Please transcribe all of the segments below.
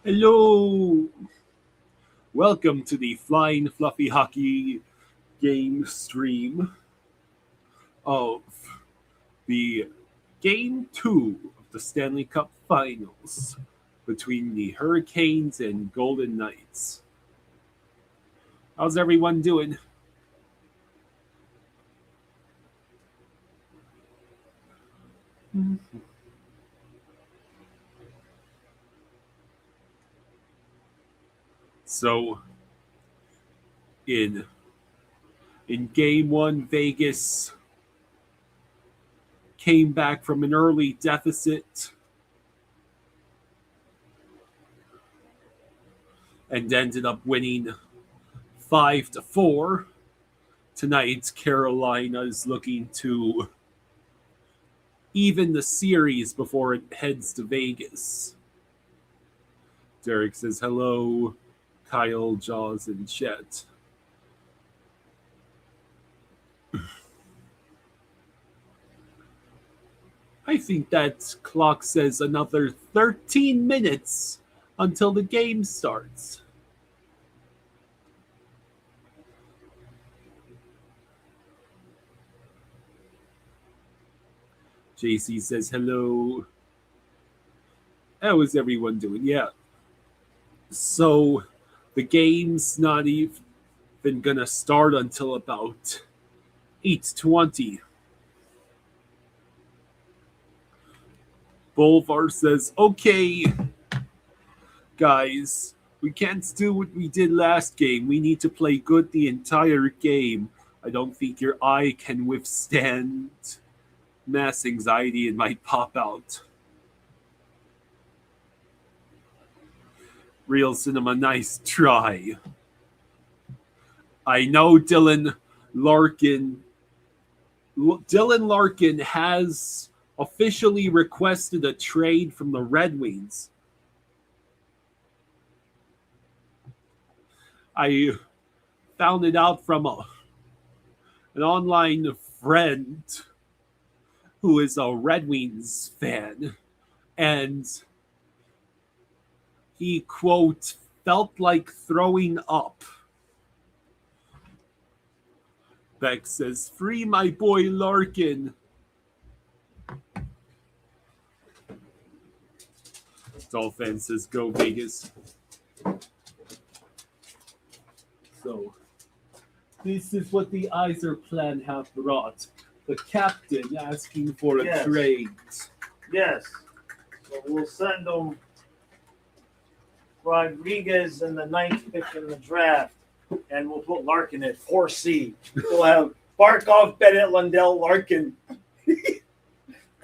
Hello! Welcome to the Flying Fluffy Hockey game stream of the Game 2 of the Stanley Cup Finals between the Hurricanes and Golden Knights. How's everyone doing? So, in Game 1, Vegas came back from an early deficit and ended up winning 5-4. Tonight, Carolina is looking to even the series before it heads to Vegas. Derek says hello, Kyle, Jaws, and Chet. I think that clock says another 13 minutes until the game starts. JC says hello. How is everyone doing? Yeah. So the game's not even gonna start until about 8:20. Bolvar says, okay, guys, we can't do what we did last game. We need to play good the entire game. I don't think your eye can withstand mass anxiety and might pop out. Real cinema, nice try. I know Dylan Larkin has officially requested a trade from the Red Wings. I found it out from an online friend who is a Red Wings fan, and he, quote, felt like throwing up. Beck says, free my boy Larkin. Dolphin says, go Vegas. So, this is what the Iser plan have brought. The captain asking for a trade. Yes. So we'll send them Rodriguez in the ninth pick in the draft, and we'll put Larkin at 4C. We'll have Barkov, Bennett, Lundell, Larkin,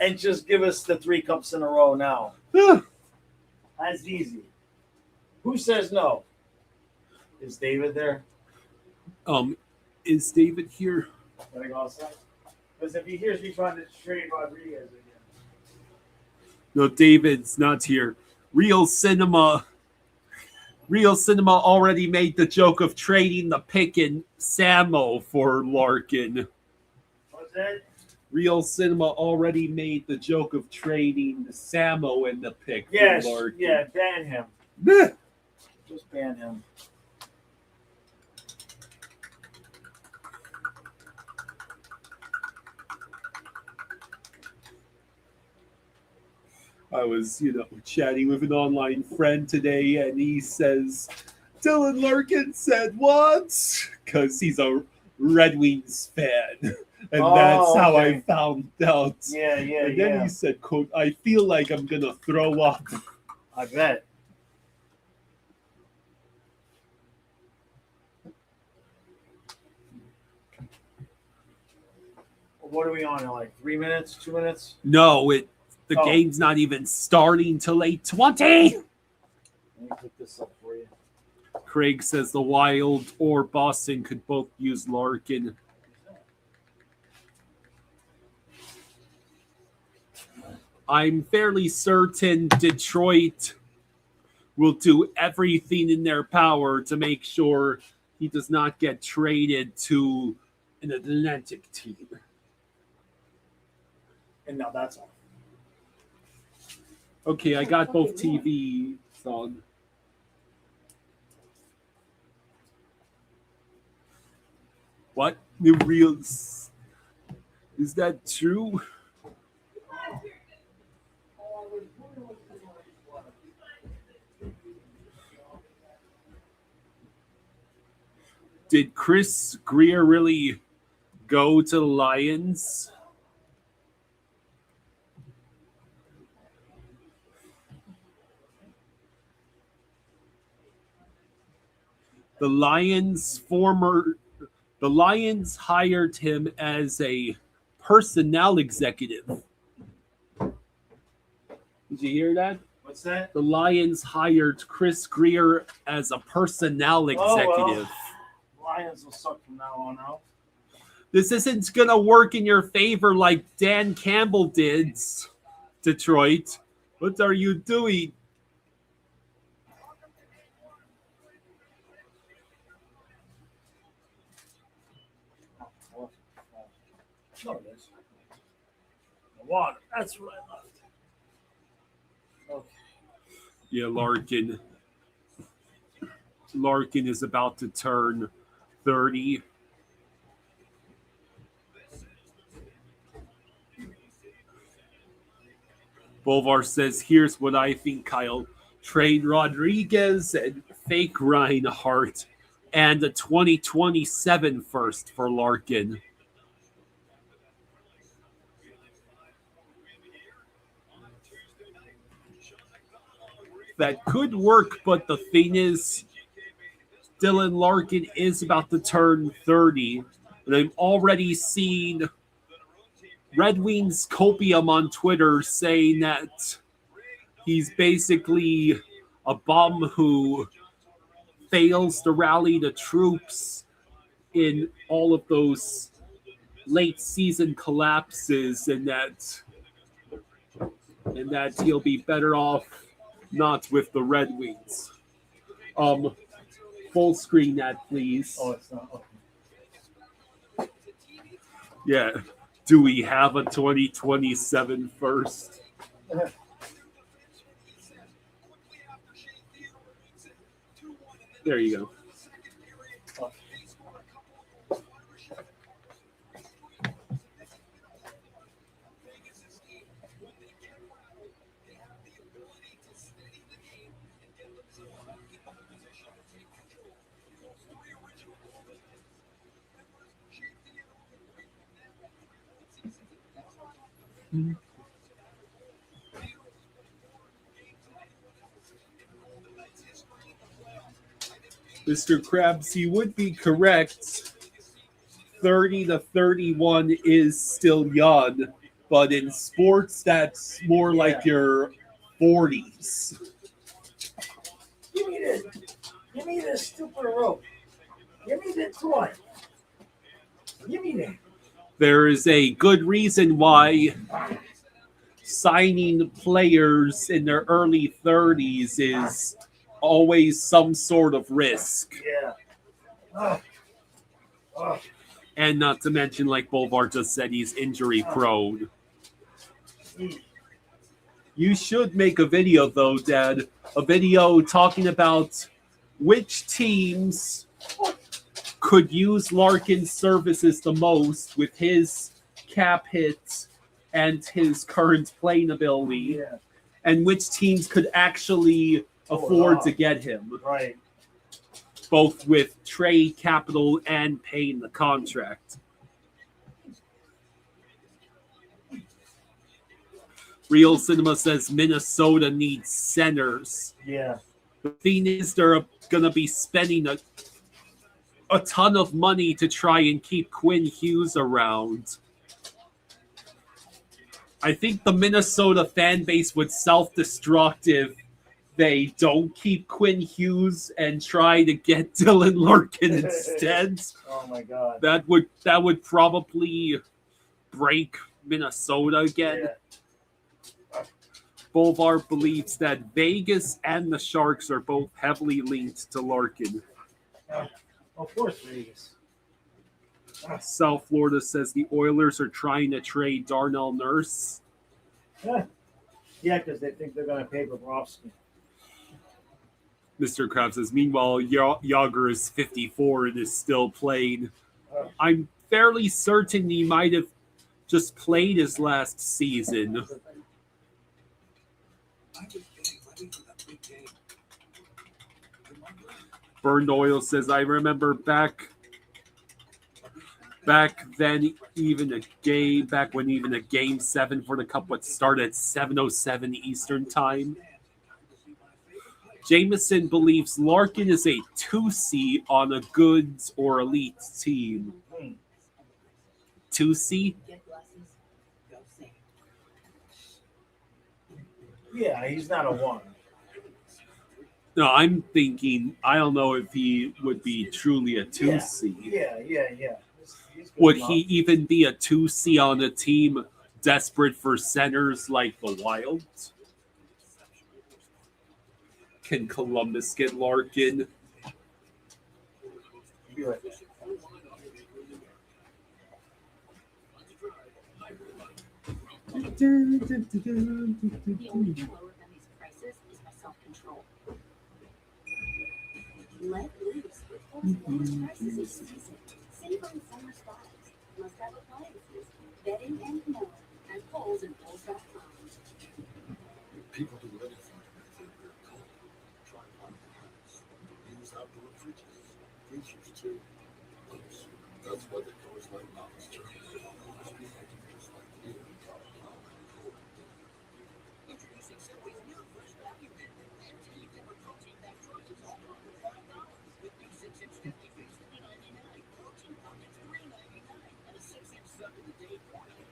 and just give us the 3 cups in a row now. That's easy. Who says no? Is David there? Is David here? Gotta go outside. Because if he hears me trying to trade Rodriguez again. No, David's not here. Real Cinema already made the joke of trading the pick in Samo for Larkin. What's that? Real Cinema already made the joke of trading Samo and the pick for Larkin. Yeah, ban him. Just ban him. I was, chatting with an online friend today, and he says, Dylan Larkin said what? Because he's a Red Wings fan. And that's how I found out. Yeah. And then he said, quote, I feel like I'm going to throw up. I bet. What are we on? Like 3 minutes, 2 minutes? No, the game's not even starting till 8:20. Let me put this up for you. Craig says the Wild or Boston could both use Larkin. I'm fairly certain Detroit will do everything in their power to make sure he does not get traded to an Atlantic team. And now that's all. Okay, I got both TVs on. What? The real? Is that true? Did Chris Greer really go to the Lions? The Lions hired him as a personnel executive. Did you hear that? What's that? The Lions hired Chris Greer as a personnel executive. Lions will suck from now on out. This isn't going to work in your favor like Dan Campbell did, Detroit. What are you doing? No, it is. The water. That's what I left. Okay. Yeah, Larkin is about to turn 30. Bolvar says, here's what I think, Kyle. Trade Rodriguez and fake Reinhardt and a 2027 first for Larkin. That could work, but the thing is, Dylan Larkin is about to turn 30, and I'm already seeing Red Wings Copium on Twitter saying that he's basically a bum who fails to rally the troops in all of those late season collapses, and that he'll be better off not with the Red Wings. Full screen that, please. Oh, it's not. Okay. Yeah. Do we have a 2027 first? There you go. Mr. Krabs, you would be correct. 30 to 31 is still young, but in sports, that's more like your 40s. Give me this. Give me this stupid rope. Give me the toy. Give me that. There is a good reason why signing players in their early 30s is always some sort of risk. Yeah. And not to mention, like Bolvar just said, he's injury prone. You should make a video, though, Dad. A video talking about which teams could use Larkin's services the most with his cap hit and his current playing ability, Yeah. and which teams could actually afford to get him, Right. both with trade capital and paying the contract. Real Cinema says Minnesota needs centers. Yeah. The thing is, they're going to be spending a ton of money to try and keep Quinn Hughes around. I think the Minnesota fan base would self-destruct if they don't keep Quinn Hughes and try to get Dylan Larkin instead. Oh my God. That would probably break Minnesota again. Yeah. Bolvar believes that Vegas and the Sharks are both heavily linked to Larkin. Of course, Vegas. South Florida says the Oilers are trying to trade Darnell Nurse. Yeah, because they think they're going to pay Bobrovsky. Mr. Krabs says, meanwhile, Yager is 54 and is still playing. I'm fairly certain he might have just played his last season. Burned Oil says, I remember back then, back when even a game 7 for the cup would start at 7:07 Eastern time. Jameson believes Larkin is a 2C on a goods or elite team. 2C? Yeah, he's not a 1. No, I'm thinking, I don't know if he would be truly a 2C. Yeah. He's good Would enough. he even be a 2C on a team desperate for centers like the Wild? Can Columbus get Larkin? Be right back. The only way to lower these prices is by self-control. Let loose with Kohl's lowest prices this season. Save on summer styles, must-have appliances, bedding and more at Kohl's and Kohl's.com. People do anything to make their beer cold. Try one house. Use outdoor fridges. Freezers too. Oops. That's why the Coors Light Monster is always behaving just like you. Introducing Simply's new fresh vacuum and 10 different protein-packed choices all for under $5 with new 6-inch 50 piece $3.99, protein pockets $3.99, and a 6-inch sub-to-the-day quantity.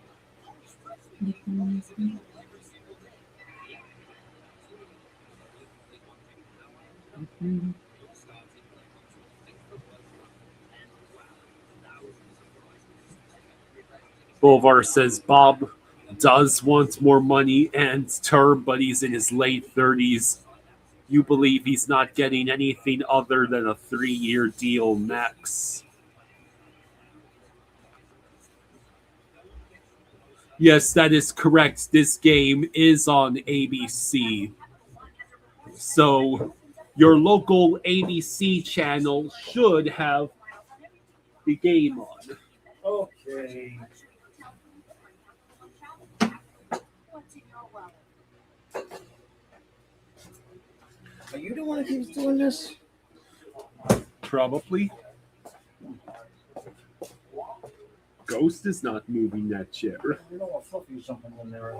Always freshly made products available every single day. Boulevard says Bob does want more money and term, but he's in his late 30s. You believe he's not getting anything other than a 3-year deal max. Yes, that is correct. This game is on ABC. So your local ABC channel should have the game on. Okay. What's in your wallet? Are you the one that keeps doing this? Probably. Ghost is not moving that chair. You don't want fluffy something in there.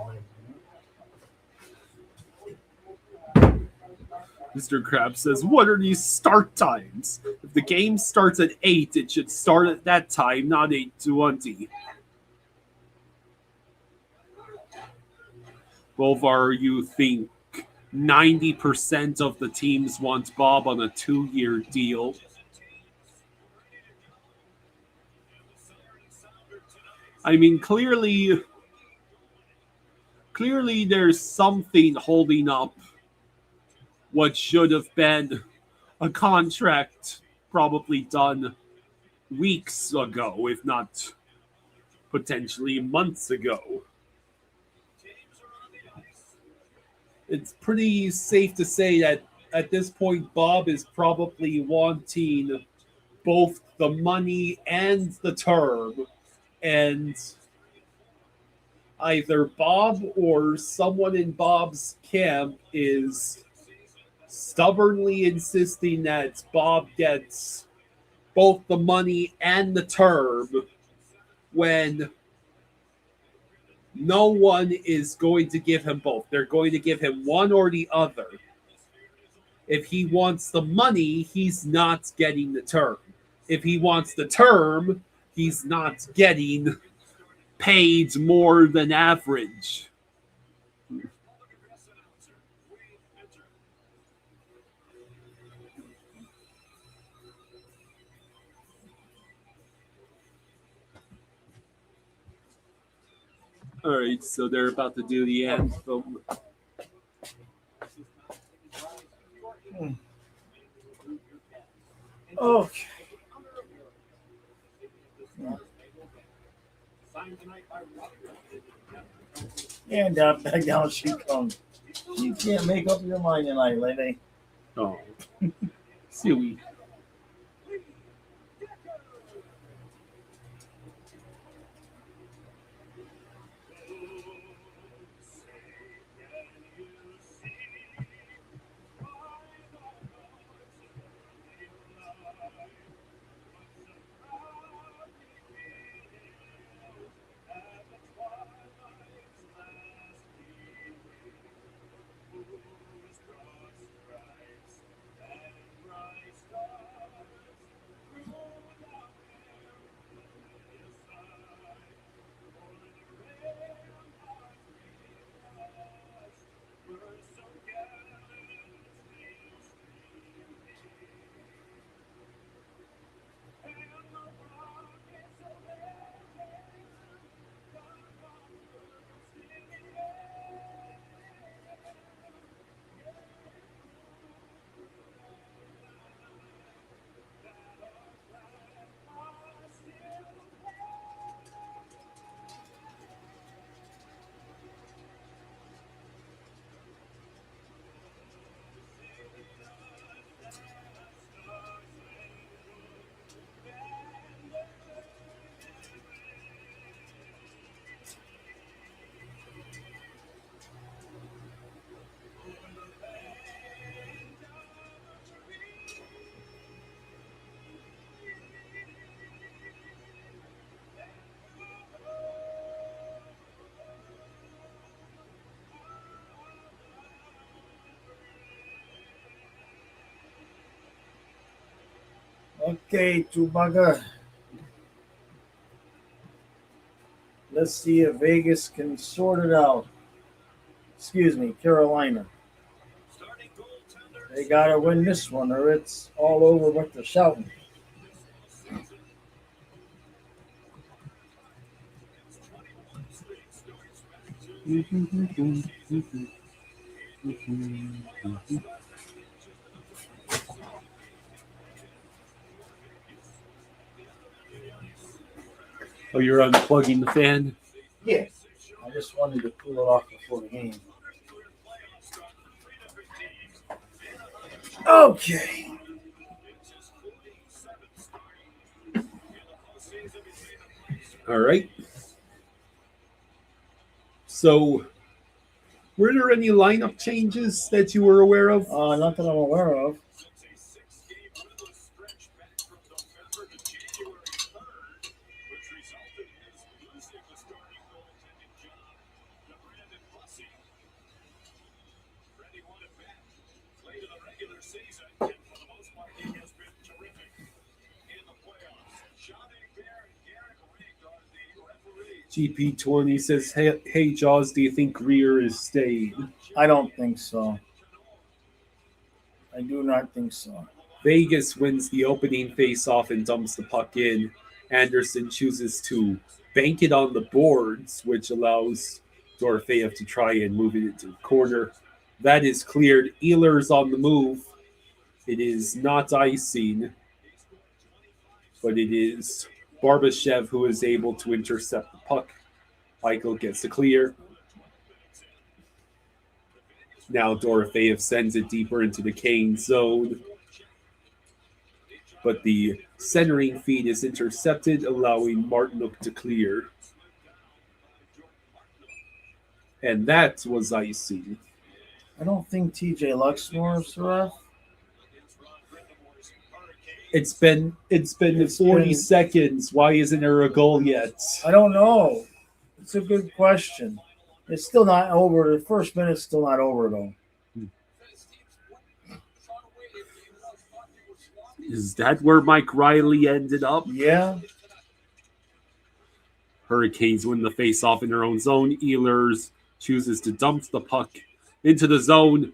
Mr. Krabs says, what are these start times? If the game starts at 8, it should start at that time, not 8:20. Bolvar, you think 90% of the teams want Bob on a 2-year deal? I mean, clearly there's something holding up what should have been a contract probably done weeks ago, if not potentially months ago. It's pretty safe to say that at this point, Bob is probably wanting both the money and the term, and either Bob or someone in Bob's camp is stubbornly insisting that Bob gets both the money and the term when no one is going to give him both. They're going to give him one or the other. If he wants the money, he's not getting the term. If he wants the term, he's not getting paid more than average. All right, so they're about to do the anthem. Okay. And back down she comes. She can't make up your mind tonight, lady. Oh, silly. Okay, Chewbacca. Let's see if Vegas can sort it out. Excuse me, Carolina. They gotta win this one, or it's all over with the shouting. Oh, you're unplugging the fan? Yeah, I just wanted to cool it off before the game. Okay. All right. So, were there any lineup changes that you were aware of? Not that I'm aware of. GP20 says, hey, Jaws, do you think Greer is staying? I don't think so. I do not think so. Vegas wins the opening face-off and dumps the puck in. Anderson chooses to bank it on the boards, which allows Dorofeyev to try and move it into the corner. That is cleared. Ehlers on the move. It is not icing, but it is Barbashev who is able to intercept the puck. Eichel gets the clear. Now Dorofeyev sends it deeper into the Kane zone. But the centering feed is intercepted, allowing Martinook to clear. And that was icing. I don't think TJ Luxmore is the ref. It's been 40 seconds. Why isn't there a goal yet? I don't know. It's a good question. It's still not over. The first minute's still not over, though. Is that where Mike Riley ended up? Yeah. Hurricanes win the face-off in their own zone. Ehlers chooses to dump the puck into the zone,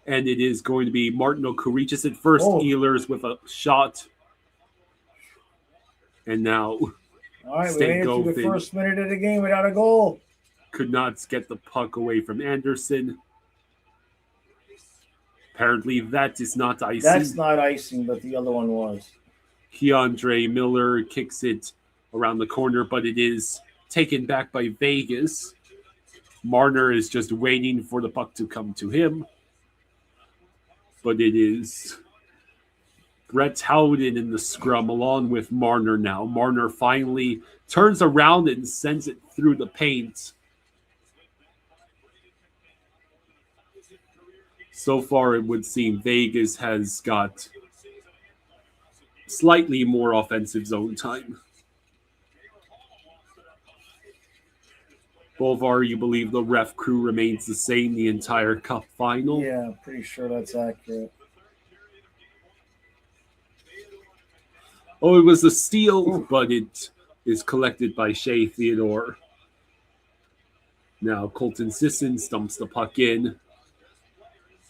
and it is going to be Martinook who reaches it first. Oh. Ehlers with a shot. And now All right, we made it through the first minute of the game without a goal. could not get the puck away from Anderson. Apparently that is not icing. That's not icing, but the other one was. Keandre Miller kicks it around the corner, but it is taken back by Vegas. Marner is just waiting for the puck to come to him. But it is Brett Howden in the scrum along with Marner now. Marner finally turns around and sends it through the paint. So far, it would seem Vegas has got slightly more offensive zone time. Bolvar, you believe the ref crew remains the same the entire cup final? Yeah, pretty sure that's accurate. Oh, it was a steal, but it is collected by Shea Theodore. Now Colton Sisson dumps the puck in.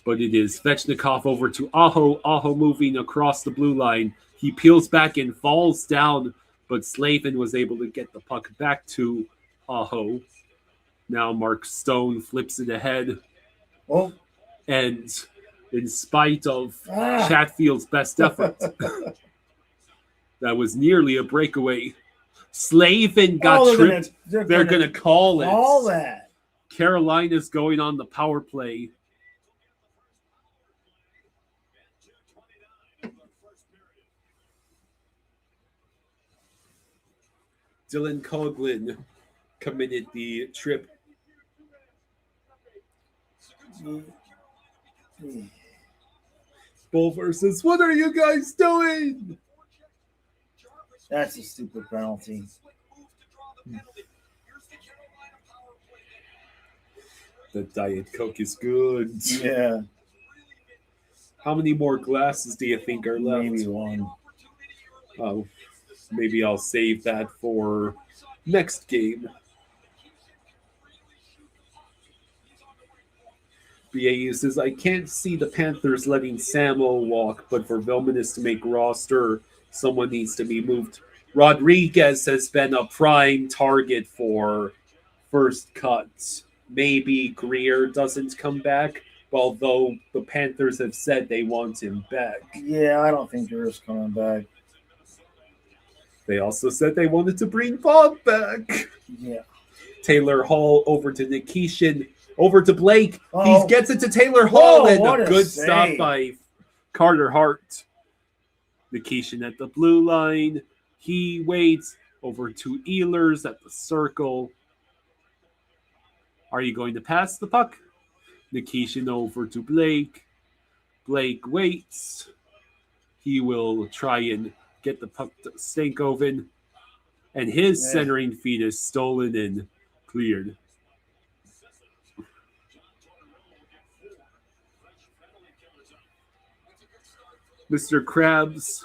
But it is Svechnikov over to Aho. Aho moving across the blue line. He peels back and falls down, but Slavin was able to get the puck back to Aho. Now Mark Stone flips it ahead. Oh. And in spite of Chatfield's best effort, that was nearly a breakaway. Slavin got tripped. They're going to call it. All that. Carolina's going on the power play. Dylan Coughlin committed the trip. Bull versus, what are you guys doing? That's a stupid penalty. The Diet Coke is good. Yeah. How many more glasses do you think are left? Maybe one. Maybe I'll save that for next game. BAU says, I can't see the Panthers letting Samuel walk, but for Vilmanis to make roster, someone needs to be moved. Rodriguez has been a prime target for first cuts. Maybe Greer doesn't come back, although the Panthers have said they want him back. Yeah, I don't think Greer's coming back. They also said they wanted to bring Bob back. Yeah. Taylor Hall over to Nikishin, over to Blake. Oh. He gets it to Taylor Hall, Whoa, and what a a good save. stop by Carter Hart. Nikishin at the blue line. He waits over to Ehlers at the circle. Are you going to pass the puck? Nikishin over to Blake. Blake waits. He will try and get the puck to Stankoven. And his Yeah. centering feed is stolen and cleared. Mr. Krabs,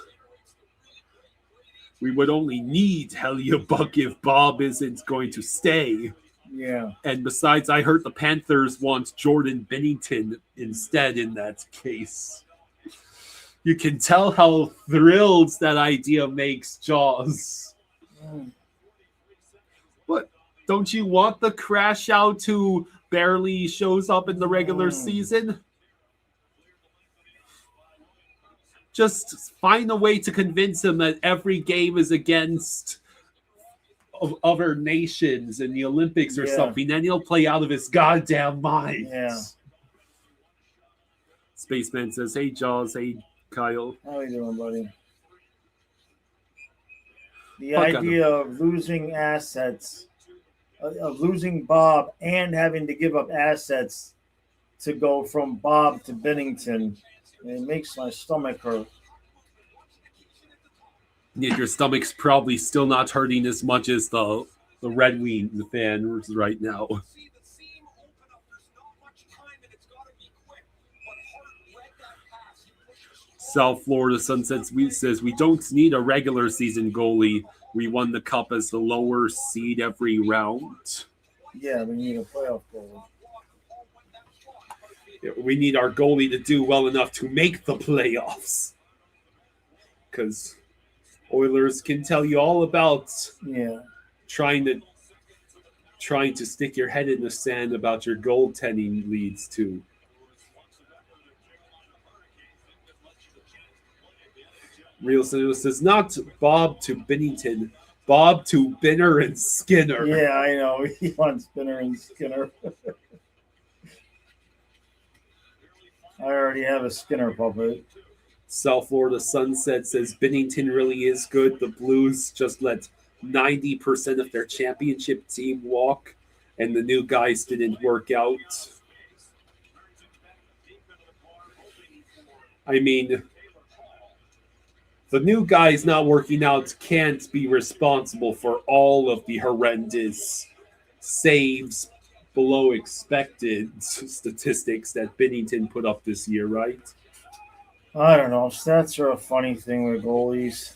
we would only need Hellebuyck if Bob isn't going to stay. Yeah. And besides, I heard the Panthers want Jordan Bennington instead in that case. You can tell how thrilled that idea makes Jaws. Mm. But don't you want the crash out who barely shows up in the regular season? Just find a way to convince him that every game is against other nations in the Olympics or Yeah. something. Then he'll play out of his goddamn mind. Yeah. Spaceman says, hey, Jaws. Hey, Kyle. How you doing, buddy? The Fuck on idea of losing assets, of losing Bob and having to give up assets to go from Bob to Bennington, it makes my stomach hurt. Yet your stomach's probably still not hurting as much as the Red Wing fans right now. See the seam open up. There's not much time and it's got to be quick. But Hart read that pass. He pushed the South Florida Sunset says, we don't need a regular season goalie. We won the cup as the lower seed every round. Yeah, we need a playoff goal. We need our goalie to do well enough to make the playoffs. Because Oilers can tell you all about Yeah. trying to stick your head in the sand about your goaltending leads to. Real Cinema says, not Bob to Bennington, Bob to Binner and Skinner. Yeah, I know. He wants Spinner and Skinner. I already have a Skinner puppet. South Florida Sunset says Bennington really is good. The Blues just let 90% of their championship team walk, and the new guys didn't work out. I mean, the new guys not working out can't be responsible for all of the horrendous saves below expected statistics that Bennington put up this year, right? I don't know. Stats are a funny thing with goalies.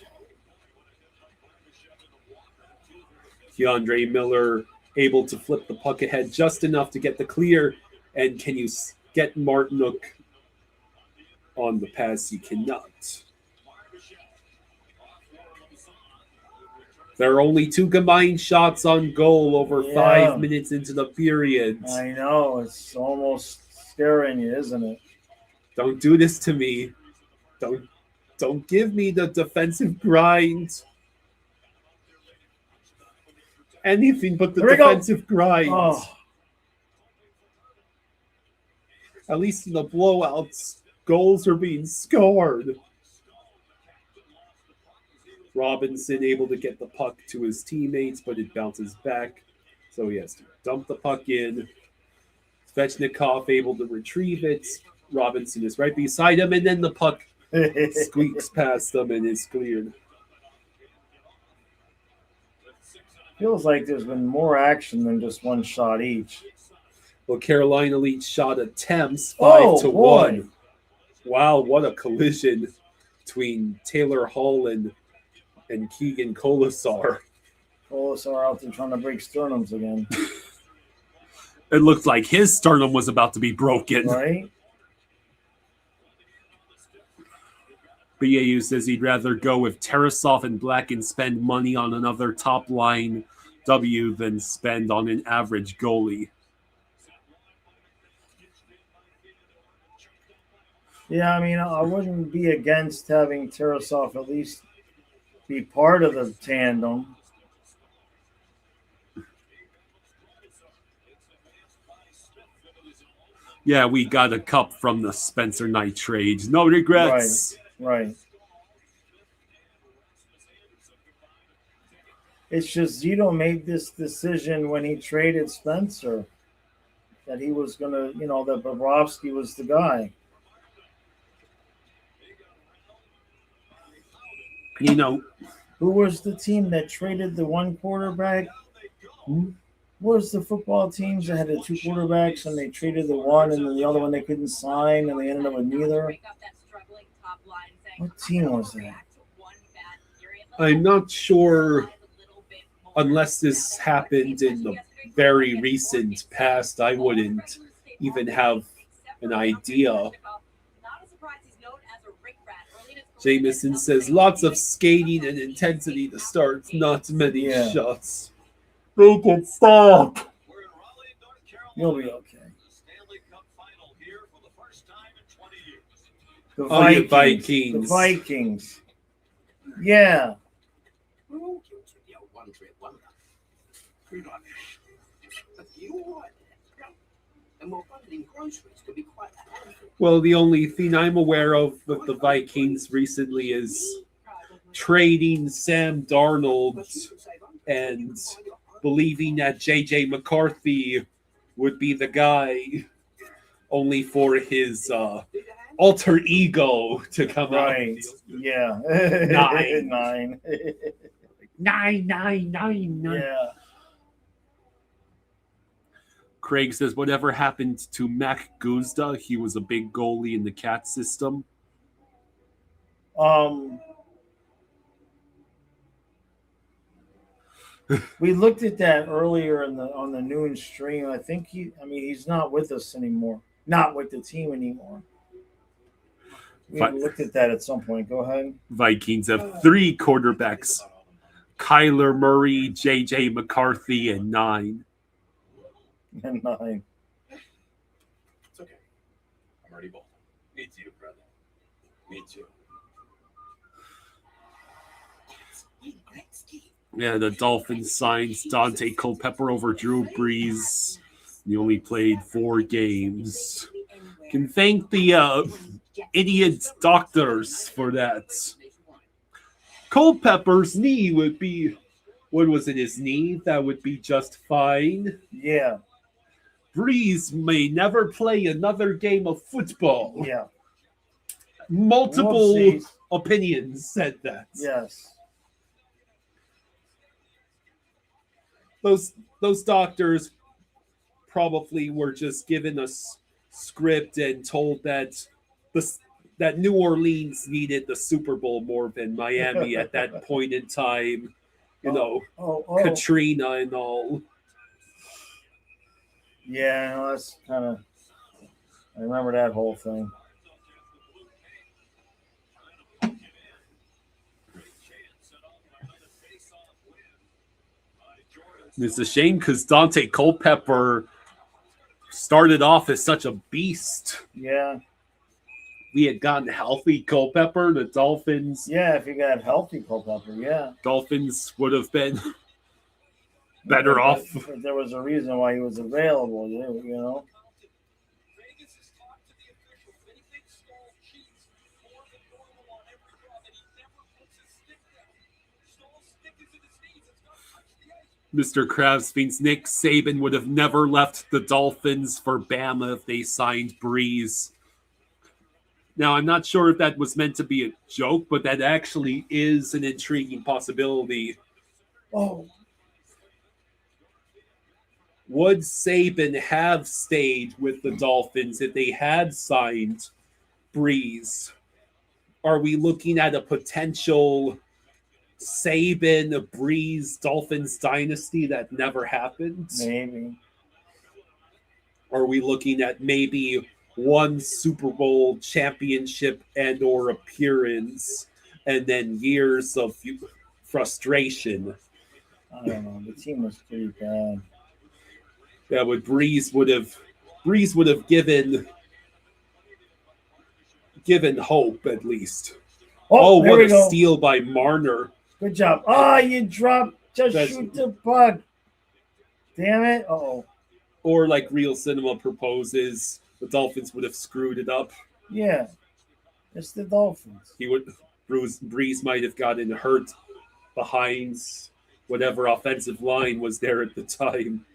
Keandre Miller able to flip the puck ahead just enough to get the clear. And can you get Martinook on the pass? You cannot. There are only 2 combined shots on goal over Yeah. 5 minutes into the period. I know. It's almost scaring you, isn't it? Don't do this to me. Don't give me the defensive grind. Anything but the Here we go. defensive grind. Oh, At least in the blowouts, goals are being scored. Robinson able to get the puck to his teammates, but it bounces back. So he has to dump the puck in. Svechnikov able to retrieve it. Robinson is right beside him, and then the puck squeaks past them and is cleared. feels like there's been more action than just one shot each. Well, Carolina leads shot attempts 5 Oh, to boy. 1. Wow, what a collision between Taylor Hall and and Keegan Colasar. Colasar out there trying to break sternums again, It looked like his sternum was about to be broken. right? BAU says he'd rather go with Tarasov and Black and spend money on another top line W than spend on an average goalie. Yeah, I mean, I wouldn't be against having Tarasov at least be part of the tandem. Yeah, we got a cup from the Spencer Knight trade. No regrets. Right. It's just Zito made this decision when he traded Spencer that he was going to, that Bobrovsky was the guy. You know, Who was the team that traded the one quarterback? What was the football teams that had the two quarterbacks and they traded the one and then the other one they couldn't sign and they ended up with neither? What team was that? I'm not sure, unless this happened in the very recent past, I wouldn't even have an idea. Jameson says lots of skating and intensity to start, not many Yeah. shots. Make it stop. We're in Raleigh, North Carolina. You'll be okay. The Stanley Cup final here for the first time in 20 years. The Oh, yeah, Vikings. The Vikings. Vikings. Yeah. We're all guilty of the old one-trip wonder. Good on you. But you all right there? Yeah. And we're bundling groceries could be quite a handful. Well, the only thing I'm aware of with the Vikings recently is trading Sam Darnold and believing that J.J. McCarthy would be the guy, only for his alter ego to come Right. out. Yeah. Nine. 9. 9. Yeah. Craig says, whatever happened to Mac Guzda? He was a big goalie in the cat system. We looked at that earlier on the noon stream. I think he's not with us anymore. Not with the team anymore. We But- looked at that at some point. Go ahead. Vikings have 3 quarterbacks. Kyler Murray, J.J. McCarthy, and 9. And 9. It's okay. I'm already bold. Me too, brother. Me too. Yeah, the Dolphins signed Dante Culpepper over Drew Brees. He only played 4 games. Can thank the idiot doctors for that. Culpepper's knee would be, what was it, his knee? That would be just fine. Yeah. Brees may never play another game of football. Yeah. Multiple Whoopsies. opinions said that. Yes. Those doctors probably were just given a script and told that that New Orleans needed the Super Bowl more than Miami at that point in time. Oh. Katrina and all. Yeah, no, that's kind of. I remember that whole thing. It's a shame because Dante Culpepper started off as such a beast. Yeah. We had gotten healthy Culpepper, the Dolphins. Yeah, if you got healthy Culpepper, yeah. Dolphins would have been better If- off. If there was a reason why he was available, you know. Vegas has talked to the officials and he thinks Stoll cheats more than normal on every draw, that he never puts his stick down. Stoll's stick is in his knees. It's not touch the ice. Mr. Krabs thinks Nick Saban would have never left the Dolphins for Bama if they signed Breeze. Now, I'm not sure if that was meant to be a joke, but that actually is an intriguing possibility. Oh, Would Saban have stayed with the Dolphins if they had signed Breeze? Are we looking at a potential Saban, Breeze, Dolphins dynasty that never happened? Maybe. Are we looking at maybe one Super Bowl championship and or appearance and then years of frustration? I don't know. The team was pretty bad. Yeah, but Breeze would have given hope at least. Oh, there what we a go. steal by Marner. Good job. Oh, you dropped. Just That's- shoot the puck. Damn it. Uh-oh. Or like Real Cinema proposes, the Dolphins would have screwed it up. Yeah. It's the Dolphins. Breeze might have gotten hurt behind whatever offensive line was there at the time.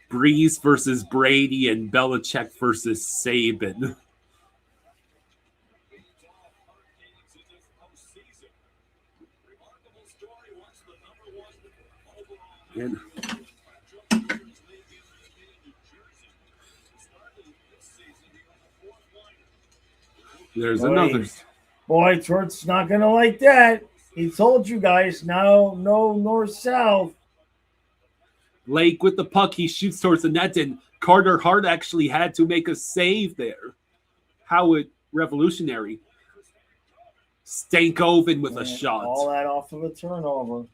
Breeze versus Brady and Belichick versus Saban. And there's another. Boy, Tort's not going to like that. He told you guys, no north-south. Lake with the puck, he shoots towards the net, and Carter Hart actually had to make a save there. How revolutionary. Stankoven with a shot. All that off of a turnover.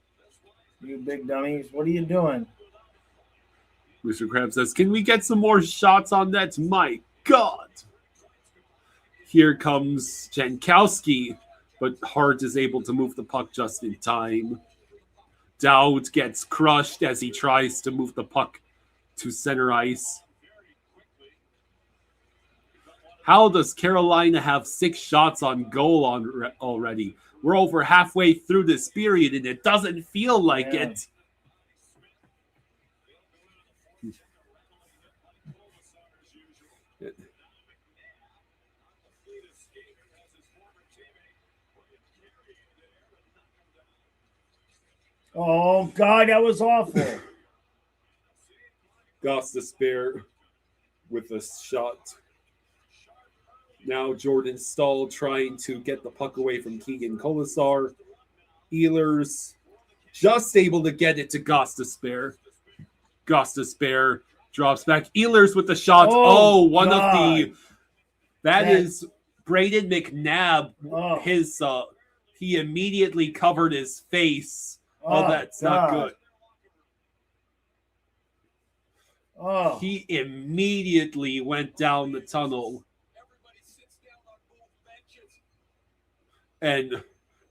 You big dummies. What are you doing? Mr. Krabs says, can we get some more shots on that? My God. Here comes Jankowski, but Hart is able to move the puck just in time. Dowd gets crushed as he tries to move the puck to center ice. How does Carolina have 6 shots on goal already? We're over halfway through this period, and it doesn't feel like it. Oh, God, that was awful. Gostisbehere with a shot. Now Jordan Stahl trying to get the puck away from Keegan Colasar. Ehlers just able to get it to Gostisbehere. Gostisbehere drops back. Ehlers with the shot. Oh, one God. of the... That is Braden McNabb. Oh. He immediately covered his face. Oh, that's not good. Oh. He immediately went down the tunnel. And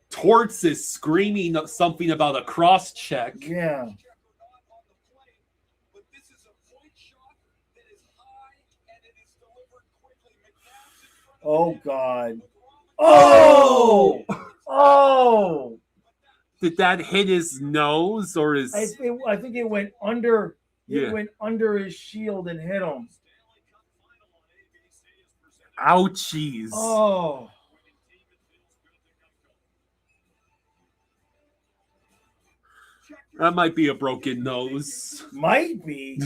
Torts is screaming something about a cross check. Yeah. Oh, God. Oh! Oh! Did that hit his nose or his... I think it went under. It Yeah. went under his shield and hit him. Ouchies. Oh. That might be a broken nose. Might be.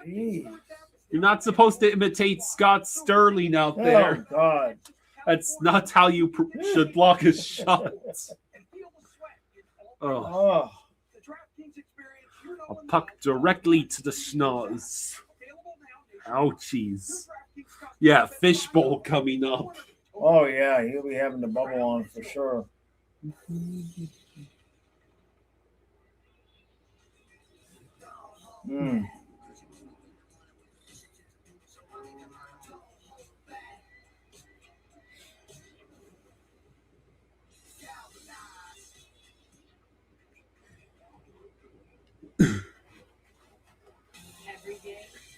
Jeez. You're not supposed to imitate Scott Sterling out Oh, there. God. That's not how you should block a shot. Oh, Oh. a puck directly to the schnoz. Ouchies. Yeah, fishbowl coming up. Oh, yeah. He'll be having the bubble on for sure. Hmm.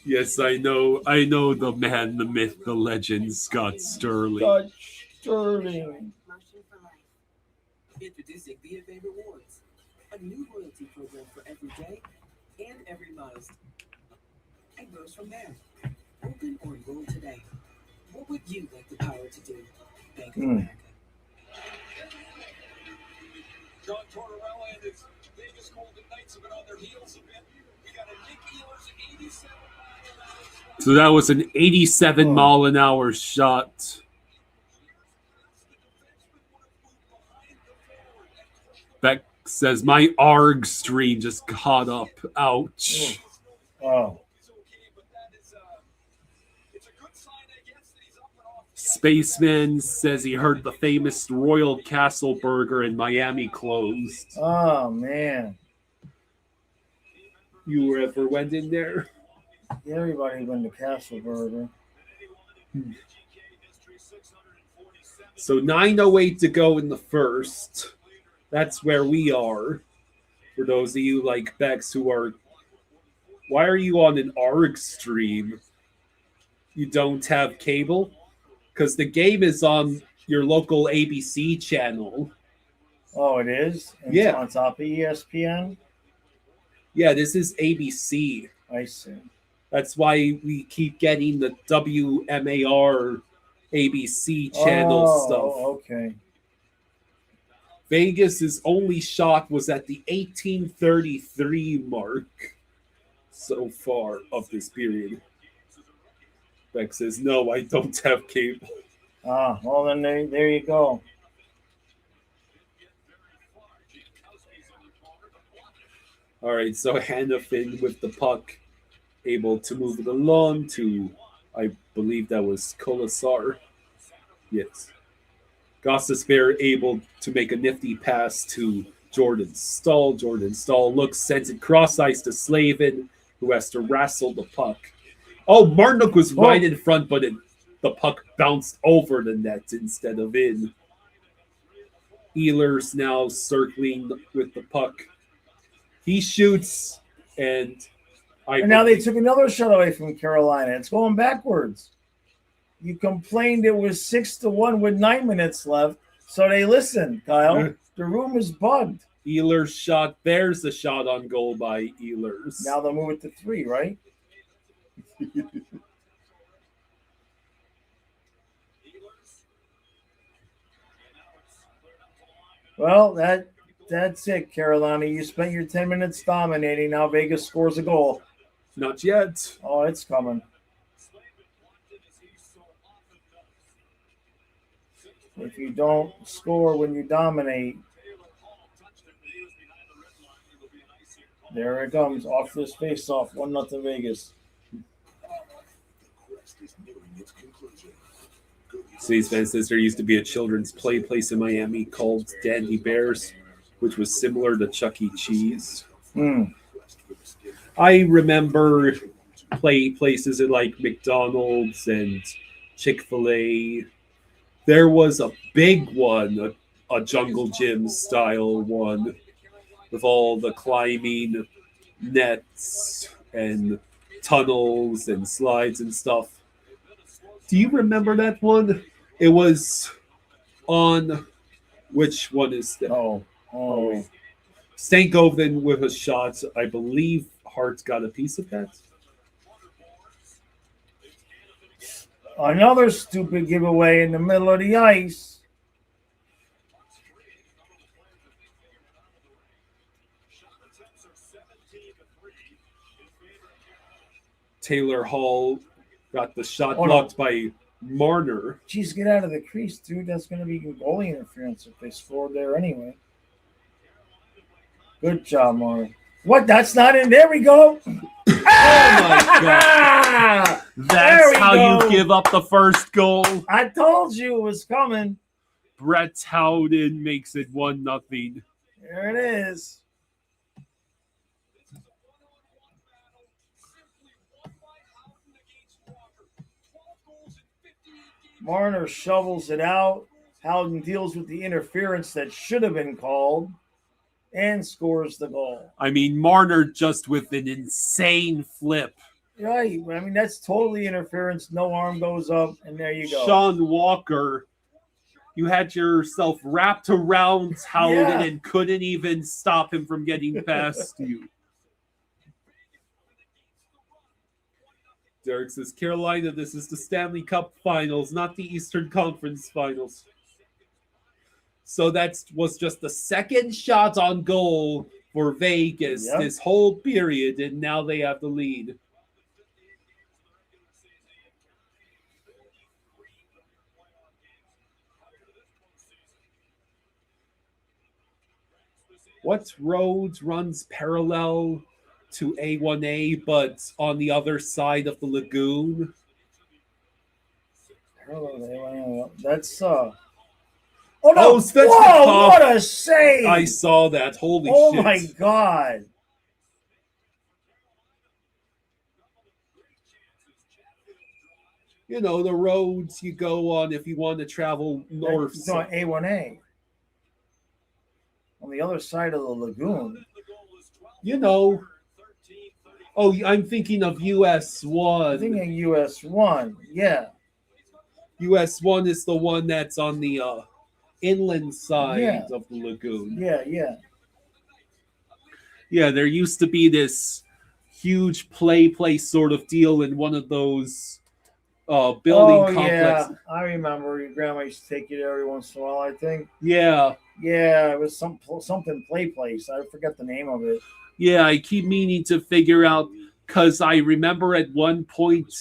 Yes, I know the man, the myth, the legend, Scott Sterling. Scott Sterling. Motion for life. Introducing BFA Rewards, a new loyalty program for every day and every milestone. It goes from there. Open or enroll today. What would you like the power to do? Bank of America. John Tortorella and his Vegas Golden Knights have been on their heels a bit. We got a Nick Ehlers 87. So that was an 87 mile an hour shot. Says my ARG stream just caught up. Ouch. Oh, It's a good sign, I guess, that he's up and off. Spaceman says he heard the famous Royal Castle Burger in Miami closed. oh man. You ever went in there? Yeah, everybody went to Castle Burger. So 9:08 to go in the first. That's where we are. For those of you like Bex who are, why are you on an ARG stream? You don't have cable? Because the game is on your local ABC channel. Oh, it is? And Yeah. It's on top of ESPN? Yeah, this is ABC. I see. That's why we keep getting the WMAR ABC channel stuff. Okay. Vegas's only shot was at the 1833 mark so far of this period. Beck says, no, I don't have cable. Ah, well then there you go. All right, so Hannafin with the puck, able to move it along to, I believe that was Kolasar. Yes. Gostisbehere able to make a nifty pass to Jordan Stahl. Jordan Stahl looks, sends it cross ice to Slavin, who has to wrestle the puck. Oh, Marnook was right in front, but the puck bounced over the net instead of in. Ehlers now circling with the puck. He shoots, and now they took another shot away from Carolina. It's going backwards. You complained it was 6-1 with 9 minutes left, so they listened, Kyle. The room is bugged. Ehlers shot. There's a shot on goal by Ehlers. Now they'll move it to 3, right? Well, that's it, Carolina. You spent your 10 minutes dominating. Now Vegas scores a goal. Not yet. Oh, it's coming. If you don't score when you dominate, there it comes. Off this face-off. 1-0 Vegas. Steve's fan says there used to be a children's play place in Miami called Dandy Bears, which was similar to Chuck E. Cheese. I remember play places at like McDonald's and Chick-fil-A. There was a big one, a Jungle Gym style one, with all the climbing nets and tunnels and slides and stuff. Do you remember that one? It was on, which one is that? Oh. Stankoven with a shot. I believe Hart's got a piece of that. Another stupid giveaway in the middle of the ice. Taylor Hall got the shot blocked by Marner. Jeez, get out of the crease, dude. That's going to be goalie interference if they scored there anyway. Good job, Marner. What? That's not in. There we go. Oh my God. That's how go. you give up the first goal. I told you it was coming. Brett Howden makes it 1-0. There it is. Marner shovels it out. Howden deals with the interference that should have been called and scores the goal. I mean, Marner just with an insane flip. Right. I mean, that's totally interference. No arm goes up, and there you go. Sean Walker, you had yourself wrapped around Howden and couldn't even stop him from getting past you. Derek says, Carolina, this is the Stanley Cup Finals, not the Eastern Conference Finals. So that was just the second shot on goal for Vegas this whole period, and now they have the lead. what road runs parallel to A1A, but on the other side of the lagoon? That's Oh no! Oh, Svechnikov. Whoa! What a save! I saw that. Holy Oh shit. my god! You know, the roads you go on if you want to travel north. It's on A1A. On the other side of the lagoon. You know. Oh, I'm thinking of US I 1. think in US 1. Yeah. US 1 is the one that's on the inland side Yeah. of the lagoon. Yeah. Yeah, there used to be this huge place sort of deal in one of those building complexes. Yeah. I remember your grandma used to take you there every once in a while, I think. Yeah. Yeah, it was something play place. I forget the name of it. Yeah, I keep meaning to figure out because I remember at one point,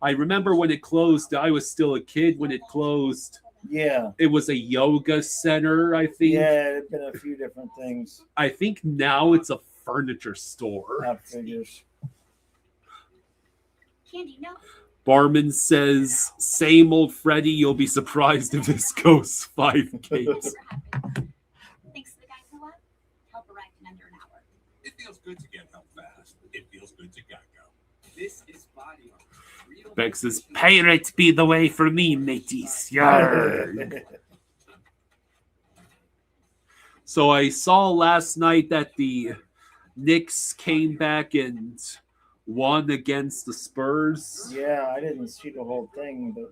I remember when it closed, I was still a kid when it closed. Yeah. It was a yoga center, I think. Yeah, there's been a few different things. I think now it's a furniture store. That figures. Candy, no. Barman says, same old Freddy, you'll be surprised if this goes 5Ks. Thanks to the guys who help arrived in under an hour. It feels good to get help fast. It feels good to Geico. This is body armor. Real Beck says, pirate be the way for me, mateys. Yarr. So I saw last night that the Knicks came back and won against the Spurs. Yeah, I didn't see the whole thing, but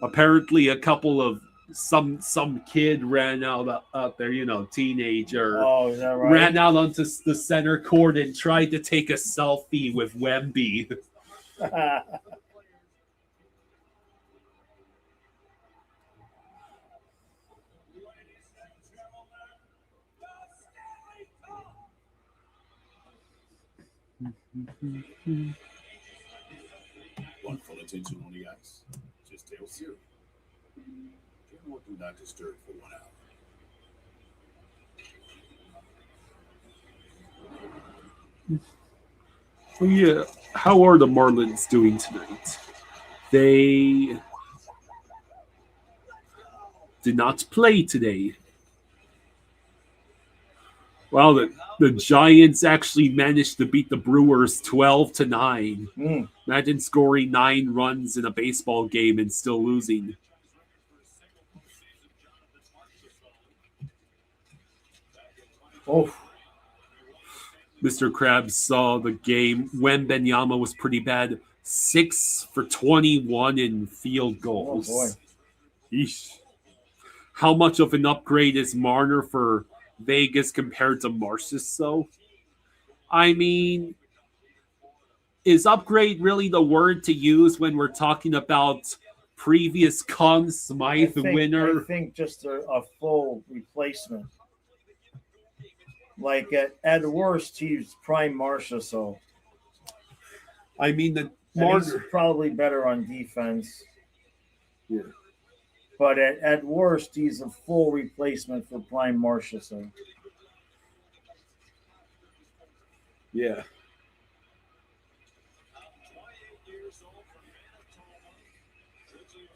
Apparently a couple of some kid ran out there, you know, teenager. oh, is that right? Ran out onto the center court and tried to take a selfie with Wemby. one full attention on the ice. Just tell Siri. General do not disturb for 1 hour. Oh, yeah. How are the Marlins doing tonight? They did not play today. Well, the Giants actually managed to beat the Brewers 12-9. Mm. Imagine scoring 9 runs in a baseball game and still losing. Oh, Mr. Krabs saw the game when Benyama was pretty bad. 6 for 21 in field goals. boy. Yeesh. How much of an upgrade is Marner for Vegas compared to Marcis, though? I mean, is upgrade really the word to use when we're talking about previous Conn Smythe winner? I think just a full replacement. Like at worst, he's prime Marcia, so I mean, the and he's Marner. probably better on defense. Yeah. But at worst, he's a full replacement for prime Marcia, so Yeah.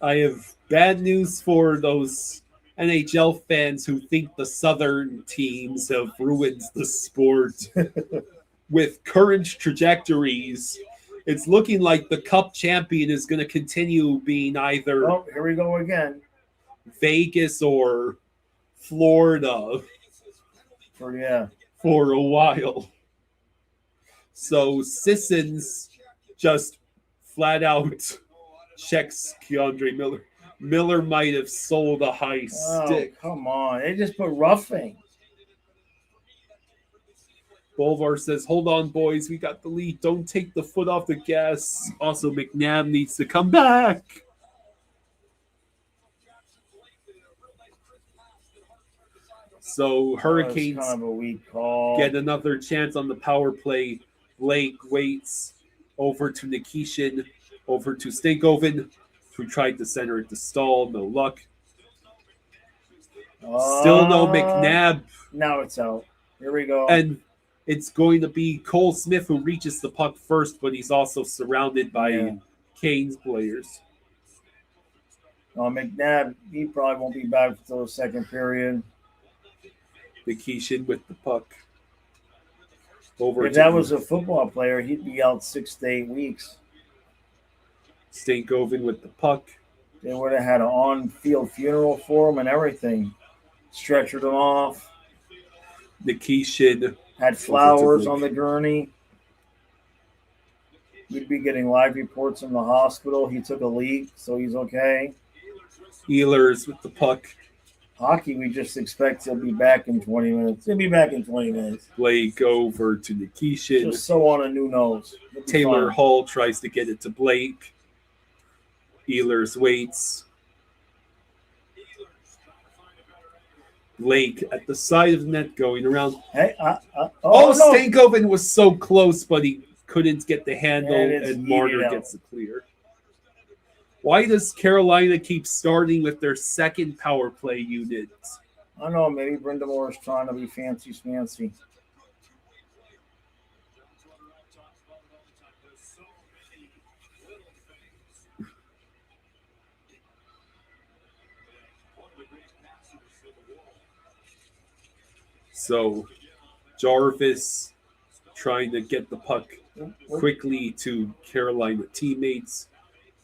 I have bad news for those NHL fans who think the Southern teams have ruined the sport. With current trajectories, it's looking like the Cup champion is going to continue being either oh, here we go again. Vegas or Florida for a while. So Sissons just flat out checks Keandre Miller. Miller might have sold a high stick. Oh, come on. They just put roughing. Bolvar says, hold on, boys. We got the lead. Don't take the foot off the gas. Also, McNabb needs to come back. So Hurricanes Kind of a weak call. get another chance on the power play. Blake waits over to Nikishin, over to Stankoven, who tried to center it to Stahl. No luck. Still no McNabb. Now it's out. Here we go. And it's going to be Cole Smith who reaches the puck first, but he's also surrounded by Yeah. Canes players. McNabb, he probably won't be back until the second period. Nikishin with the puck. Over If to that was a football player, he'd be out 6 to 8 weeks. Stankoven with the puck. They would have had an on-field funeral for him and everything. Stretchered him off. Nikishin. Had flowers Blake. on the gurney. We'd be getting live reports from the hospital. He took a leak, so he's okay. Ehlers with the puck. Hockey, we just expect he'll be back in 20 minutes. He'll be back in 20 minutes. Blake over to Nikishin. Just so on a new nose. He'll be Taylor fine. Hall tries to get it to Blake. Ehlers waits. Blake at the side of the net going around. Hey, Oh, no. Stankoven was so close, but he couldn't get the handle, And it's and Marner yeeted out. gets the clear. Why does Carolina keep starting with their second power play unit? I don't know. Maybe Brenda Moore is trying to be fancy schmancy. So Jarvis trying to get the puck quickly to Carolina teammates.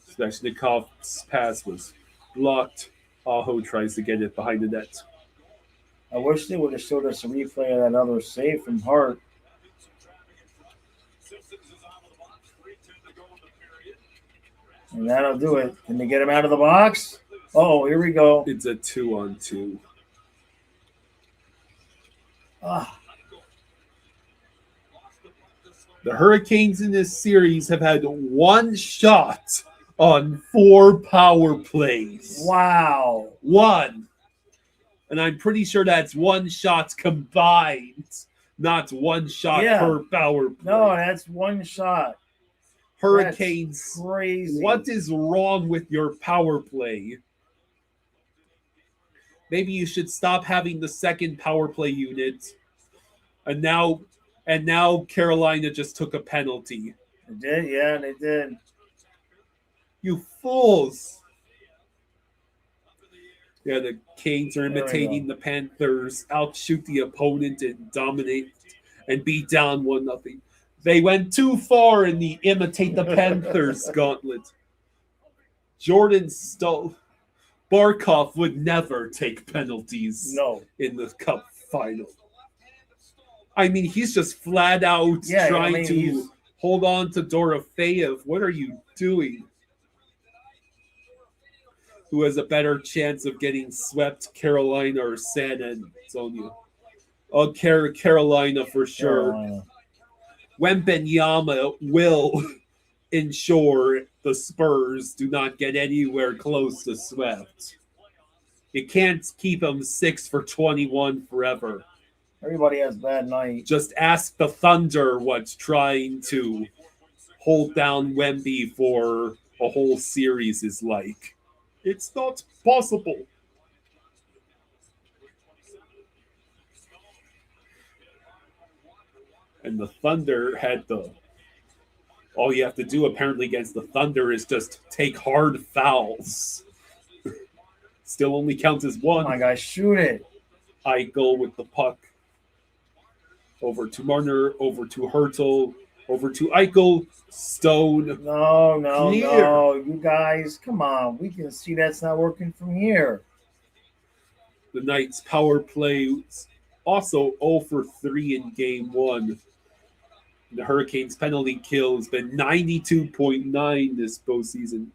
Svechnikov's pass was blocked. Aho tries to get it behind the net. I wish they would have showed us a replay of that other save from Hart. And that'll do it. Can they get him out of the box? Oh, here we go. It's a 2-on-2. Ah, The Hurricanes in this series have had one shot on 4 power plays. wow. One. And I'm pretty sure that's 1 shot combined, not 1 shot Yeah. per power play. No, that's one shot. Hurricanes, Crazy. what is wrong with your power play? Maybe you should stop having the second power play unit. And now Carolina just took a penalty. They did? Yeah, they did. You fools. Yeah, the Canes are There we imitating the Panthers, outshoot the opponent and dominate and beat down 1-0. They went too far in the imitate the Panthers gauntlet. Jordan Barkov would never take penalties No. in the cup final. I mean, he's just flat out Yeah, trying he's- to hold on to Dorofeyev. What are you doing? Who has a better chance of getting swept, Carolina or San Antonio? Oh, Carolina for sure. Carolina. Wembenyama will ensure the Spurs do not get anywhere close to swept. You can't keep them 6 for 21 forever. Everybody has a bad night. Just ask the Thunder what's trying to hold down Wemby for a whole series is like. It's not possible. And the Thunder had all you have to do apparently against the Thunder is just take hard fouls. Still only counts as Oh one. my gosh, shoot it. Eichel with the puck. Over to Marner, over to Hertel, over to Eichel, Stone. No, no, Clear. no. You guys, come on. We can see that's not working from here. The Knights power play also 0 for 3 in game 1. The Hurricanes penalty kill has been 92.9 this postseason.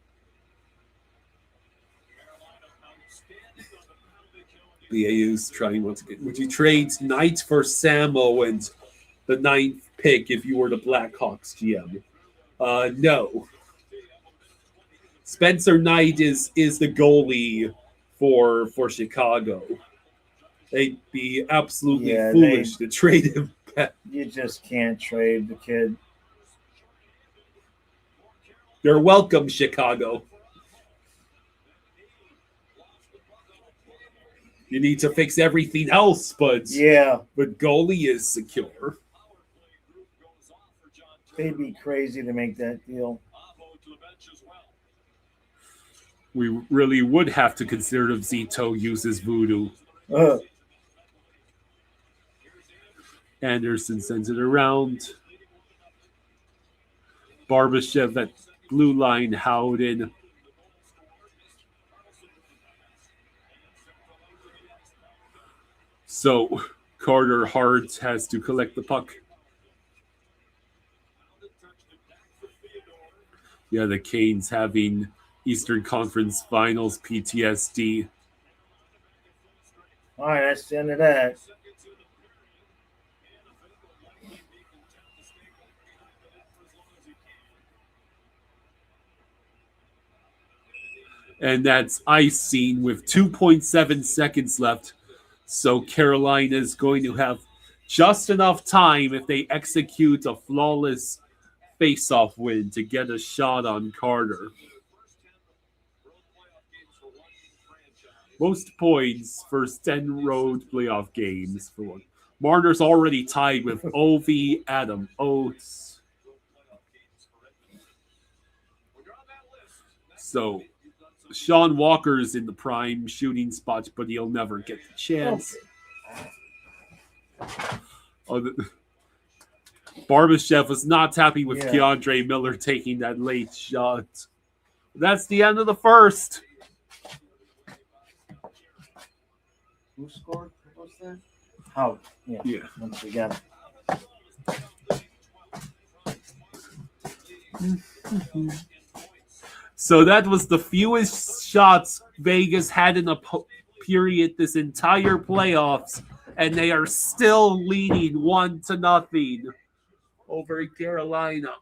BAU's trying once again. Would you trade Knight for Samo and the 9th pick if you were the Blackhawks GM? No. Spencer Knight is the goalie for Chicago. They'd be absolutely Yeah, foolish to trade him back. You just can't trade the kid. You're welcome, Chicago. You need to fix everything else, but Yeah, goalie is secure. they'd be crazy to make that deal. We really would have to consider if Zito uses voodoo. Uh, Anderson sends it around. Barbashev at blue line, Howden. So Carter Hart has to collect the puck. Yeah, the Canes having Eastern Conference Finals PTSD. all right, that's the end of that. And that's ice scene with 2.7 seconds left. So Carolina is going to have just enough time if they execute a flawless face-off win to get a shot on Carter. Most points first 10 road playoff games for one. Marner's already tied with Ovi, Adam Oates. So Sean Walker's in the prime shooting spot, but he'll never get the chance. Barbashev was not happy with Keandre Miller taking that late shot. That's the end of the first. Who scored? What's that? How? Yeah. Once again. So that was the fewest shots Vegas had in a period this entire playoffs, and they are still leading 1-0 over Carolina.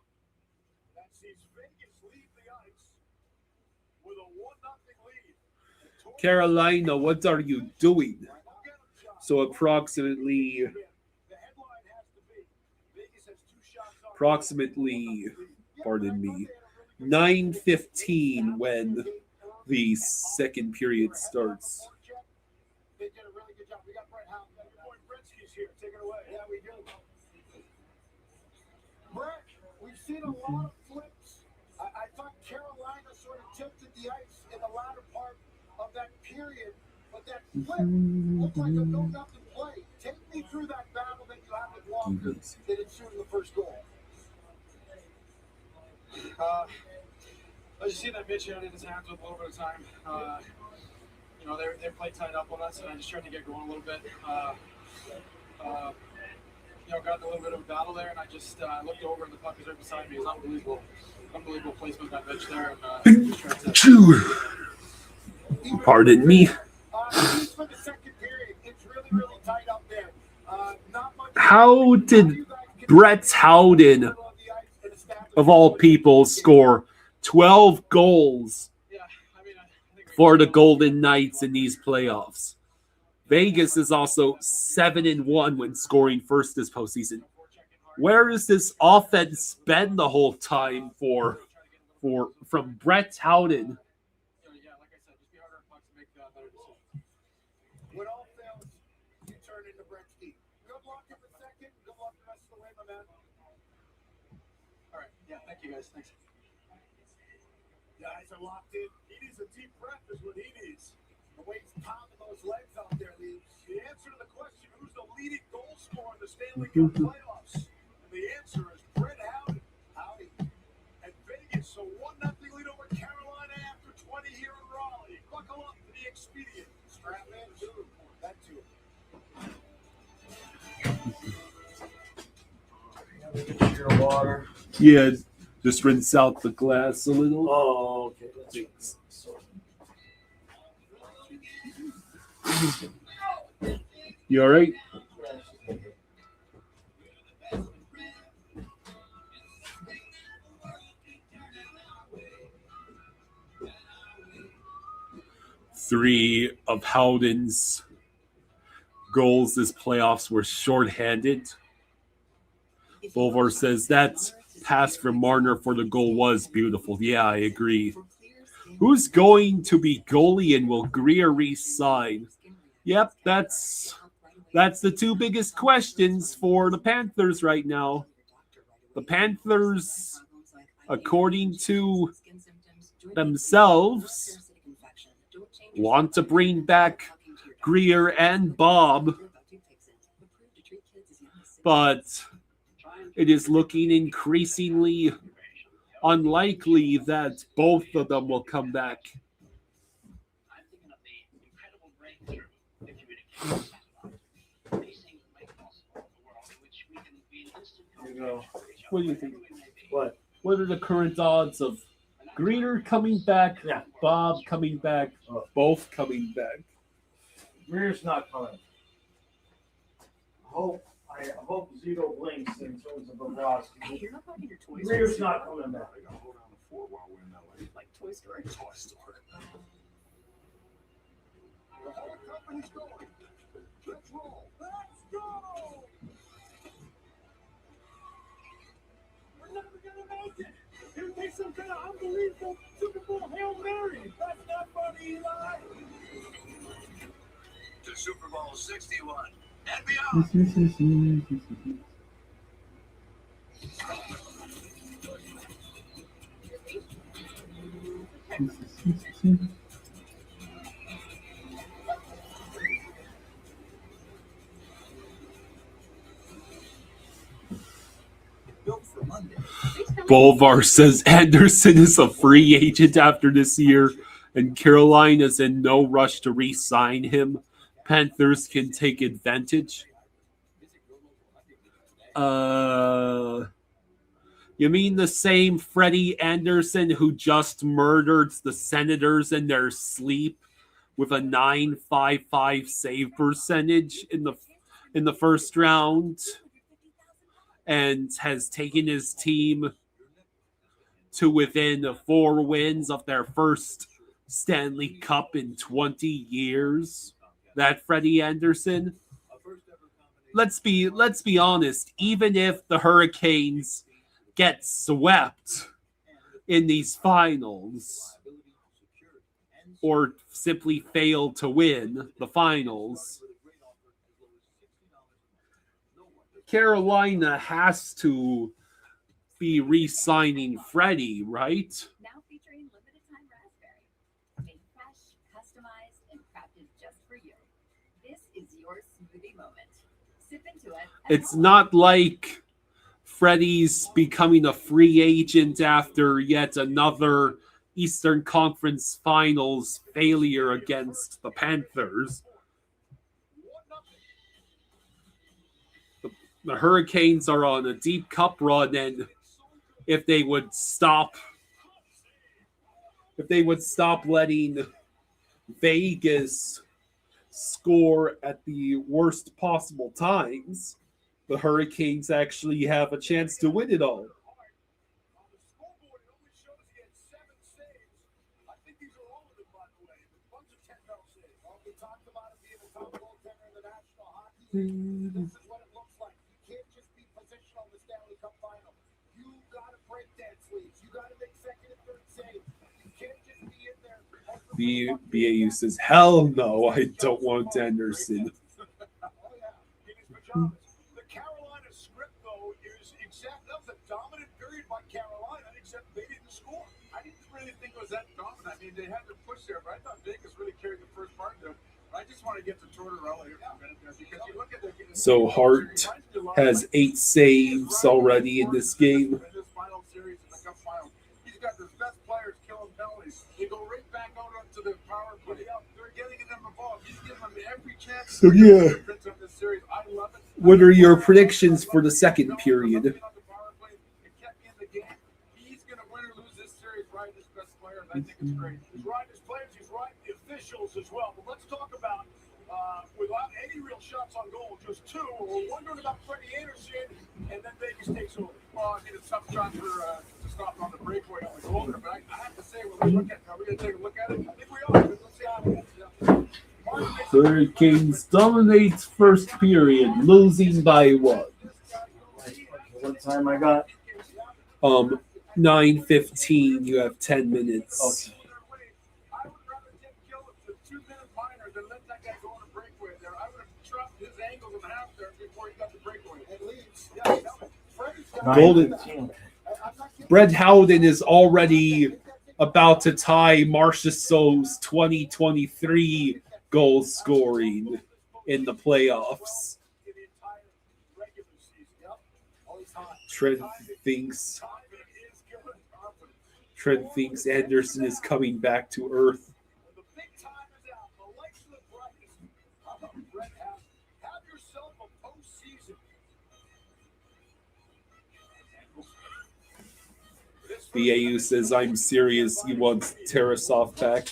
Carolina, what are you doing? So approximately, pardon me, 9:15 when the second period starts. They did a really good job. We got Brett Howden. Boy, Bretsky's here. Take it away. Yeah, we do. Brett, we've seen a lot of flips. I thought Carolina sort of tilted the ice in the latter part of that period, but that flip looked like a no-nothing play. Take me through that battle that you had with Walker that ensued in the first goal. I just seen that Mitch had in his hands with a little bit of time. They played tight up on us, and I just tried to get going a little bit. Got a little bit of a battle there, and I just looked over, and the puck was right beside me. It was unbelievable placement that Mitch there. And just tried to... Pardon me. For the second period, it's really, really tight up there. Not much. How did Brett Howden, of all people, score 12 goals for the Golden Knights in these playoffs? Vegas is also 7-1 when scoring first this postseason. Where has this offense been the whole time from Brett Howden? like I said, just be harder on pucks to make better decisions. When all fails, you turn into Bretsky. Good luck in the second. Good luck the rest of the way, my man. All right. Yeah, thank you, guys. Thanks. Guys are locked in. He needs a deep breath is what he needs. The way he's pounding those legs out there leaves. The answer to the question, who's the leading goal scorer in the Stanley Cup playoffs? And the answer is Brett Howden. Howdy. And Vegas, so 1-0 lead over Carolina after 20 here in Raleigh. Buckle up to the expedient. Strap in, too. That too. Your water. Yeah, just rinse out the glass a little. Oh, okay. That's You all right? Three of Howden's goals this playoffs were shorthanded. Bolvar says that pass from Marner for the goal was beautiful. Yeah, I agree. Who's going to be goalie and will Greer resign? Yep, that's the two biggest questions for the Panthers right now. The Panthers, according to themselves, want to bring back Greer and Bob, but it is looking increasingly unlikely that both of them will come back. I'm thinking of the incredible breakthrough, if you would excuse me. These things make possible a world in which we can be in instant There you go. communication with each other. What do you think? What? What are the current odds of Greer coming back, Yeah. Bob coming back, both coming back? Greer's not coming. I hope Zito blinks in terms of Bobrovsky. Hey, you're not talking your toys. Greer's not coming back. I gotta hold down the fort while we're in LA. Like Toy Story. Toy Story. The whole company's going. Let's roll. Let's go. We're never gonna make it. It would take some kind of unbelievable Super Bowl Hail Mary. That's not funny, Eli. To Super Bowl 61 and beyond. Bolvar says Anderson is a free agent after this year, and Carolina's in no rush to re-sign him. Panthers can take advantage. You mean the same Freddie Anderson who just murdered the Senators in their sleep with a .955 save percentage in the first round, and has taken his team to within 4 wins of their first Stanley Cup in 20 years? That Freddie Anderson? Let's be honest, even if the Hurricanes get swept in these finals or simply fail to win the finals, Carolina has to be re-signing Freddie, right? Now featuring limited time raspberry. Made fresh, customized, and crafted just for you. This is your smoothie moment. Sip into it. and It's not like Freddie's becoming a free agent after yet another Eastern Conference Finals failure against the Panthers. The Hurricanes are on a deep cup run, and if they would stop letting Vegas score at the worst possible times, the Hurricanes actually have a chance to win it all. On the scoreboard, it only shows he had 7 saves. I think these are all of them, by the way. A bunch of 10-0 saves. Well, we talked about him being the top goaltender in the National Hockey League. This is what it looks like. You can't just be positional in the Stanley Cup final. You got to break that sleeves. You got to make second and third saves. You can't just be in there. The BAU says, hell no, I don't want Anderson. Oh, yeah. In his pajamas. The Carolina script, though, is exact. That was a dominant period by Carolina, except they didn't score. I didn't really think it was that dominant. I mean, they had to push there, but I thought Vegas really carried the first part there. But I just want to get to Tortorella here for a minute there, because you look at the So Hart has 8 saves already in this game. In this final series, in the Cup final, he's got his best players killing penalties. They go right back out onto the power play. They're getting them involved. He's giving them every chance. So, yeah. to defend this series. I love it. What are your predictions for the second period? It kept me in the game. He's going to win or lose this series, right? His best player, and I think it's great. He's right his players, he's right the officials as well. But let's talk about, without any real shots on goal, just 2. We're wondering about Freddie Anderson, and then Vegas takes over. Well, I mean, it's tough shot for to stop on the breakaway on the goal there, but I have to say, when we look at, are we going to take a look at it? I think we are. Let's see how it is. Yeah. Hurricanes dominate first period, losing by what? What time I got? 9:15. You have 10 minutes. Okay. I would rather take kill with the 2-minute minor than let that guy go on a breakaway trust his angles in the half there before he got the breakaway. At least, yeah. Freddie's got Golden- 9-15. Brett Howden is already about to tie Marchessault's 2023 goal scoring in the playoffs. Trent thinks Anderson is coming back to earth. The big time is out. The lights are the brightest. How about Brett Howden? Have yourself a postseason. BAU says, I'm serious. He wants Tarasov back.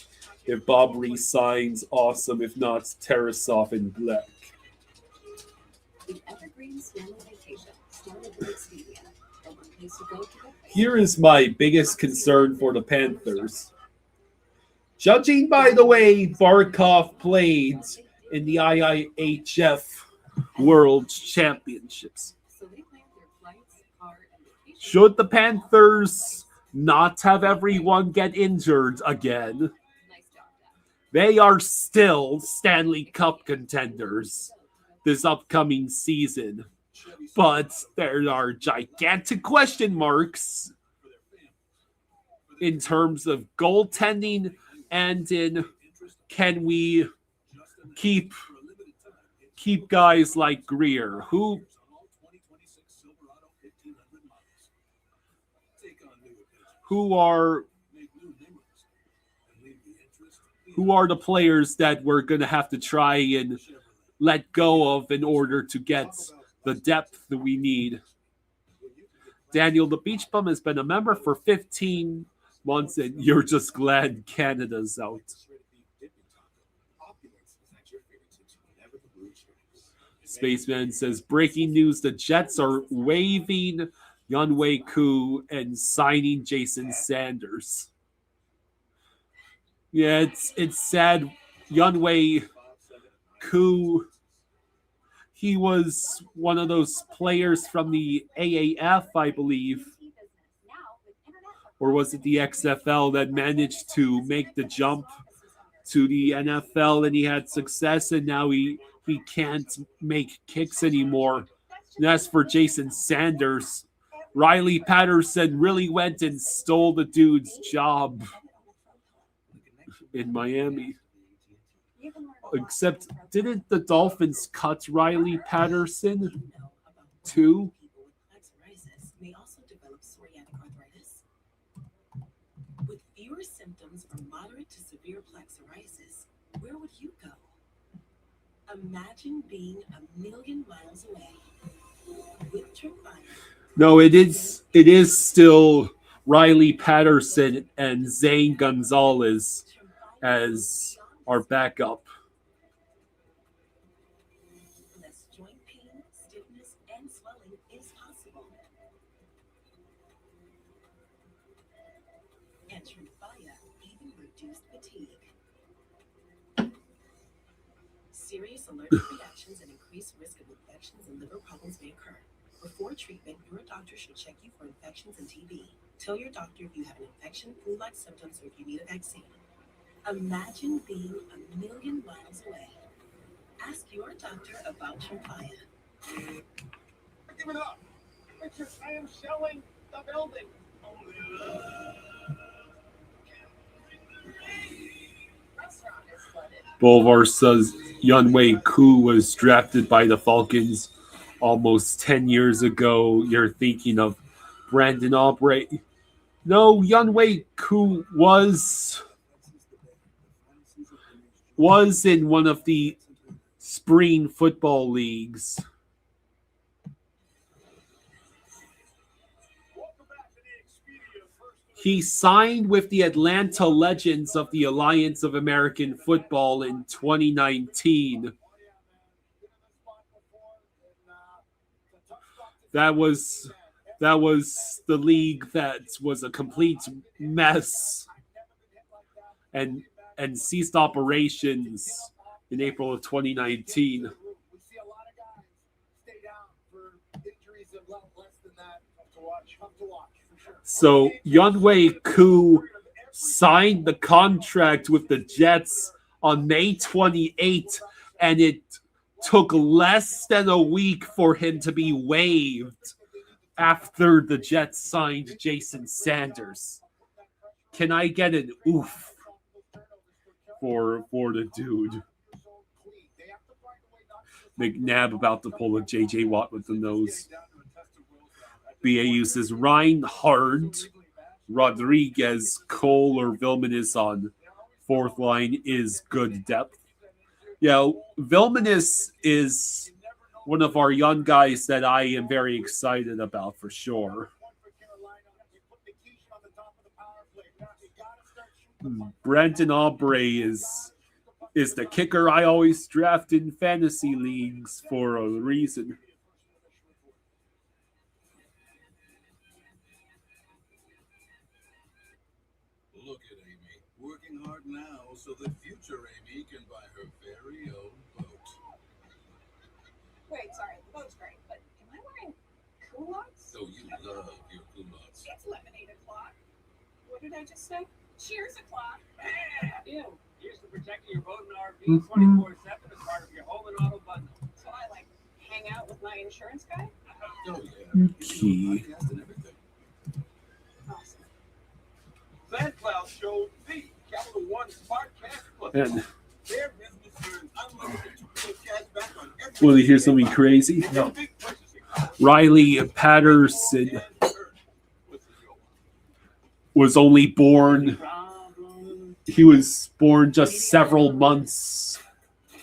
If Bob resigns, awesome. If not, Tarasov in black. The Evergreen Family Vacation started with Expedia. The one place to go to get Here is my biggest concern for the Panthers. Judging by the way Barkov played in the IIHF World Championships, So they plan their flights, car, and vacation. should the Panthers not have everyone get injured again, Nice job, Dad. they are still Stanley Cup contenders this upcoming season. But there are gigantic question marks in terms of goaltending and in can we keep guys like Greer who are the players that we're going to have to try and let go of in order to get the depth that we need. Daniel, the Beach Bum has been a member for 15 months, and you're just glad Canada's out. Spaceman says, breaking news, the Jets are waiving Yunwei Koo and signing Jason Sanders. Yeah, it's sad. Yunwei Koo, he was one of those players from the AAF, I believe, or was it the XFL, that managed to make the jump to the NFL, and he had success, and now he can't make kicks anymore. And as for Jason Sanders, Riley Patterson really went and stole the dude's job in Miami. Except, didn't the Dolphins cut Riley Patterson too? May also develop psoriatic arthritis. With fewer symptoms from moderate to severe plaque psoriasis, where would you go? Imagine being 1,000,000 miles away with Tremfya. No, it is still Riley Patterson and Zane Gonzalez as our backup. Less joint pain, stiffness, and swelling is possible. And Tremfya even reduced fatigue. Serious allergic reactions and increased risk of infections and liver problems may occur. Before treatment, your doctor should check you for infections and TB. Tell your doctor if you have an infection, flu-like symptoms, or if you need a vaccine. Imagine being 1,000,000 miles away. Ask your doctor about Tremfya. Give it up. I am selling the building. Restaurant is flooded. Bolvar says Yunwei Koo was drafted by the Falcons almost 10 years ago. You're thinking of Brandon Albright. No, Yunwei Koo was in one of the spring football leagues. He signed with the Atlanta Legends of the Alliance of American Football in 2019. That was the league that was a complete mess and ceased operations in April of 2019. We see a lot of guys stay down for injuries that less than that. Tough to watch for sure. So Yunwei Koo signed the contract with the Jets on May 28th, and it took less than a week for him to be waived after the Jets signed Jason Sanders. Can I get an oof for the dude? McNabb about to pull a J.J. Watt with the nose. BAU says Reinhard, Rodriguez, Cole, or Vilmanis on fourth line is good depth. Yeah, Vilmanis is one of our young guys that I am very excited about for sure. Brenton Aubrey is the kicker I always draft in fantasy leagues for a reason. Look at Amy, working hard now so that future Amy can buy her very own boat. Wait, sorry, the boat's great, but am I wearing culottes? Oh, you love your culottes. It's lemonade o'clock. What did I just say? Cheers o'clock. Ew. Here's to protecting your boat and RV 24/7 as part of your home and auto bundle. So I like hang out with my insurance guy? Oh, yeah. Key. Podcast and everything. Awesome. FanCloud showed the Capital One Smart Cash Plus. And Their business earns unlimited cash back on every. want to hear something crazy? No. Big purchasing power. Riley Patterson And what's the deal? was only born. He was born just several months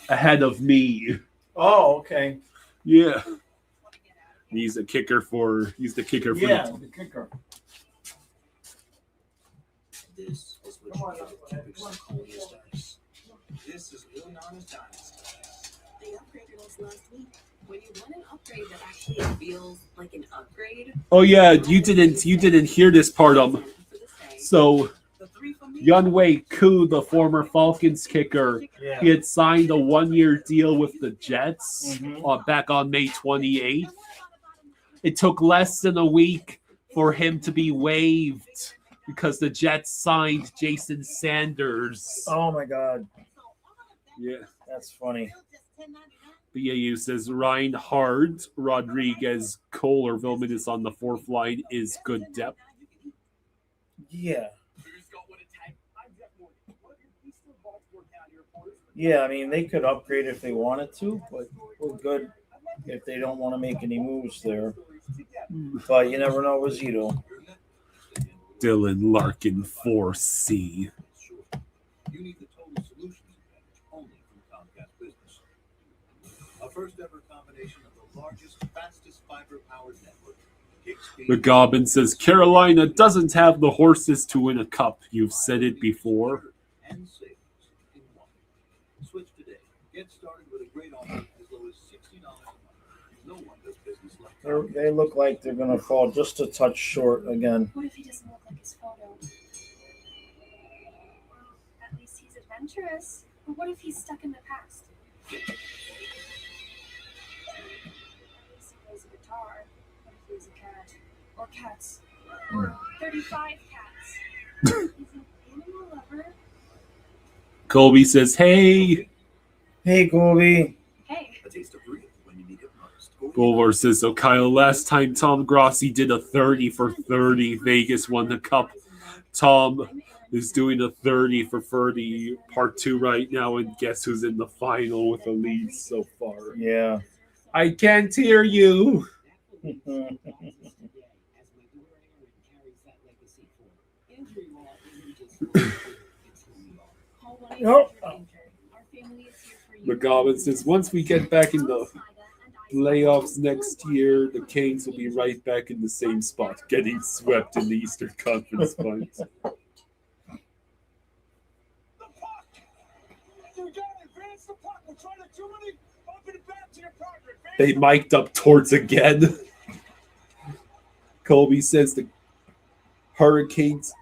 ahead of me. Oh, okay. Yeah. He's the kicker for Yeah, the kicker. This is what you get with typical Collier stars. This is Leonardo's Dynasty. They upgraded us last week. When you want an upgrade that actually feels like an upgrade, Oh yeah, you didn't hear this part of him. for the same. So The three for me. Yunwei Koo, the former Falcons kicker, Yeah. he had signed a 1-year deal with the Jets Mhm. back on May 28th. It took less than a week for him to be waived because the Jets signed Jason Sanders. Oh my God, Yeah. that's funny. BAU says Reinhard, Rodriguez, Cole, or Vilmanis on the fourth line is good depth. Yeah. Yeah, I mean they could upgrade if they wanted to, but we're good if they don't want to make any moves there. But you never know with Zito. Dylan Larkin, 4C. You need the total solutions advantage only from Comcast Business. A first ever combination of the largest, fastest fiber powered network. McGobbin says Carolina doesn't have the horses to win a cup. You've said it before. And savings in one. Switch today. Get started with a great offer as low as $60 a month. No one does business like that. They look like they're gonna fall just a touch short again. What if he doesn't look like his photo? Well, at least he's adventurous. But what if he's stuck in the past? At least he plays a guitar. What if he's a cat? Or cats? 35 cats. He's an animal lover. Colby says, hey. Hey, Colby. Hey, A taste of freedom when you need it most. Boulevard says, so Kyle, last time Tom Grossi did a 30 for 30, Vegas won the cup. Tom is doing a 30 for 30 part 2 right now, and guess who's in the final with a lead so far? Yeah. I can't hear you. Nope. McGobbin says, once we get back in the playoffs next year, the Canes will be right back in the same spot, getting swept in the Eastern Conference Finals. The puck. You gotta advance the puck. We're trying to do it. Open it back to your partner. They mic'd up Torts again. Colby says the Hurricanes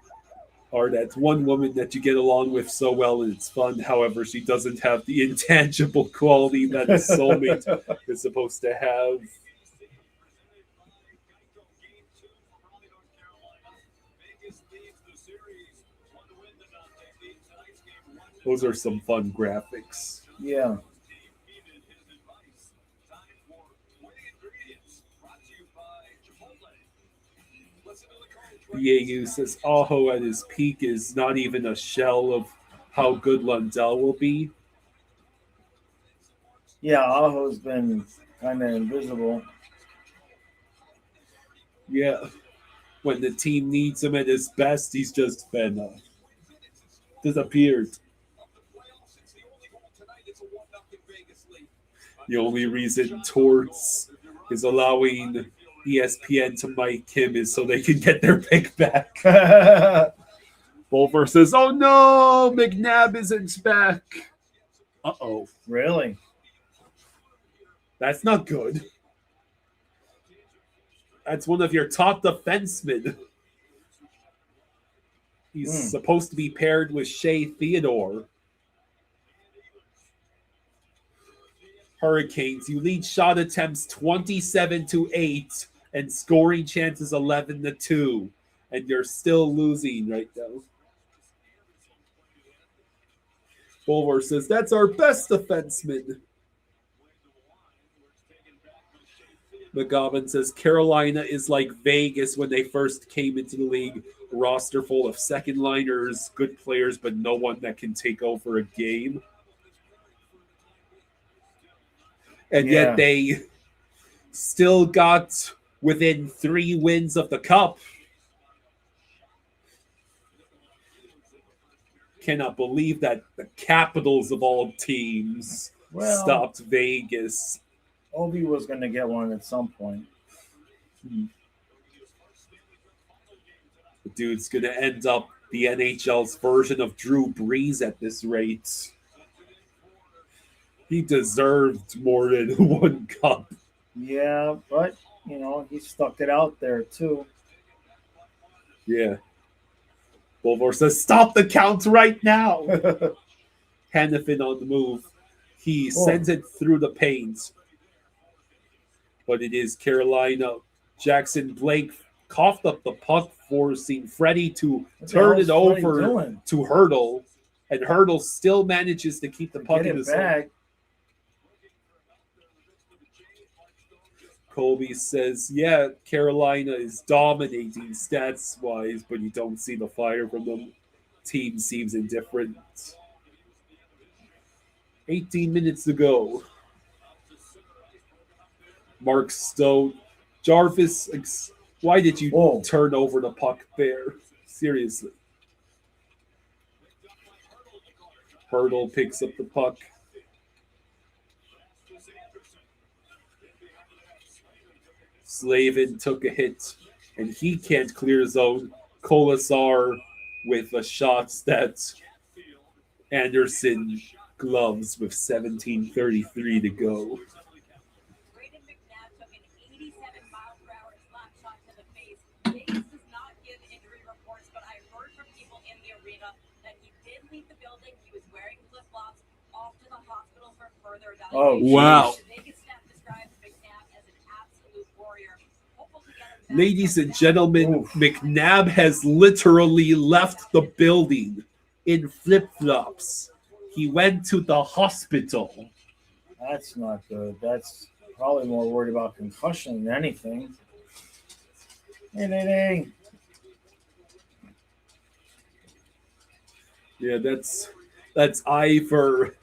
are that one woman that you get along with so well and it's fun. However, she doesn't have the intangible quality that a soulmate is supposed to have. Those are some fun graphics. Yeah. Diego says Aho at his peak is not even a shell of how good Lundell will be. Yeah, Aho's been kind of invisible. Yeah. When the team needs him at his best, he's just been disappeared. The only reason Torts is allowing ESPN to mic him is so they can get their pick back. Bulver says, "Oh no, McNabb isn't back." Uh-oh. Really? That's not good. That's one of your top defensemen. He's supposed to be paired with Shea Theodore. Hurricanes, you lead shot attempts 27-8 and scoring chances 11-2, and you're still losing right now. Bulwer says, "That's our best defenseman." McGovern says, "Carolina is like Vegas when they first came into the league. Roster full of second liners, good players, but no one that can take over a game." And yet they still got within 3 wins of the cup. Cannot believe that the Capitals of all teams stopped Vegas. Obi was going to get one at some point. The dude's going to end up the NHL's version of Drew Brees at this rate. He deserved more than one cup. Yeah, but, he stuck it out there, too. Yeah. Bulvor says, "Stop the count right now." Hannafin on the move. He sends it through the paint. But it is Carolina. Jackson Blake coughed up the puck, forcing Freddie to turn it over to Hurdle. And Hurdle still manages to keep the puck in his hand. Colby says, "Yeah, Carolina is dominating stats-wise, but you don't see the fire from them. Team seems indifferent." 18 minutes to go. Mark Stone. Jarvis, why did you turn over the puck there? Seriously. Hurdle picks up the puck. Slavin took a hit, and he can't clear zone. Kolasar with a shot that Anderson gloves with 17:33 to go. Brayden McNabb took an 87-mile-per-hour slap shot to the face. Vegas does not give injury reports, but I heard from people in the arena that he did leave the building. He was wearing flip-flops, off to the hospital for further evaluation. Oh, wow. The Vegas staff describes McNabb as an absolute warrior. Ladies and gentlemen, McNabb has literally left the building in flip-flops. He went to the hospital. That's not good. That's probably more worried about concussion than anything. Hey. Yeah, that's either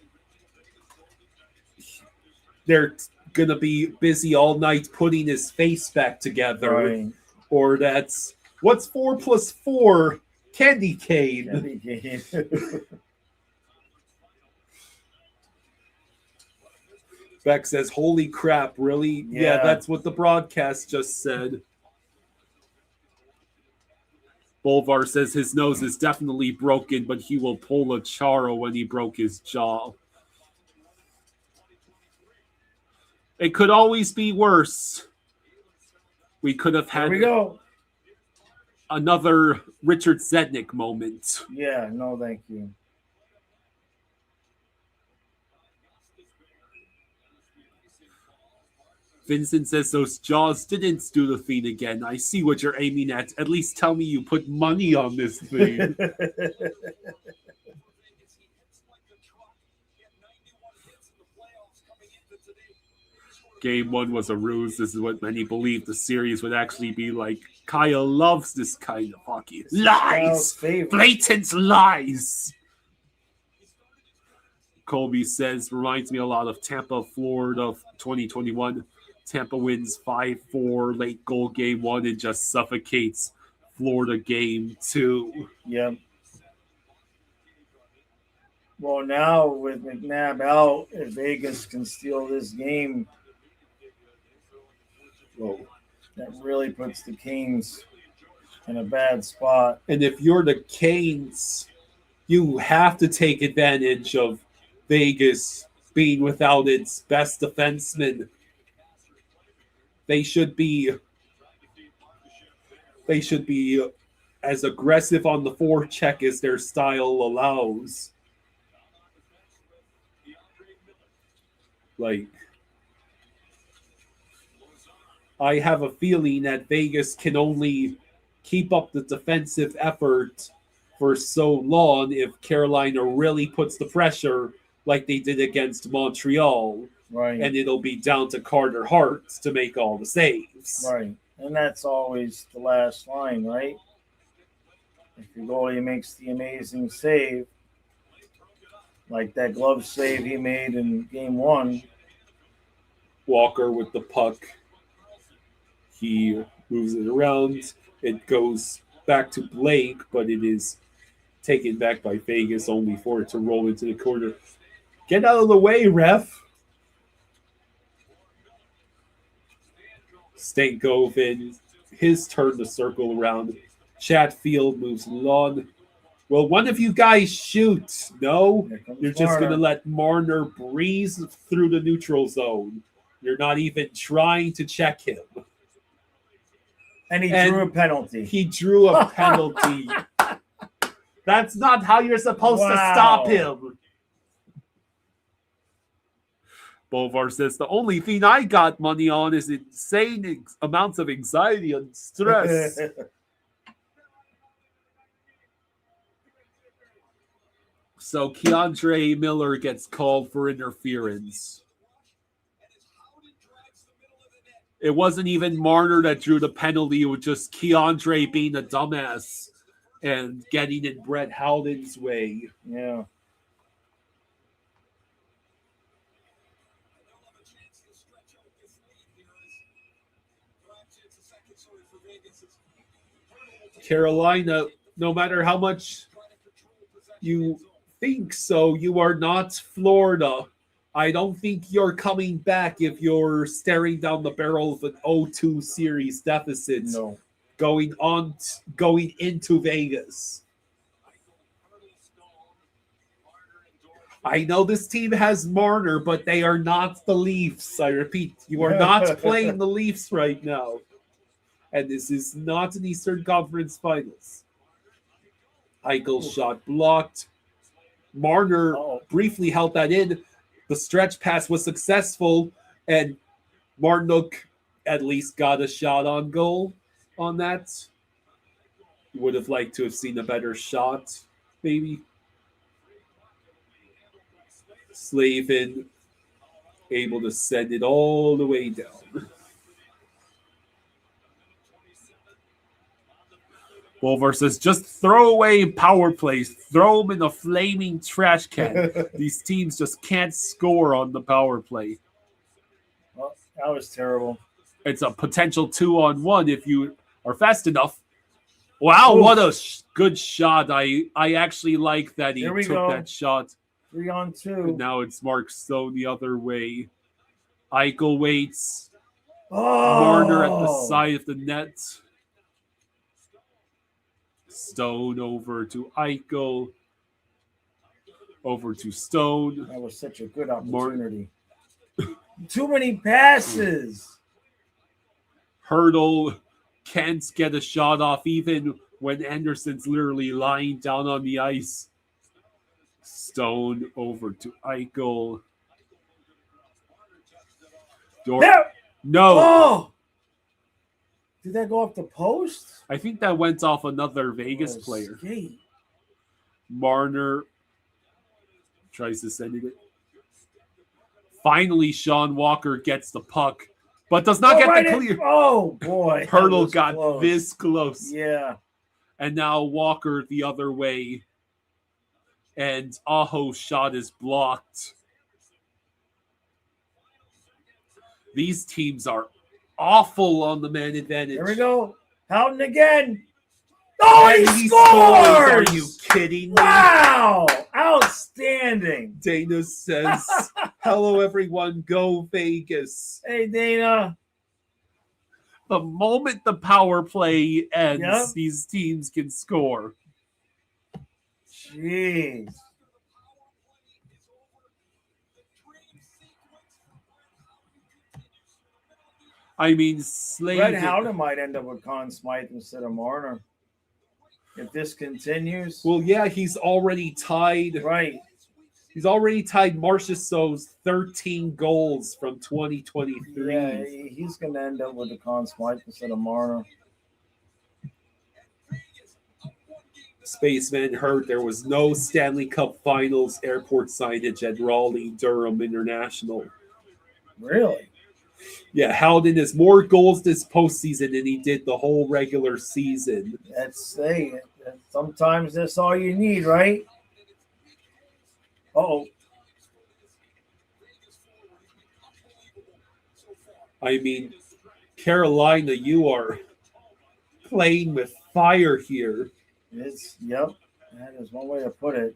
they're gonna be busy all night putting his face back together, Right. or that's what's 4 + 4? Candy cane. Candy cane. Beck says, "Holy crap, really?" Yeah, that's what the broadcast just said. Bolvar says his nose is definitely broken, but he will pull a Charo when he broke his jaw. It could always be worse. We could have had another Richard Zednick moment. Yeah, no, thank you. Vincent says those jaws didn't do the thing again. I see what you're aiming at. At least tell me you put money on this thing. Game 1 was a ruse. This is what many believed the series would actually be like. Kyle loves this kind of hockey. Kyle's Lies! favorite. Blatant lies! Colby says, reminds me a lot of Tampa, Florida 2021. Tampa wins 5-4 late goal Game 1 and just suffocates Florida Game 2. Yep. Well, now with McNabb out, if Vegas can steal this game, well, that really puts the Kings in a bad spot. And if you're the Canes, you have to take advantage of Vegas being without its best defenseman. They should be as aggressive on the forecheck as their style allows. Like, I have a feeling that Vegas can only keep up the defensive effort for so long if Carolina really puts the pressure like they did against Montreal. Right. And it'll be down to Carter Hart to make all the saves. Right. And that's always the last line, right? If your goalie makes the amazing save, like that glove save he made in Game 1. Walker with the puck. He moves it around. It goes back to Blake, but it is taken back by Vegas only for it to roll into the corner. Get out of the way, ref. Stankoven, his turn to circle around. Chatfield moves along. Will one of you guys shoot? No? You're just going to let Marner breeze through the neutral zone. You're not even trying to check him. And he drew a penalty. He drew a penalty. That's not how you're supposed to stop him. Bovar says, the only thing I got money on is insane amounts of anxiety and stress. So Keandre Miller gets called for interference. It wasn't even Marner that drew the penalty. It was just Keandre being a dumbass and getting in Brett Howden's way. Yeah. Carolina, no matter how much you think so, you are not Florida. I don't think you're coming back if you're staring down the barrel of an 0-2 series deficit. No. Going into Vegas. I know this team has Marner, but they are not the Leafs. I repeat, you are not playing the Leafs right now. And this is not an Eastern Conference Finals. Eichel's shot blocked. Marner briefly held that in. The stretch pass was successful, and Martinook at least got a shot on goal on that. Would have liked to have seen a better shot, maybe. Slavin able to send it all the way down. Bolvar says, just throw away power plays. Throw them in a flaming trash can. These teams just can't score on the power play. Well, that was terrible. It's a potential 2-on-1 if you are fast enough. Wow, what a good shot. I actually like that he took that shot. 3-on-2. And now it's Mark Stone the other way. Eichel waits. Oh. Marner at the side of the net. Stone over to Eichel. Over to Stone. That was such a good opportunity. Too many passes. Hurdle can't get a shot off even when Anderson's literally lying down on the ice. Stone over to Eichel. No. Oh! Did that go off the post? I think that went off another Vegas player. Skate. Marner tries to send it. Finally, Sean Walker gets the puck, but does not get the clear. Oh, boy. that Hurdle was got close. this close. Yeah. And now Walker the other way. And Aho's shot is blocked. These teams are awful on the man advantage. Here we go. Houghton again. Oh, And he scores! scores! Are you kidding me? Wow. Outstanding. Dana says, hello, everyone. Go Vegas. Hey, Dana. The moment the power play ends, Yep. these teams can score. Jeez. I mean, Slade. Brett Howden might end up with Conn Smythe instead of Marner. If this continues. Well, yeah, he's already tied. Right. He's already tied Marchessault's 13 goals from 2023. Yeah, he's going to end up with the Conn Smythe instead of Marner. Spaceman heard there was no Stanley Cup Finals airport signage at Raleigh Durham International. Really? Yeah, Howden has more goals this postseason than he did the whole regular season. Sometimes that's all you need, right? Uh-oh. I mean, Carolina, you are playing with fire here. Yep. That is one way to put it.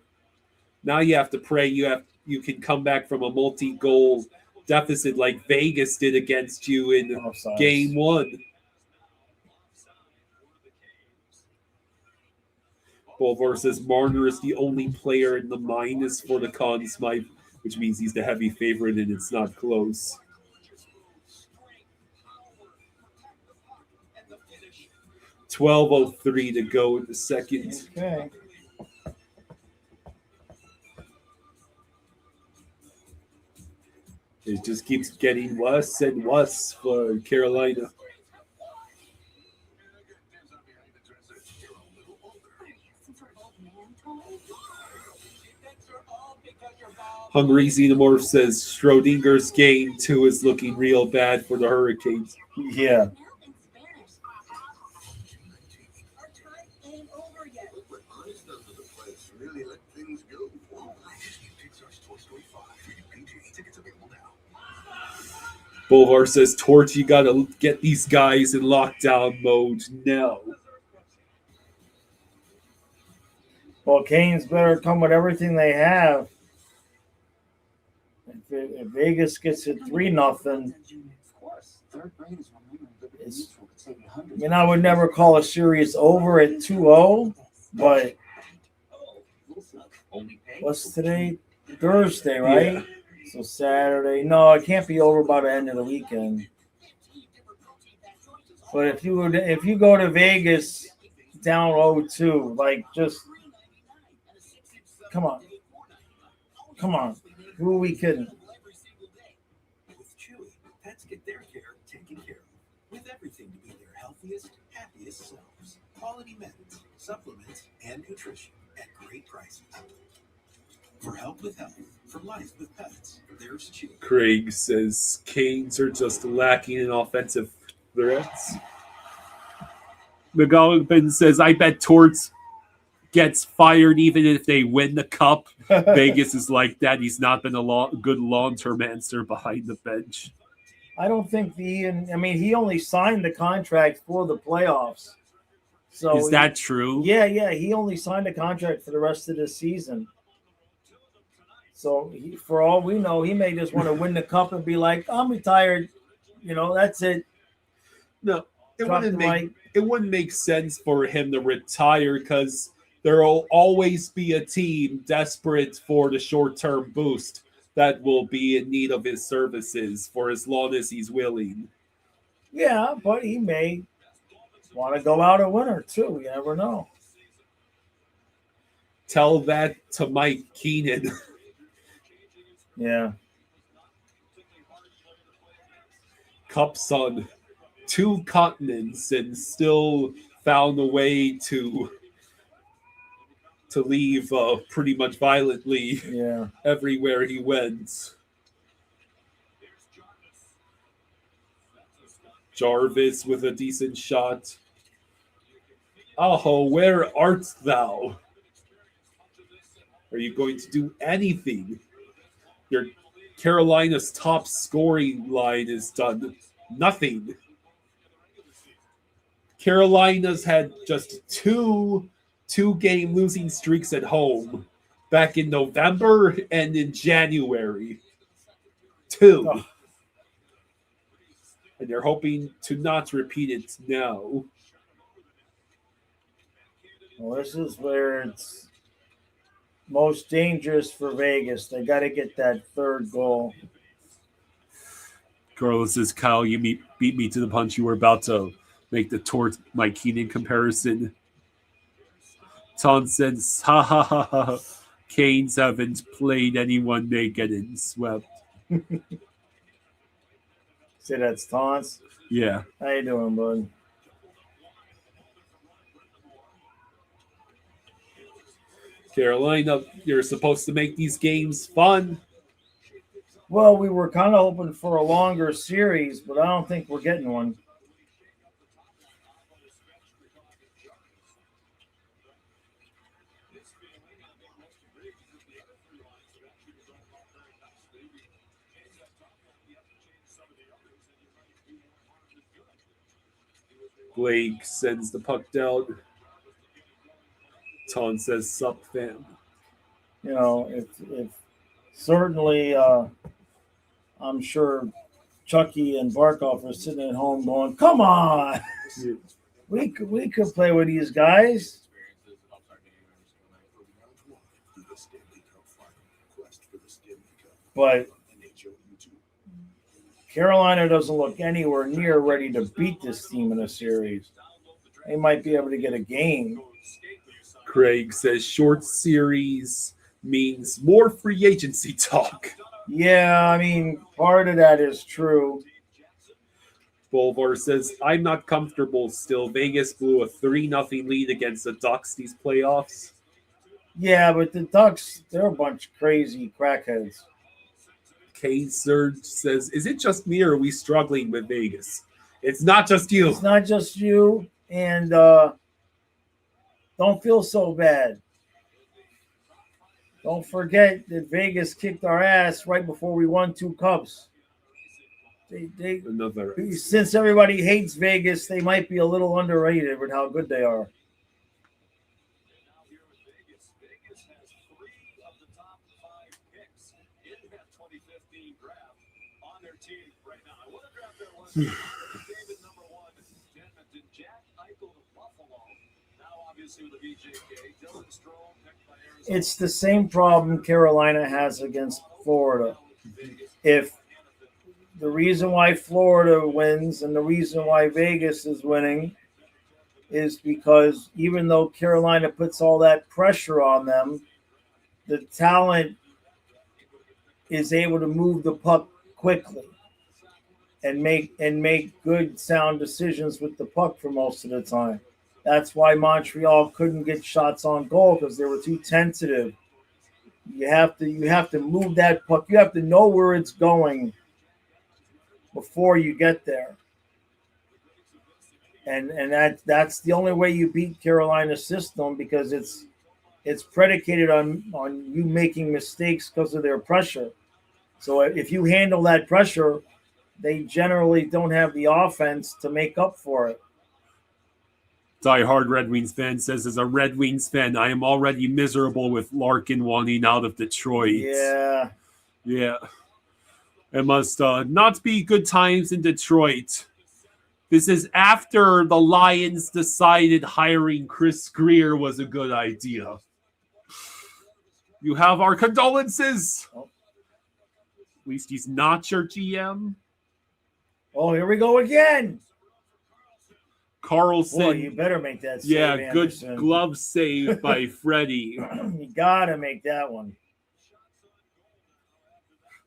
Now you have to pray you can come back from a multi-goal deficit like Vegas did against you in game 1. Boulevard says Marner is the only player in the minus for the Conn Smythe, which means he's the heavy favorite and it's not close. .12:03 to go in the second. Okay. It just keeps getting worse and worse for Carolina. Hungry Xenomorph says Schrodinger's game 2 is looking real bad for the Hurricanes. Yeah. Boulevard says, Torch, you got to get these guys in lockdown mode now. Well, Canes better come with everything they have. If Vegas gets it 3-0, I mean, I would never call a series over at 2-0, but what's today? Thursday, right? Yeah. So Saturday. No, it can't be over by the end of the weekend. But if you go to Vegas down 0-2, like just come on. Who are we kidding? With Chewy, pets get their care taken care of, with everything to be their healthiest, happiest selves. Quality meds, supplements, and nutrition at great prices. For help with health, for life with pets, there's Chewy. Craig says Canes are just lacking in offensive threats. McGowan says, I bet Torts gets fired even if they win the cup. Vegas is like that. He's not been a good long-term answer behind the bench. I don't think he only signed the contract for the playoffs. So is that true? Yeah. He only signed a contract for the rest of the season. So for all we know, he may just want to win the cup and be like, I'm retired. That's it. No, it wouldn't make sense for him to retire because there will always be a team desperate for the short-term boost that will be in need of his services for as long as he's willing. Yeah, but he may want to go out a winner too. You never know. Tell that to Mike Keenan. Yeah. Cups on 2 continents and still found a way to leave pretty much violently everywhere he went. Jarvis with a decent shot. Aho, where art thou? Are you going to do anything? Your Carolina's top scoring line is done nothing. Carolina's had just two-game losing streaks at home back in November and in January. 2. Oh. And they're hoping to not repeat it now. Well, this is where it's most dangerous for Vegas. They got to get that third goal. Carlos says, Kyle, you beat me to the punch. You were about to make the Tort Mike Keenan comparison. Ton says, ha ha ha ha. Canes haven't played anyone naked and swept. Say that's taunts. Yeah. How you doing, bud? Carolina, you're supposed to make these games fun. Well, we were kind of hoping for a longer series, but I don't think we're getting one. Blake sends the puck down. Ton says, sup, fam. You know, if certainly, I'm sure Chucky and Barkov are sitting at home going, "Come on, we could play with these guys." But Carolina doesn't look anywhere near ready to beat this team in a series. They might be able to get a game. Craig says short series means more free agency talk. Yeah, I mean, part of that is true. Bolvar says, I'm not comfortable still. Vegas blew a 3-0 lead against the Ducks these playoffs. Yeah, but the Ducks, they're a bunch of crazy crackheads. K-Surge says, is it just me or are we struggling with Vegas? It's not just you. It's not just you, and don't feel so bad. Don't forget that Vegas kicked our ass right before we won 2 cups. Another. Since everybody hates Vegas, they might be a little underrated with how good they are. It's the same problem Carolina has against Florida. If the reason why Florida wins and the reason why Vegas is winning is because even though Carolina puts all that pressure on them, the talent is able to move the puck quickly and make good sound decisions with the puck for most of the time. That's why Montreal couldn't get shots on goal because they were too tentative. You have to move that puck. You have to know where it's going before you get there. And that's the only way you beat Carolina's system, because it's predicated on you making mistakes because of their pressure. So if you handle that pressure, they generally don't have the offense to make up for it. Die-hard Red Wings fan says, as a Red Wings fan, I am already miserable with Larkin wanting out of Detroit. Yeah. It must not be good times in Detroit. This is after the Lions decided hiring Chris Greer was a good idea. You have our condolences. At least he's not your GM. Oh, here we go again. Carlson. Boy, you better make that save. Yeah, Anderson. good glove save by Freddie. You gotta make that one.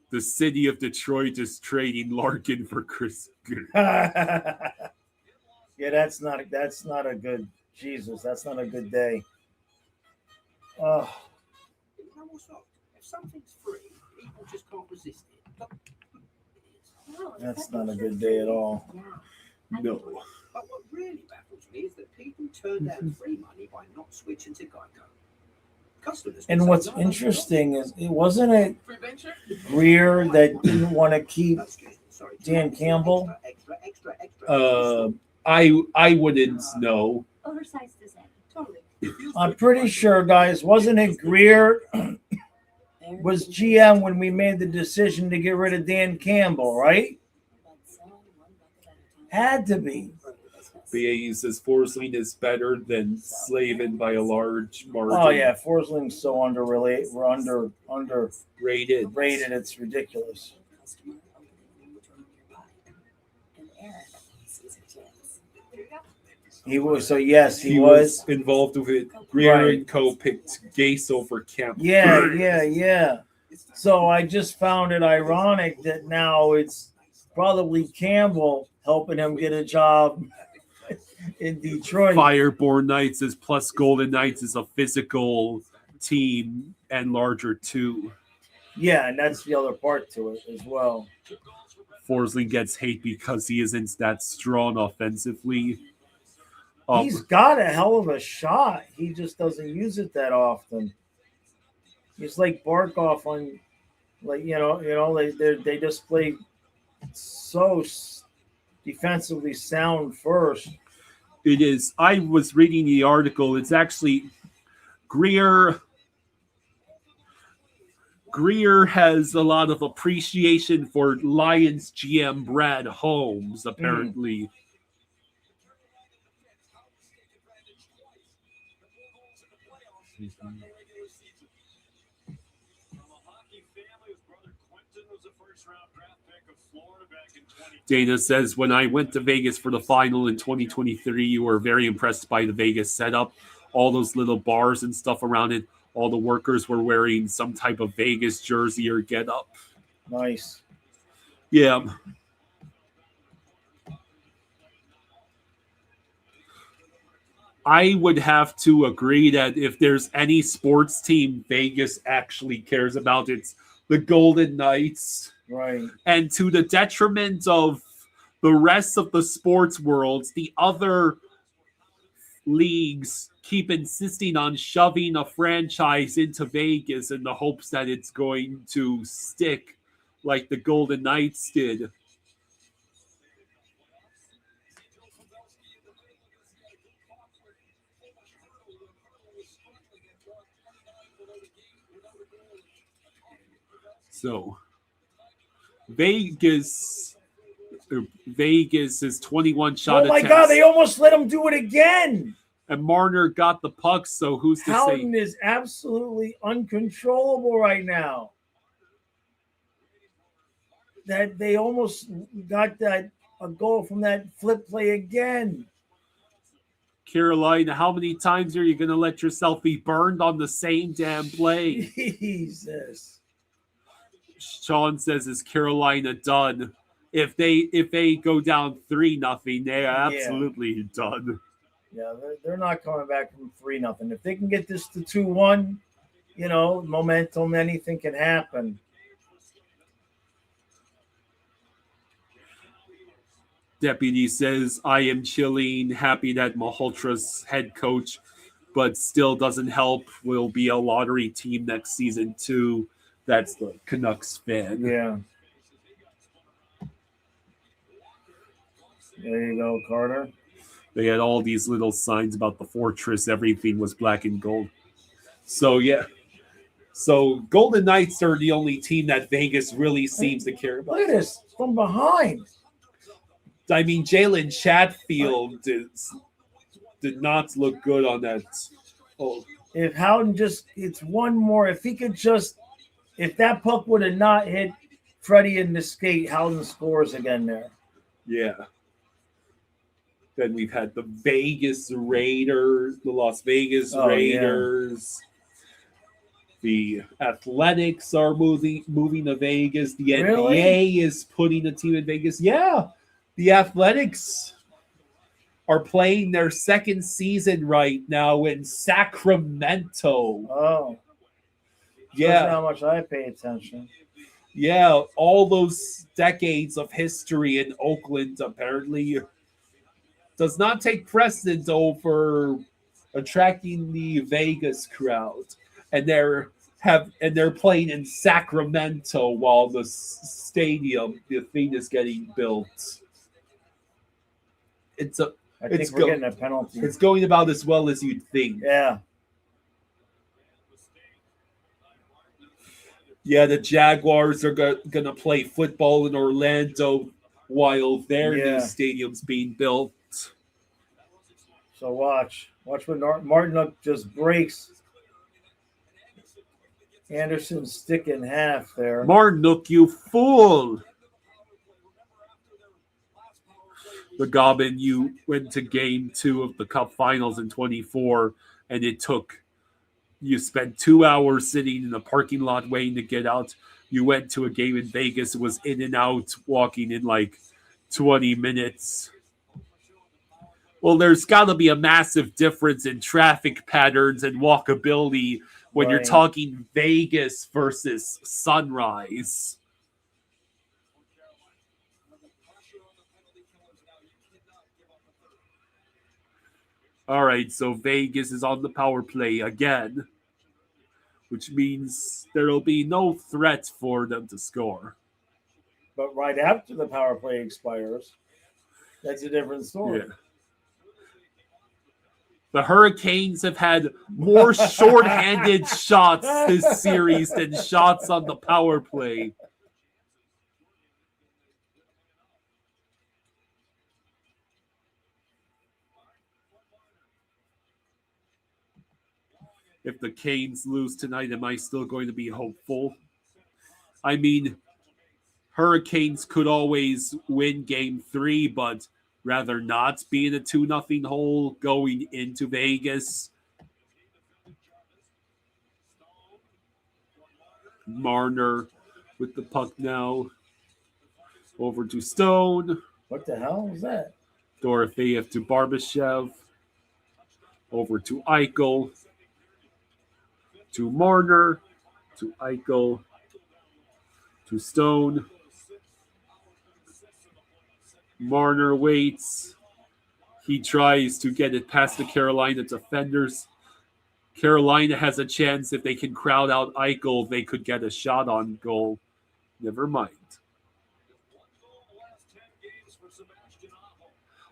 The city of Detroit is trading Larkin for Chris Greer. Yeah, that's not a good Jesus. That's not a good day. Oh, If something's free, people just can't resist it. that's not a good day at all. No. But what really baffles me is that people turn down free money by not switching to Geico. Customers And will say, what's "No, no, no, interesting is it wasn't it Free venture? Greer that didn't want to keep no, excuse me, sorry, Dan Campbell? extra. I wouldn't know. Oversized design. Totally. I'm pretty sure, guys, wasn't it Greer was GM when we made the decision to get rid of Dan Campbell, right? Had to be. BAE says Forsling is better than Slavin by a large margin. Oh yeah, Forsling's so underrated. We're underrated. Rated. It's ridiculous. He was so yes, he was. involved with it. Greer Right. and Co. picked Gase over Campbell. Yeah. So I just found it ironic that now it's probably Campbell helping him get a job in Detroit. Fireborn Knights is plus Golden Knights is a physical team and larger too. Yeah, and that's the other part to it as well. Forsling gets hate because he isn't that strong offensively. He's got a hell of a shot. He just doesn't use it that often. He's like Barkov on, like they just play so defensively sound first. It is. I was reading the article. It's actually Greer. Greer has a lot of appreciation for Lions GM Brad Holmes, apparently. Dana says, when I went to Vegas for the final in 2023, you were very impressed by the Vegas setup. All those little bars and stuff around it. All the workers were wearing some type of Vegas jersey or get up. Nice. Yeah. I would have to agree that if there's any sports team Vegas actually cares about, it's the Golden Knights. Right. And to the detriment of the rest of the sports worlds, the other leagues keep insisting on shoving a franchise into Vegas in the hopes that it's going to stick like the Golden Knights did. So Vegas is 21 shot Oh my attempts. God! They almost let him do it again. And Marner got the puck, so who's to say? Howden is absolutely uncontrollable right now. That they almost got a goal from that flip play again. Carolina, how many times are you going to let yourself be burned on the same damn play? Jesus. Sean says, is Carolina done? If they go down 3-0, they're absolutely done. Yeah, they're not coming back from 3-0. If they can get this to 2-1, momentum, anything can happen. Deputy says, I am chilling, happy that Malhotra's head coach, but still doesn't help. Will be a lottery team next season too. That's the Canucks fan. Yeah. There you go, Carter. They had all these little signs about the fortress. Everything was black and gold. So, yeah. So, Golden Knights are the only team that Vegas really seems to care about. Look at this from behind. I mean, Jalen Chatfield did not look good on that. Oh, If Howden it's one more, if that puck would have not hit Freddie in the skate, Howden scores again there. yeah. Then we've had the Vegas Raiders, the Las Vegas Raiders. The Athletics are moving to Vegas. The NBA is putting a team in Vegas. Yeah. The Athletics are playing their second season right now in Sacramento. Oh. Yeah. Shows how much I pay attention. Yeah, all those decades of history in Oakland, apparently. does not take precedence over attracting the Vegas crowd, and they're playing in Sacramento while the stadium, the thing is getting built. I It's think we're getting a penalty. It's going about as well as you'd think. Yeah. Yeah, the Jaguars are going to play football in Orlando while their new stadium's being built. So watch when Martin just breaks Anderson's stick in half there. Martinuk, you fool! The Goblin, you went to game 2 of the Cup Finals in 24, and you spent 2 hours sitting in the parking lot waiting to get out. You went to a game in Vegas, it was in and out, walking in like 20 minutes. Well, there's got to be a massive difference in traffic patterns and walkability when you're talking Vegas versus Sunrise. All right, so Vegas is on the power play again, which means there will be no threat for them to score. But right after the power play expires, that's a different story. Yeah. The Hurricanes have had more shorthanded shots this series than shots on the power play. If the Canes lose tonight, am I still going to be hopeful? I mean, Hurricanes could always win game 3, but rather not be in a 2-0 hole going into Vegas. Marner with the puck now. Over to Stone. What the hell was that? Dorofeyev to Barbashev. Over to Eichel. To Marner. To Eichel. To Stone. Marner waits. He tries to get it past the Carolina defenders. Carolina has a chance. If they can crowd out Eichel, they could get a shot on goal. Never mind.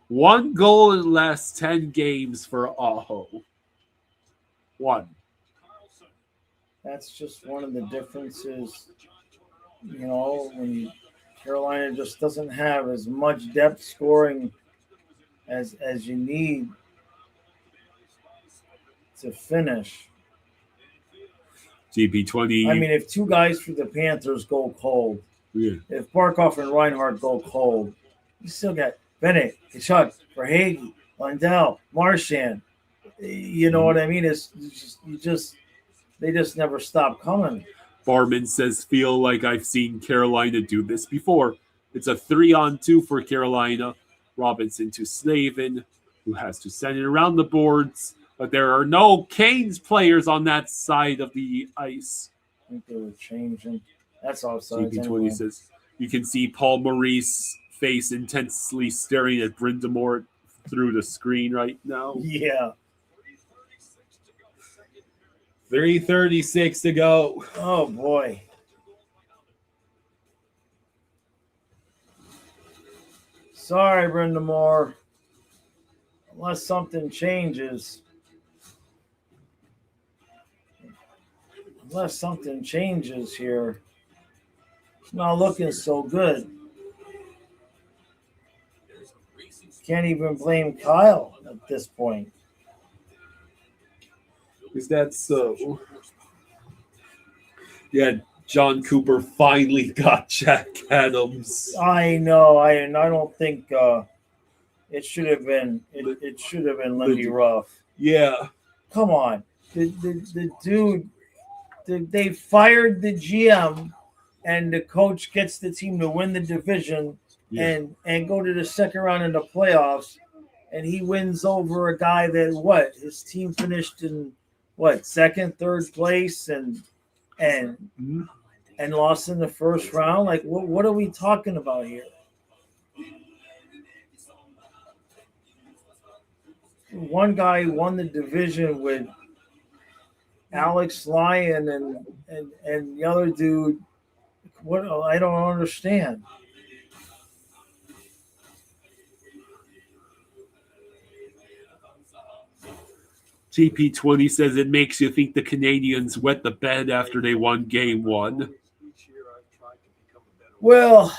1 goal in the last 10 games for Aho. 1. That's just one of the differences, when Carolina just doesn't have as much depth scoring as you need to finish. GP20. I mean, if 2 guys for the Panthers go cold, if Barkov and Reinhart go cold, you still got Bennett, Kachuk, Verhaeghe, Lundell, Marchand. You know what I mean? They just never stop coming. Barman says, feel like I've seen Carolina do this before. It's a 3-on-2 for Carolina. Robinson to Slavin, who has to send it around the boards. But there are no Canes players on that side of the ice. I think they were changing. That's offside. GP20 says, you can see Paul Maurice's face intensely staring at Brindamore through the screen right now. Yeah. 3:36 to go. Oh, boy. Sorry, Brindamore. Unless something changes. Here. It's not looking so good. Can't even blame Kyle at this point. Is that so? Yeah, John Cooper finally got Jack Adams. I know. I don't think it should have been. It should have been Lindy Ruff. Yeah. Come on, the dude. They fired the GM, and the coach gets the team to win the division and go to the second round in the playoffs, and he wins over a guy that his team finished in second, third place, and lost in the first round. Like, what are we talking about here? one guy won the division with Alex Lyon and the other dude. What I don't understand. GP20 says it makes you think the Canadians wet the bed after they won game one. Each year I've tried to become a better Well,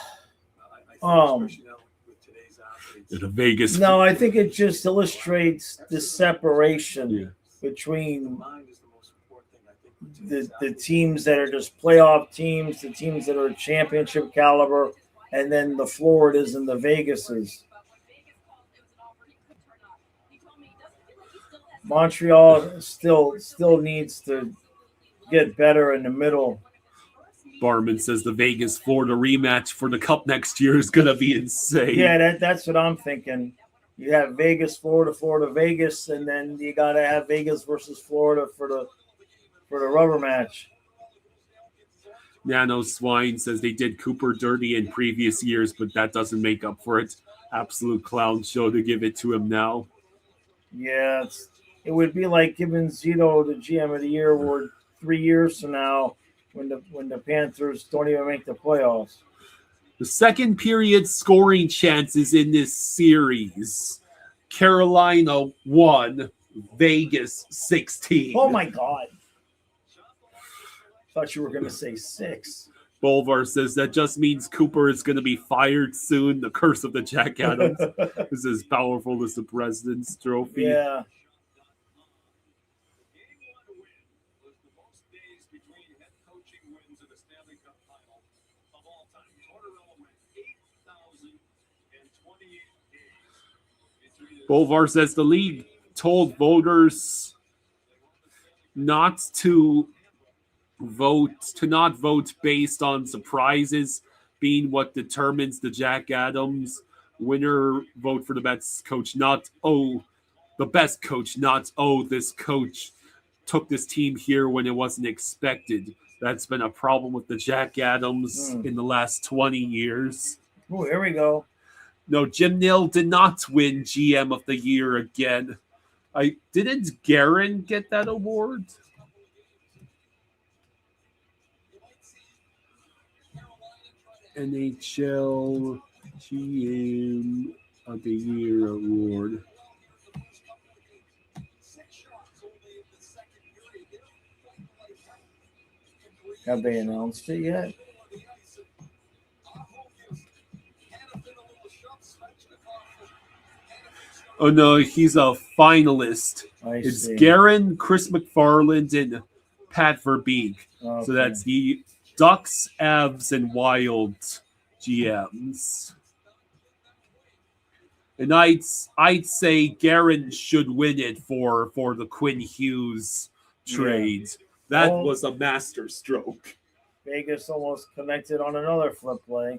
I think especially now with today's athletes. The Vegas. no, I think it just illustrates the separation Yeah. between The mind is the most important thing I think with the, today's the athletes. teams that are just playoff teams, the teams that are championship caliber, and then the Floridas and the Vegases. Montreal still needs to get better in the middle. Barman says the Vegas Florida rematch for the Cup next year is going to be insane. Yeah, that's what I'm thinking. You have Vegas, Florida, Florida, Vegas, and then you got to have Vegas versus Florida for the rubber match. Nano Swine says they did Cooper dirty in previous years, but that doesn't make up for it. Absolute clown show to give it to him now. Yeah, it would be like giving Zito the GM of the year award 3 years from now when the Panthers don't even make the playoffs. The second period scoring chances in this series. Carolina 1, Vegas 16. Oh my God. Thought you were going to say 6. Bolvar says that just means Cooper is going to be fired soon. The curse of the Jack Adams is as powerful as the President's Trophy. Yeah. was the most days between head coaching wins in the Stanley Cup final of all time. Tortorella went 8,028 days. Bolvar says the league told voters not to vote based on surprises being what determines the Jack Adams winner. Vote for the best coach, the best coach, this coach took this team here when it wasn't expected. That's been a problem with the Jack Adams in the last 20 years. Oh, here we go. No, Jim Nill did not win GM of the year again. Didn't Guerin get that award? NHL GM of the Year award. Have they announced it yet? Oh no, he's a finalist. It's see. Guerin, Chris McFarland, and Pat Verbeek. Okay. So that's the Ducks, Avs, and Wild GMs. And I'd say Guerin should win it for the Quinn Hughes trade. That was a master stroke. Vegas almost connected on another flip play.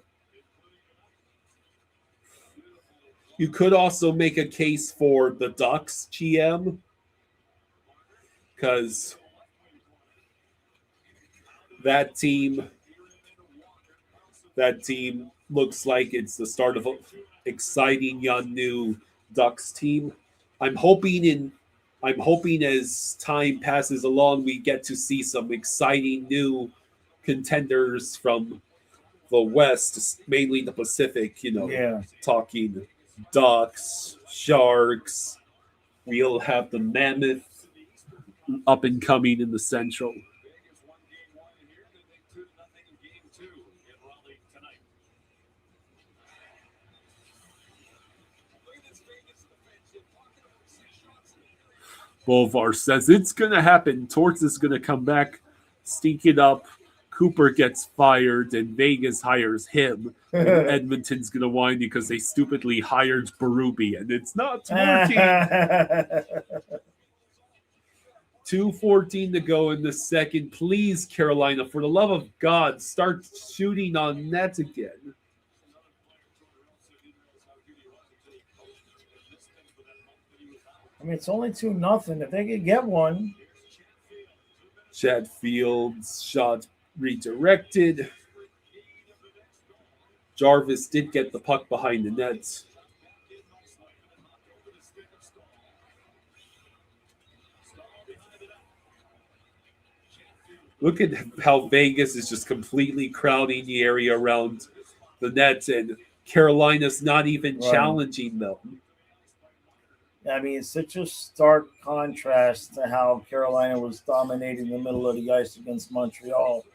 You could also make a case for the Ducks GM because that team looks like it's the start of an exciting young new Ducks team. I'm hoping as time passes along we get to see some exciting new contenders from the West, mainly the Pacific, talking Ducks, Sharks. We'll have the Mammoth up and coming in the Central. Bolvar says it's going to happen. Torts is going to come back, stink it up. Cooper gets fired, and Vegas hires him. And Edmonton's going to whine because they stupidly hired Berube, and it's not working. 2:14 to go in the second. Please, Carolina, for the love of God, start shooting on net again. I mean, it's only 2-0. If they could get one. Chad Fields' shot redirected. Jarvis did get the puck behind the net. Look at how Vegas is just completely crowding the area around the Nets, and Carolina's not even Right. challenging them. I mean, it's such a stark contrast to how Carolina was dominating the middle of the ice against Montreal.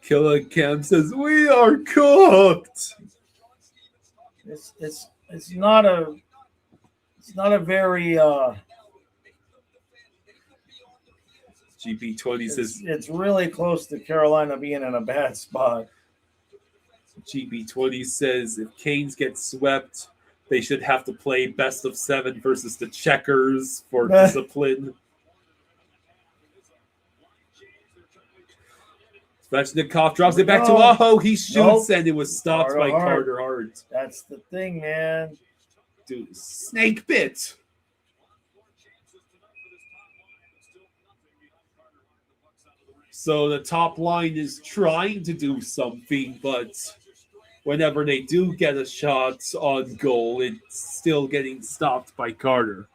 Killicam says, "We are cooked." It's not a very GP20 says, it's really close to Carolina being in a bad spot. GP20 says if Canes get swept, they should have to play best of 7 versus the Checkers for discipline. Svechnikov drops it back to Aho. He shoots and it was stopped by Carter Hart. That's the thing, man. Dude, snake bit. So the top line is trying to do something, but whenever they do get a shot on goal, it's still getting stopped by Carter.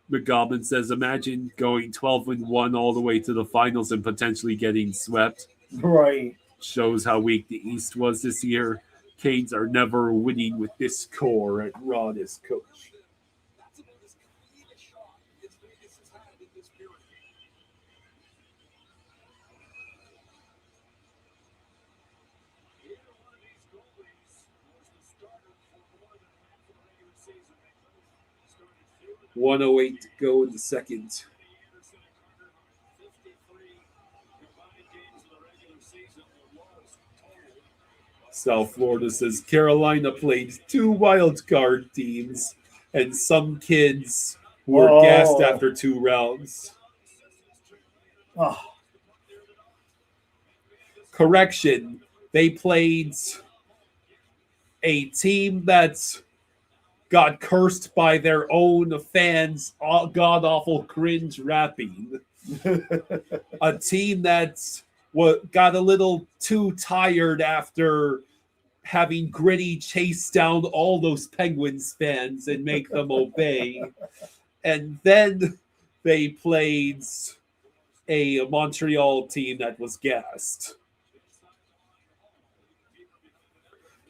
McGoblin says, imagine going 12-1 all the way to the finals and potentially getting swept. Right. Shows how weak the East was this year. Canes are never winning with this core and Rod as coach. .108 to go in the second. South Florida says Carolina played 2 wild card teams and some kids were gassed after 2 rounds. Oh. Correction, they played a team that's got cursed by their own fans' god-awful cringe rapping. A team that's got a little too tired after having Gritty chase down all those Penguins fans and make them obey. And then they played a Montreal team that was gassed.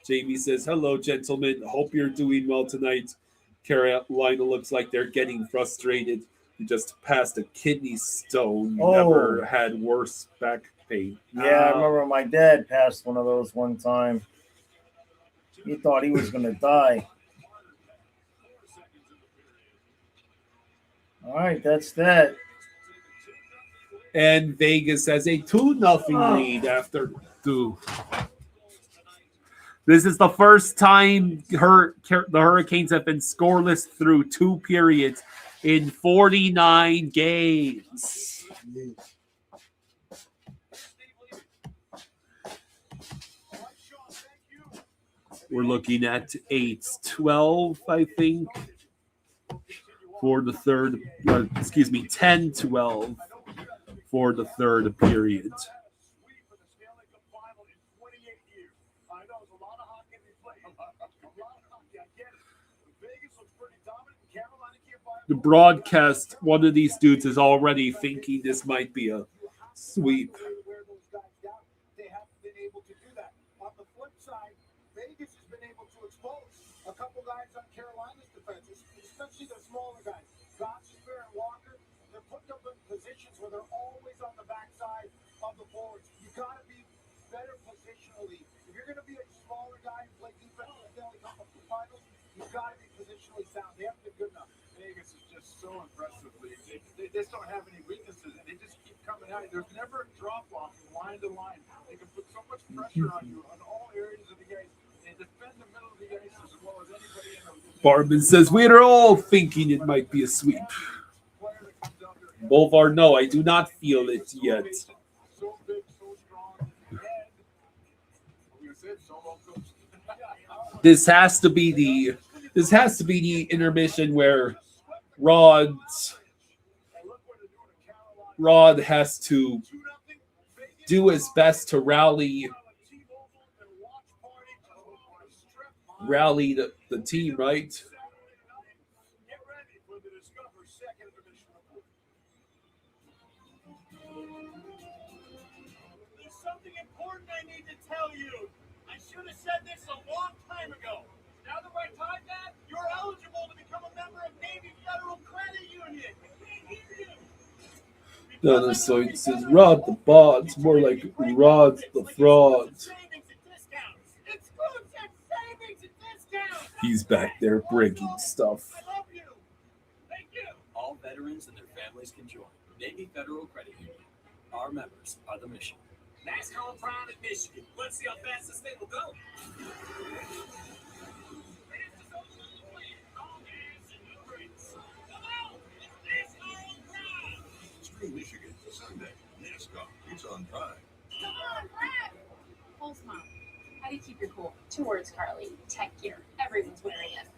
Jamie says, hello, gentlemen. Hope you're doing well tonight. Carolina looks like they're getting frustrated. You just passed a kidney stone. You never had worse back pain. Yeah, I remember my dad passed one of those one time. He thought he was going to die. All right, that's that. And Vegas has a 2-0 lead after 2. This is the first time the Hurricanes have been scoreless through 2 periods in 49 games. We're looking at 8-12, I think, for the third, 10-12 for the third period. The broadcast, one of these dudes is already thinking this might be a sweep. They haven't been able to do that. On the flip side, Vegas has been able to expose a couple guys on Carolina's defenses, especially the smaller guys. Gostisbehere and Walker, they're put them in positions where they're always on the backside of the forwards. You got to be better positionally. If you're going to be a smaller guy and play defense in the Stanley Cup Finals, you've got to be positionally sound. They haven't been good enough. Vegas is just so impressively. They just don't have any weaknesses, and they just keep coming out. There's never a drop-off from line to line. They can put so much pressure on you on all areas of the ice. They defend the middle of the ice as well as anybody in the Barman says, we are all thinking it might be a sweep. Boulevard, no, I do not feel it yet. So big, so strong, and we said so well coached. This has to be the intermission where Rod has to do his best to rally rally the team, right? Get ready for the Discover Second Division report. There's something important I need to tell you. I should have said this a long time ago. Now the right time, Dad? You're eligible to become a member of Navy Federal Credit Union. I can't hear you. No, so it says Rod the bot. It's more like Rod the fraud. He's back there breaking stuff. All veterans and their families can join Navy Federal Credit Union. Our members are the mission. NASCAR Pride in Michigan. Let's see how fast this thing will go. Stream Michigan, Sunday. NASCAR, it's on Prime. Come on, Brad! Pulse Mom. How do you keep your cool? 2 words, Carly. Tech gear. Everyone's wearing it.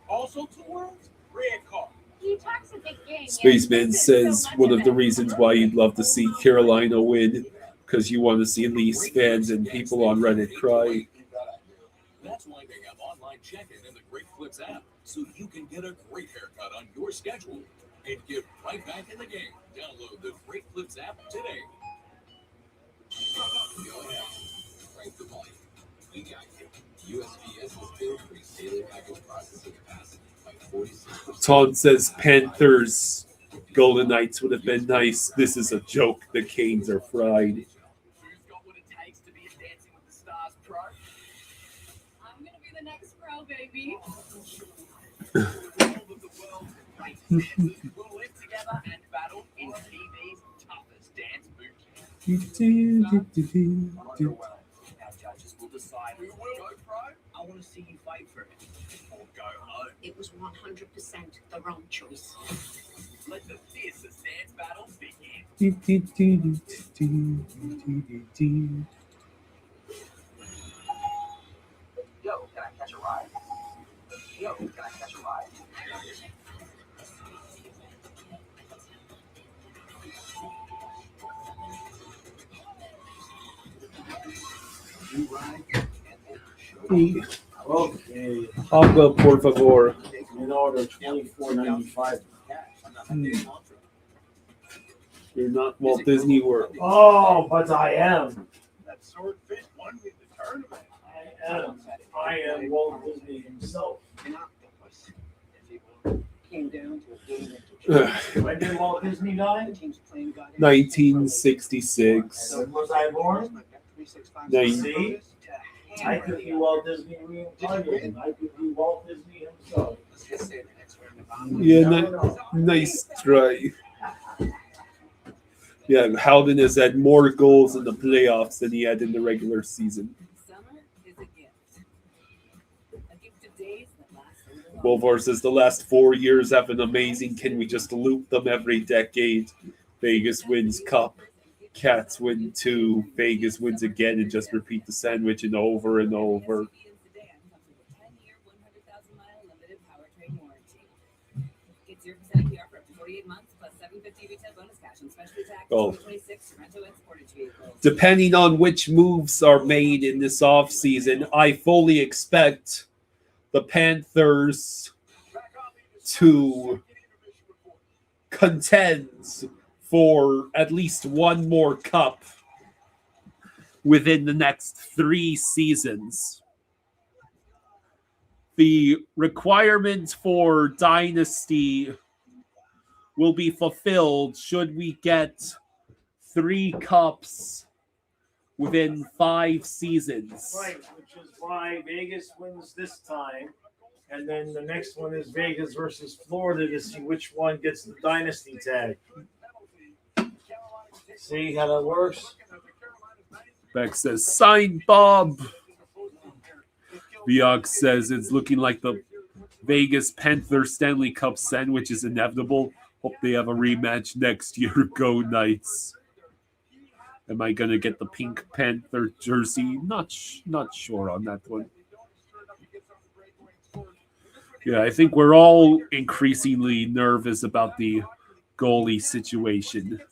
Also 2 words? Red car. He talks a big game. Spaceman says one of the reasons why you'd love to see Carolina win, because you want to see Leafs fans and people on Reddit cry. That's why they have online check-in in the Great Flips app, so you can get a great haircut on your schedule and get right back in the game. Download the Great Flips app today. Right the volume. We got you. USPS will still increase daily package processing capacity by 46%. Todd says Panthers, Golden Knights would have been nice. This is a joke. The Canes are fried. Who's got what it takes to be a Dancing with the Stars pro? I'm gonna be the next pro, baby. All of the world's greatest dancers will live together and battle in TV's toughest dance boot. Our judges will decide who will go pro. I want to see you fight for it or go home. It was 100% the wrong choice. Let the fiercest dance battles begin. Yo, can I catch a ride? Yo, can I catch a ride? Okay. Agua, por favor. In order, $24.95. You're not Walt Disney World. Oh, but I am. That swordfish won me the tournament. I am Walt Disney himself. Came down to a game When did Walt Disney die? 1966. And was I born? See? I could be Walt Disney reincarnated. I could be Walt Disney himself. Yeah, nice try. Yeah, Howden has had more goals in the playoffs than he had in the regular season. Summer is a gift. A gift of days that last a little Wolvar says the last 4 years have been amazing. Can we just loop them every decade? Vegas wins Cup. Cats win 2. Vegas wins again and just repeat the sandwich and over and over. Get 0% APR for up to 48 months plus $750 retail bonus cash and specialty tax Oh. 26 Sorrento and Sportage vehicles. Depending on which moves are made in this offseason, I fully expect the Panthers to contend for at least one more cup within the next 3 seasons. The requirement for Dynasty will be fulfilled should we get 3 cups within 5 seasons. Right, which is why Vegas wins this time. And then the next one is Vegas versus Florida to see which one gets the dynasty tag. See how that works? Beck says, sign Bob. Biog says it's looking like the Vegas Panther Stanley Cup sandwich is inevitable. Hope they have a rematch next year. Go Knights. Am I going to get the Pink Panther jersey? Not sure on that one. Yeah, I think we're all increasingly nervous about the goalie situation.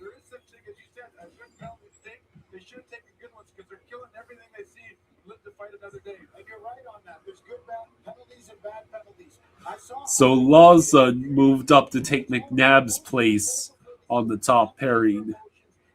There is such thing as you said, a good penalty mistake. They should So Lawson moved up to take McNabb's place on the top pairing.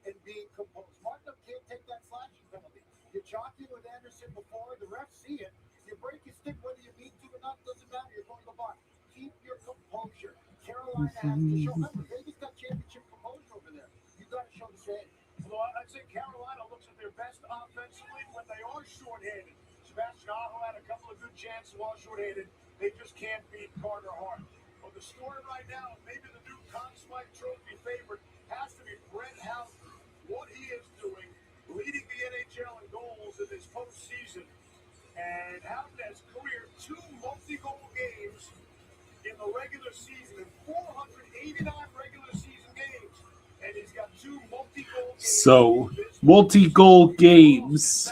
And being composed. Martin can't take that slashing penalty. You're jockeying with Anderson before the refs see it. You break your stick whether you mean to or not, doesn't matter. You're going to the bar. Keep your composure. Carolina has to show. Remember, Vegas got championship composure over there. You got to show the same. Well, I'd say Carolina looks at their best offensively when they are shorthanded. Sebastian Aho had a couple of good chances while shorthanded. They just can't beat Carter Hart. But the story right now, maybe the new Conn Smythe Trophy favorite, has to be Brett Houghton. What he is doing, leading the NHL in goals in this postseason. And Houghton has cleared 2 multi-goal games in the regular season, in 489 regular season games. And he's got 2 multi-goal games. So, multi-goal games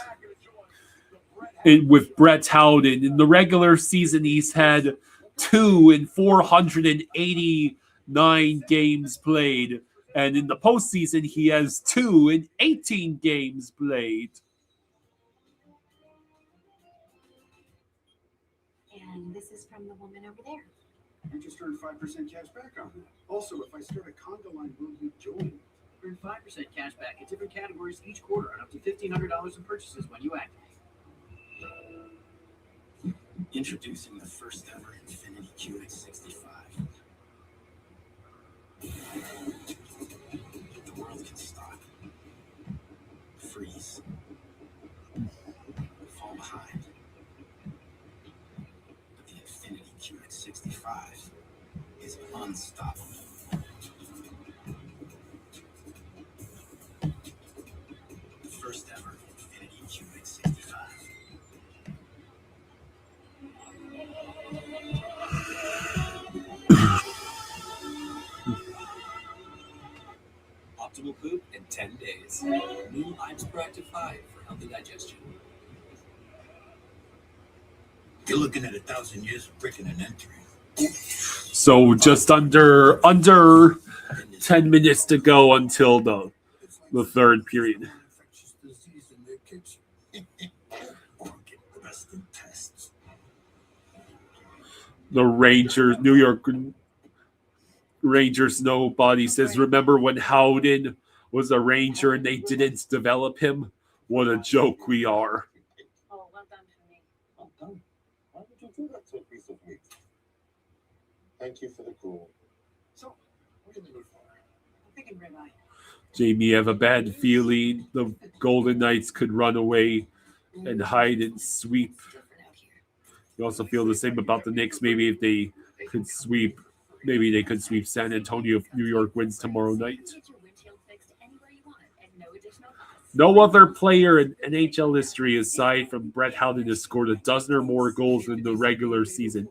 with Brett Howden. In the regular season, he's had 2 in 489 games played. And in the postseason, he has 2 in 18 games played. And this is from the woman over there. You just earned 5% cash back on it. Also, if I start a condo line, will you join? Earn 5% cash back in different categories each quarter and up to $1,500 in purchases when you activate. Introducing the first ever Infinity QX65. The world can stop, freeze, fall behind. But the Infinity QX65 is unstoppable. The first ever Infinity QX65. Optimal poop in 10 days. New Ives Proactive 5 for healthy digestion. You're looking at 1,000 years of breaking and entering. So just under 10 minutes to go until the third period. Infectious disease in their kitchen. Or get the best in tests. The Rangers, New York Rangers nobody says, remember when Howden was a Ranger and they didn't develop him? What a joke we are. Oh, well done for me. Well done. Why would you do that to a piece of meat? Thank you for the cool. So, what are you in the mood for? I'm thinking ribeye. Jamie, have a bad feeling the Golden Knights could run away and hide and sweep. You also feel the same about the Knicks. Maybe if they could sweep, maybe they could sweep San Antonio if New York wins tomorrow night. Get your windshield fixed anywhere you want at no additional cost. No other player in NHL history aside from Brett Howden has scored a dozen or more goals in the regular season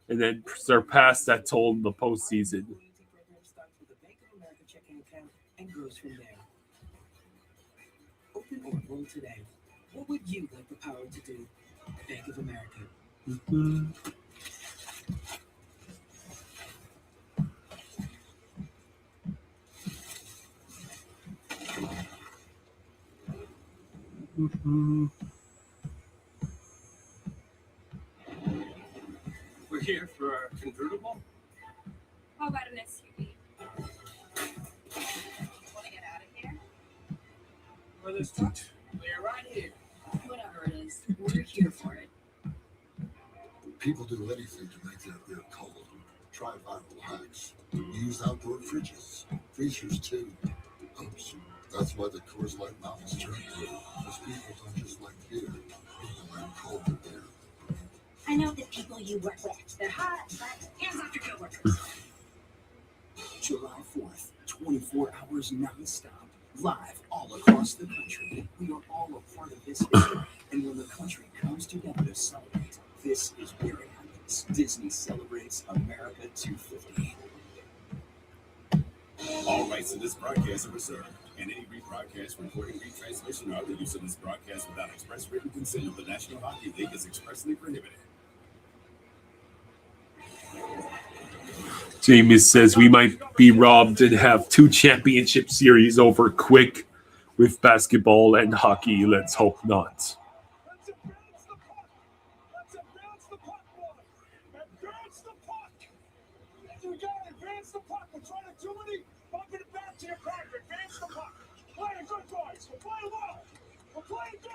and then surpassed that total in the postseason. Starts with a Bank of America checking account and grows from there. Open or roll today. What would you like the power to do? Bank of America. We're here for our convertible. How about an SUV? Want to get out of here? Or this truck. We're right here. Whatever it is, we're here for it. People do anything to make their cold. Try viral hacks. Use outdoor fridges. Freezers too. Oops. That's why the Coors Light Mountains turn blue. Because people don't just like beer. People like cold beer. I know the people you work with. They're hot, but hands off your coworkers. July 4th, 24 hours non-stop, live all across the country. We are all a part of this history, and when the country comes together to celebrate, this is where it happens. Disney celebrates America 250. All rights to this broadcast are reserved, and any rebroadcast, recording, retransmission, or other use of this broadcast without express written consent of the National Hockey League is expressly prohibited. Jamie says we might be robbed and have 2 championship series over quick with basketball and hockey. Let's hope not. Let's advance the puck. Let's advance the puck, boy. Advance the puck.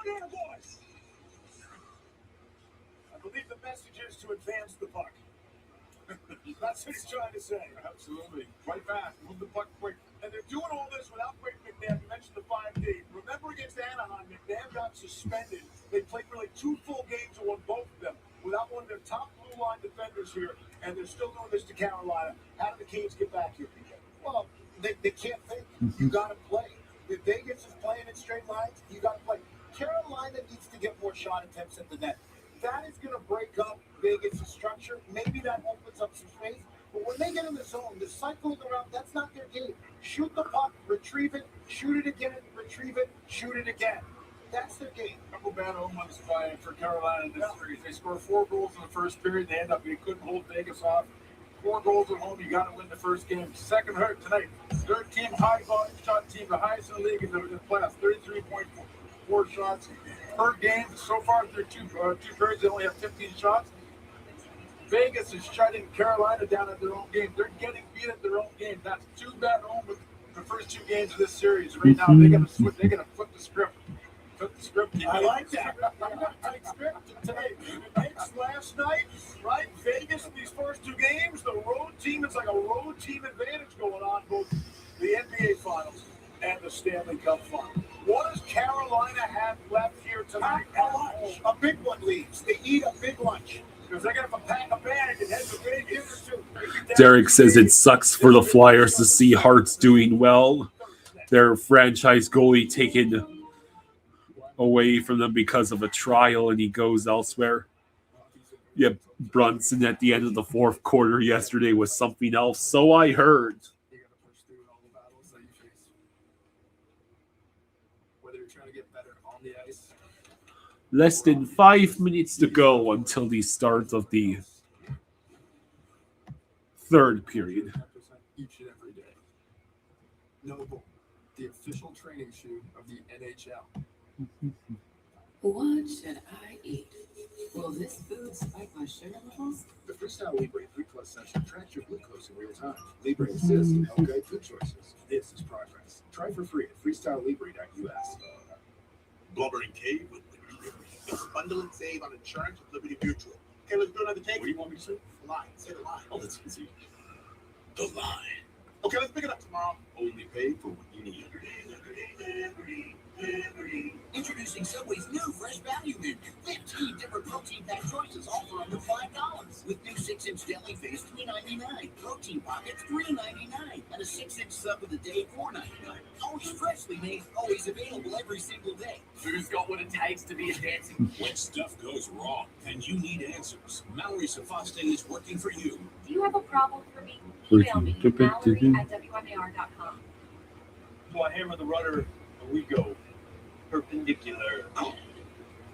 there, boys. I believe the message is to advance the puck. That's what he's trying to say. Absolutely. Fight fast. Move the puck quick. And they're doing all this without Brayden McNabb. You mentioned the 5-day. Remember against Anaheim, McNabb got suspended. They played really 2 full games and won both of them without one of their top blue line defenders here, and they're still doing this to Carolina. How do the Canes get back here, PJ? Well, they can't think. You got to play. If Vegas is playing in straight lines, you got to play. Carolina needs to get more shot attempts at the net. That is going to break up Vegas' structure. Maybe that opens up some space. But when they get in the zone, the cycling around, that's not their game. Shoot the puck, retrieve it, shoot it again, retrieve it, shoot it again. That's their game. Couple bad omens for Carolina in this series. They scored 4 goals in the first period. They couldn't hold Vegas off. 4 goals at home. You got to win the first game. Second hurt tonight. Third team high volume shot team, the highest in the league in the playoffs. 33.4 shots per game. So far through two periods, they only have 15 shots. Vegas is shutting Carolina down at their own game. They're getting beat at their own game. That's 2 bad omens the first 2 games of this series. Right now, they got to flip the script. Flip the script. I like that. Tight script tonight. Knicks last night, right? Vegas, these first 2 games, the road team, it's like a road team advantage going on both the NBA Finals and the Stanley Cup Final. What does Carolina have left here tonight? A big one leaves. They eat a big lunch. Because they're going to pack a bag and head to Vegas. Derek says it sucks for the Flyers to see Hart's doing well. Their franchise goalie taken away from them because of a trial, and he goes elsewhere. Yeah, Brunson at the end of the 4th quarter yesterday was something else, so I heard. You got to push through all the battles that you face. Whether you're trying to get better on the ice. Less than 5 minutes to go until the start of the 3rd period. Each and every day. Noble, the official training shoe of the NHL. What should I eat? Will this food spike my sugar levels? The Freestyle Libre 3 Plus session tracks your glucose in real time. Libre Assist can help guide food choices. This is progress. Try for free at freestylelibre.us. Blubber and Cave with Liberty. Let's bundle and save on insurance with Liberty Mutual. Okay, let's do another take. What do you want me to say? The line. Say the line. Oh, that's easy. The line. Okay, let's pick it up tomorrow. Only pay for what you need. Introducing Subway's new fresh value menu. 15 different protein-packed choices, all for under $5. With new 6-inch deli face, $3.99. Protein pockets, $3.99. And a 6-inch sub of the day, $4.99. Always freshly made, always available every single day. Who's got what it takes to be a dancing? When stuff goes wrong and you need answers, Mallory Sofaste is working for you. Do you have a problem for me? Email me, Mallory@WMAR.com. So I hammer the rudder, and we go perpendicular.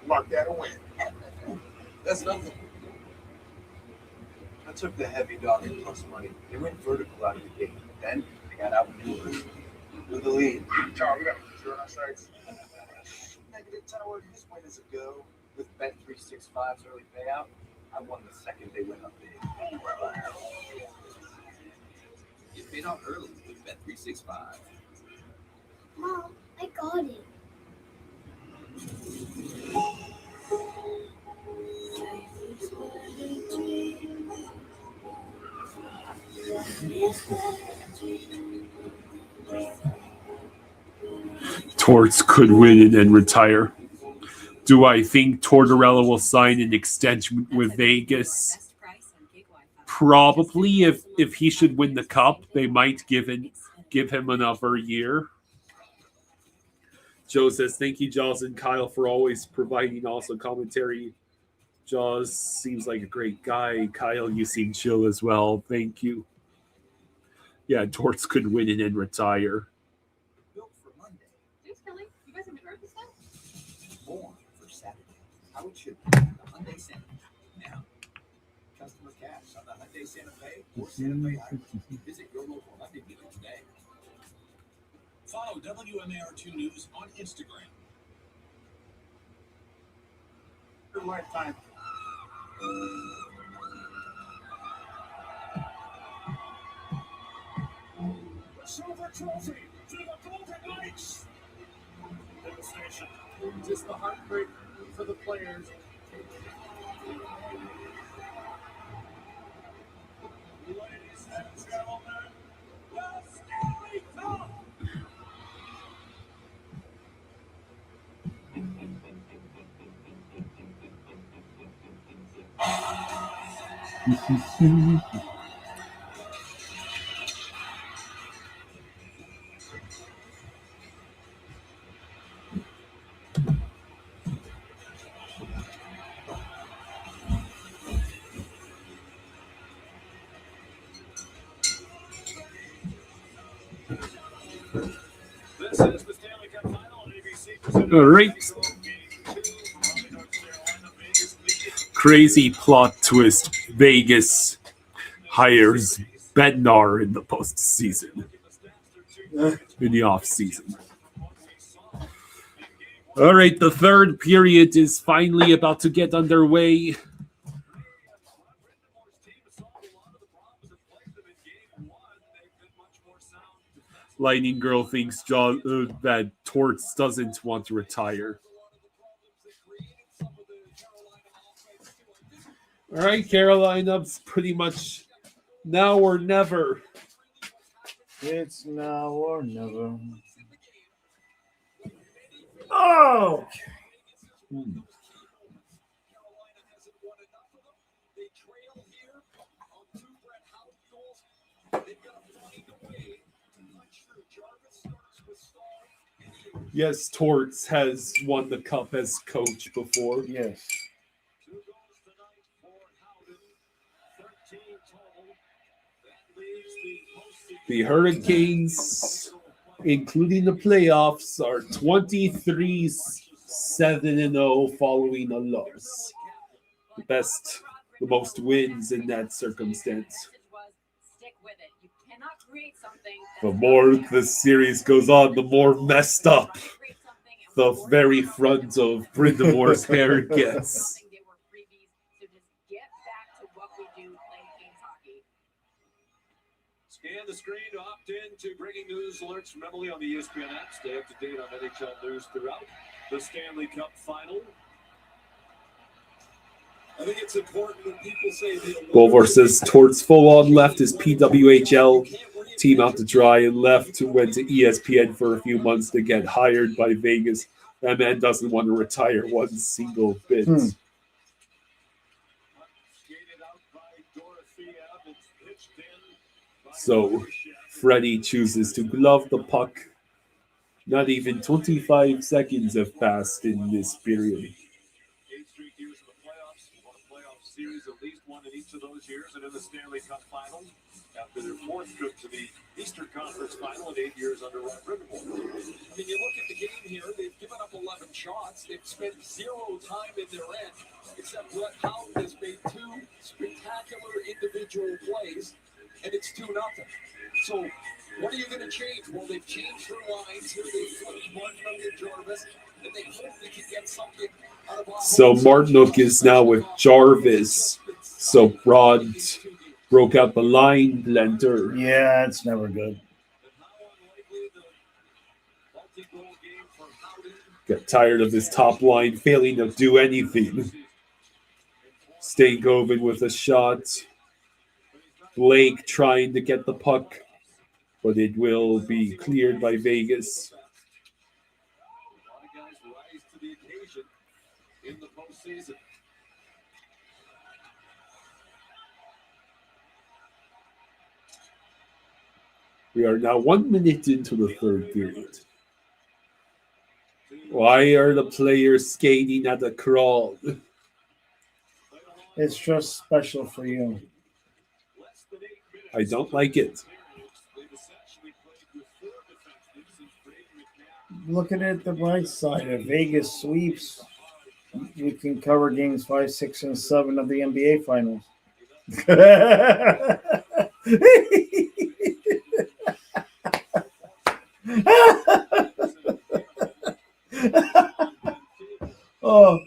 Mark that a win. That's nothing. I took the heavy dog and plus money. They went vertical out of the gate. Then they got outmaneuvered with the lead. Charles, we got to turn our sights. Negative tower, his win is a go. With Bet365's early payout, I won the second they went up big. You paid off early with Bet365. Mom, I got it. Torts could win and then retire. Do I think Tortorella will sign an extension with Vegas? Probably. If he should win the cup, they might give him another year. Joe says, thank you, Jaws and Kyle, for always providing awesome commentary. Jaws seems like a great guy. Kyle, you seem chill as well. Thank you. Yeah, Torts could win and then retire. Built for Monday, Thanks, Kelly. You guys have been earth this time? born for Saturday. How it should be. The Hyundai Santa Fe. Now, customer cash on the Hyundai Santa Fe or Santa Fe Hybrid. Visit your local Hyundai dealer today. Follow WMAR2 News on Instagram. Your lifetime. Silver trophy to the Golden Knights. devastation. Just the heartbreak for the players. Ladies and gentlemen, the Stanley Cup. This is the Stanley Cup final on ABC. All right. Crazy plot twist. Vegas hires Bednar in the postseason. In the off season. All right, the third period is finally about to get underway. Lightning Girl thinks that Torts doesn't want to retire. All right, Carolina's pretty much now or never. It's now or never. Oh! Yes, Torts has won the cup as coach before. Yes. The Hurricanes, including the playoffs, are 23-7-0 following a loss. The most wins in that circumstance. The more the series goes on, the more messed up the very front of Brindamore's hair gets. Scan the screen to opt in to breaking news alerts from Emily on the ESPN app. Stay up to date on NHL news throughout the Stanley Cup final. I think it's important when people say Bolvar says Torts full on left his PWHL team out to dry and went to ESPN for a few months to get hired by Vegas. That man doesn't want to retire one single bit. So Freddie chooses to glove the puck. Not even 25 seconds have passed in this period. Series, at least one in each of those years, and in the Stanley Cup final after their fourth trip to the Eastern Conference final in 8 years under Rod Brind'Amour. I mean, you look at the game here, they've given up 11 shots. They've spent zero time in their end, except Brett Howden has made two spectacular individual plays, and it's 2-0. So what are you going to change? Well, they've changed their lines here. They flipped Martinook and Jarvis, and they hope they can get something out of So Martinook is now with Jarvis. So Rod broke out the line blender. Yeah, it's never good. Got tired of his top line failing to do anything. Stankoven with a shot. Blake trying to get the puck, but it will be cleared by Vegas. In the postseason. We are now 1 minute into the third period. Why are the players skating at a crawl? It's just special for you. I don't like it. Look at it the bright side. If Vegas sweeps, you can cover games 5, 6, and 7 of the NBA Finals. Oh.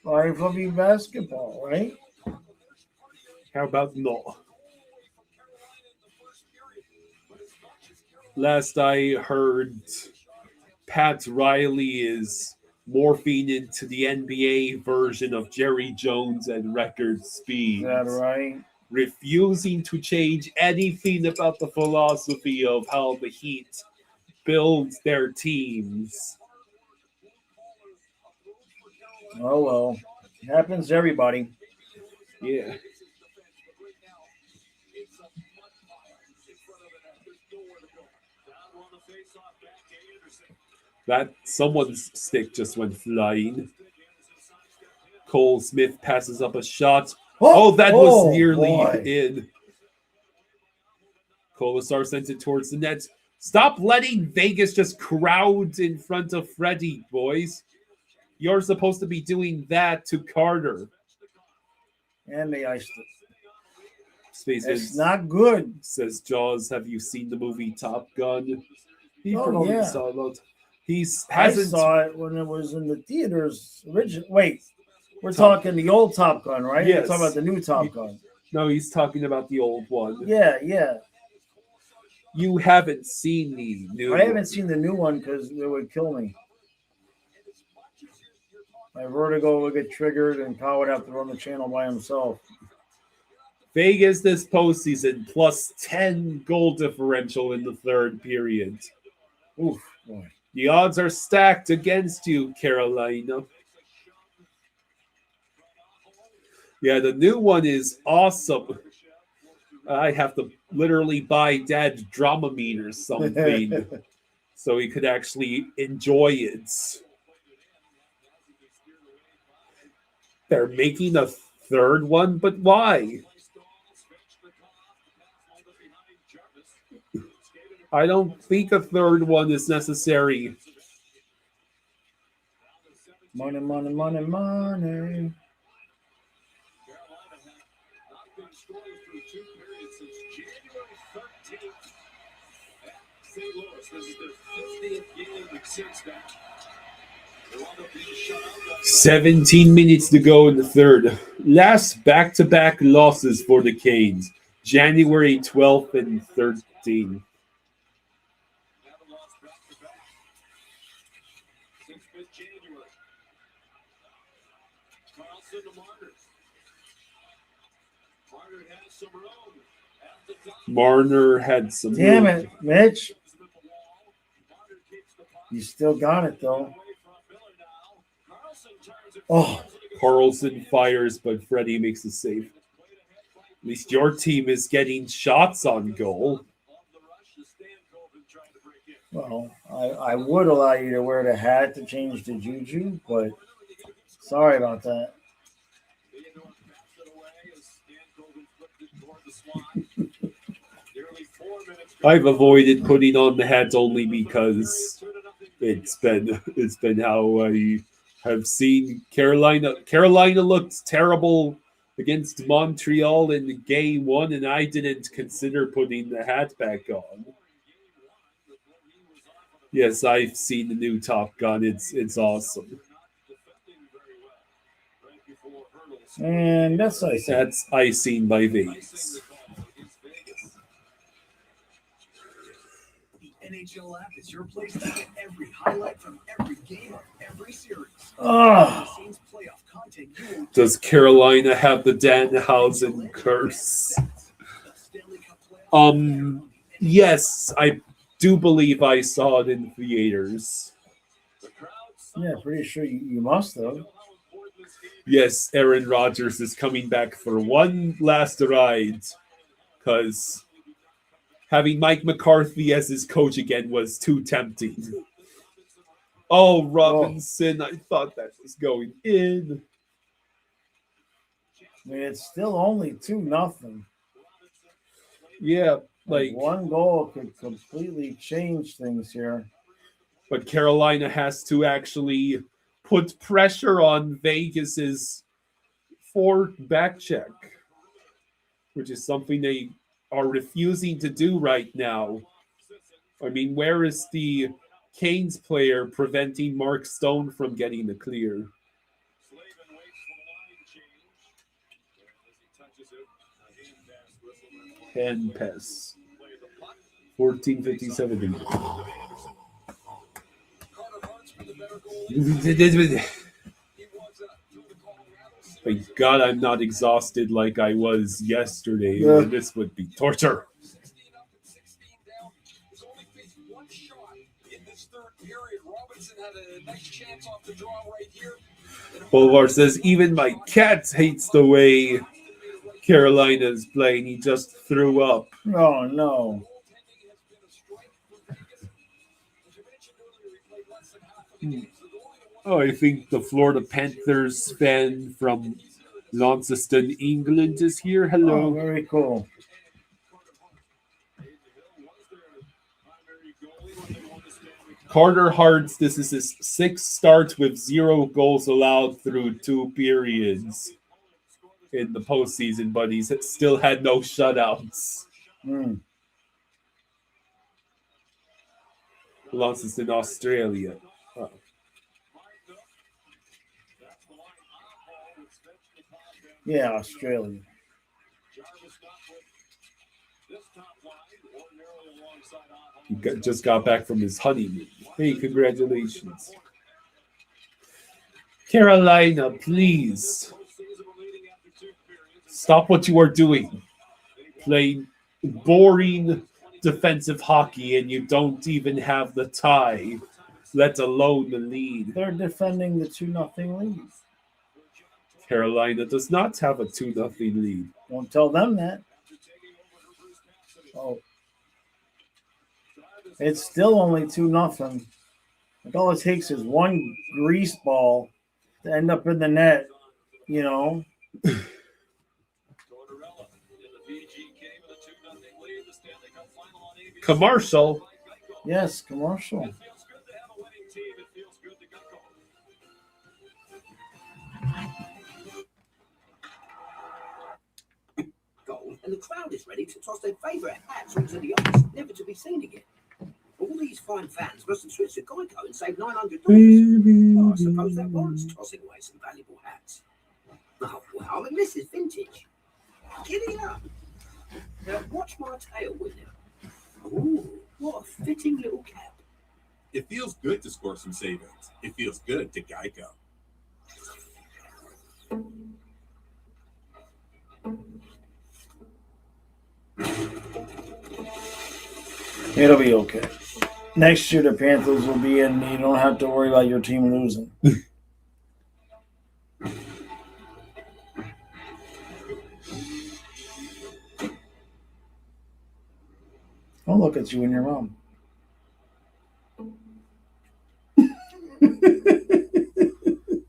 IFW basketball, right? How about no? Last I heard, Pat Riley is morphing into the NBA version of Jerry Jones at record speed. Is that right? Refusing to change anything about the philosophy of how the Heat builds their teams. Oh well, it happens to everybody. Yeah. That someone's stick just went flying. Cole Smith passes up a shot. Oh, that was nearly boy. in. Kolasar sent it towards the net. Stop letting Vegas just crowd in front of Freddie, boys. You're supposed to be doing that to Carter. And they iced it. Spaces, It's not good. says Jaws. Have you seen the movie Top Gun? He Oh, probably yeah. saw it. He's I hasn't. saw it when it was in the theaters. Wait, we're talking the old Top Gun, right? Yes. We're talking about the new Top Gun. No, he's talking about the old one. Yeah, yeah. You haven't seen the new. I haven't seen the new one because it would kill me. My vertigo would get triggered, and Kyle would have to run the channel by himself. Vegas this postseason plus 10 goal differential in the third period. Oof, boy. The odds are stacked against you, Carolina. Yeah, the new one is awesome. I have to literally buy Dad Dramamine or something so he could actually enjoy it. They're making a third one, but why? I don't think a third one is necessary. Money, money, money, money. St. Louis, this is their 50th game in 6 now. They wound up being shut out. 17 minutes to go in the third. Last back-to-back losses for the Canes. January 12th and 13th. Since mid-January. Carlson to Marner. Marner has some room at the top. Marner had some. Damn it, Mitch. You still got it, though. Oh, Carlson fires, but Freddie makes the save. At least your team is getting shots on goal. well, I would allow you to wear the hat to change the juju, but sorry about that. I've avoided putting on the hat only because it's been how I have seen Carolina. Carolina looked terrible against Montreal in game one, and I didn't consider putting the hat back on. Yes, I've seen the new Top Gun. It's awesome. And that's icing. That's icing by Vegas. NHL app is your place to get every highlight from every game of every series. Oh. Behind-the-scenes playoff content you won't Does Carolina have the Danhausen curse? Yes, I do believe I saw it in theaters. Yeah, pretty sure you must have. Yes, Aaron Rodgers is coming back for one last ride because having Mike McCarthy as his coach again was too tempting. Oh, Robinson, I thought that was going in. I mean, it's still only 2-0. Yeah, like one goal could completely change things here. But Carolina has to actually put pressure on Vegas's forward back check, which is something they are refusing to do right now. I mean, where is the Canes player preventing Mark Stone from getting the clear? Tempest. 1457. Thank God I'm not exhausted like I was yesterday. Yeah. This would be torture. Boulevard says, even my cat hates the way Carolina's playing. He just threw up. Oh, no. Oh, I think the Florida Panthers fan from Launceston, England is here. Hello. Oh, very cool. Carter Hart's, this is his 6th start with 0 goals allowed through 2 periods in the postseason, but he's still had no shutouts. Launceston, Australia. Oh. Yeah, Australia. He just got back from his honeymoon. Hey, congratulations. Carolina, please. Stop what you are doing. Playing boring defensive hockey and you don't even have the tie, let alone the lead. They're defending the 2-0 lead. Carolina does not have a 2-0 lead. Don't tell them that. Oh. It's still only 2-0. Like all it takes is one grease ball to end up in the net, you know. Commercial. Yes, commercial. Goal, and the crowd is ready to toss their favourite hats onto the ice, never to be seen again. All these fine fans must have switched to Geico and saved $900. Well, I suppose that warrants tossing away some valuable hats. Oh, wow, and this is vintage. Giddy up. Now, watch my tail with it. Ooh, what a fitting little cap. It feels good to score some savings. It feels good to Geico. It'll be okay. Next year, the Panthers will be in. You don't have to worry about your team losing. Don't look at you and your mom.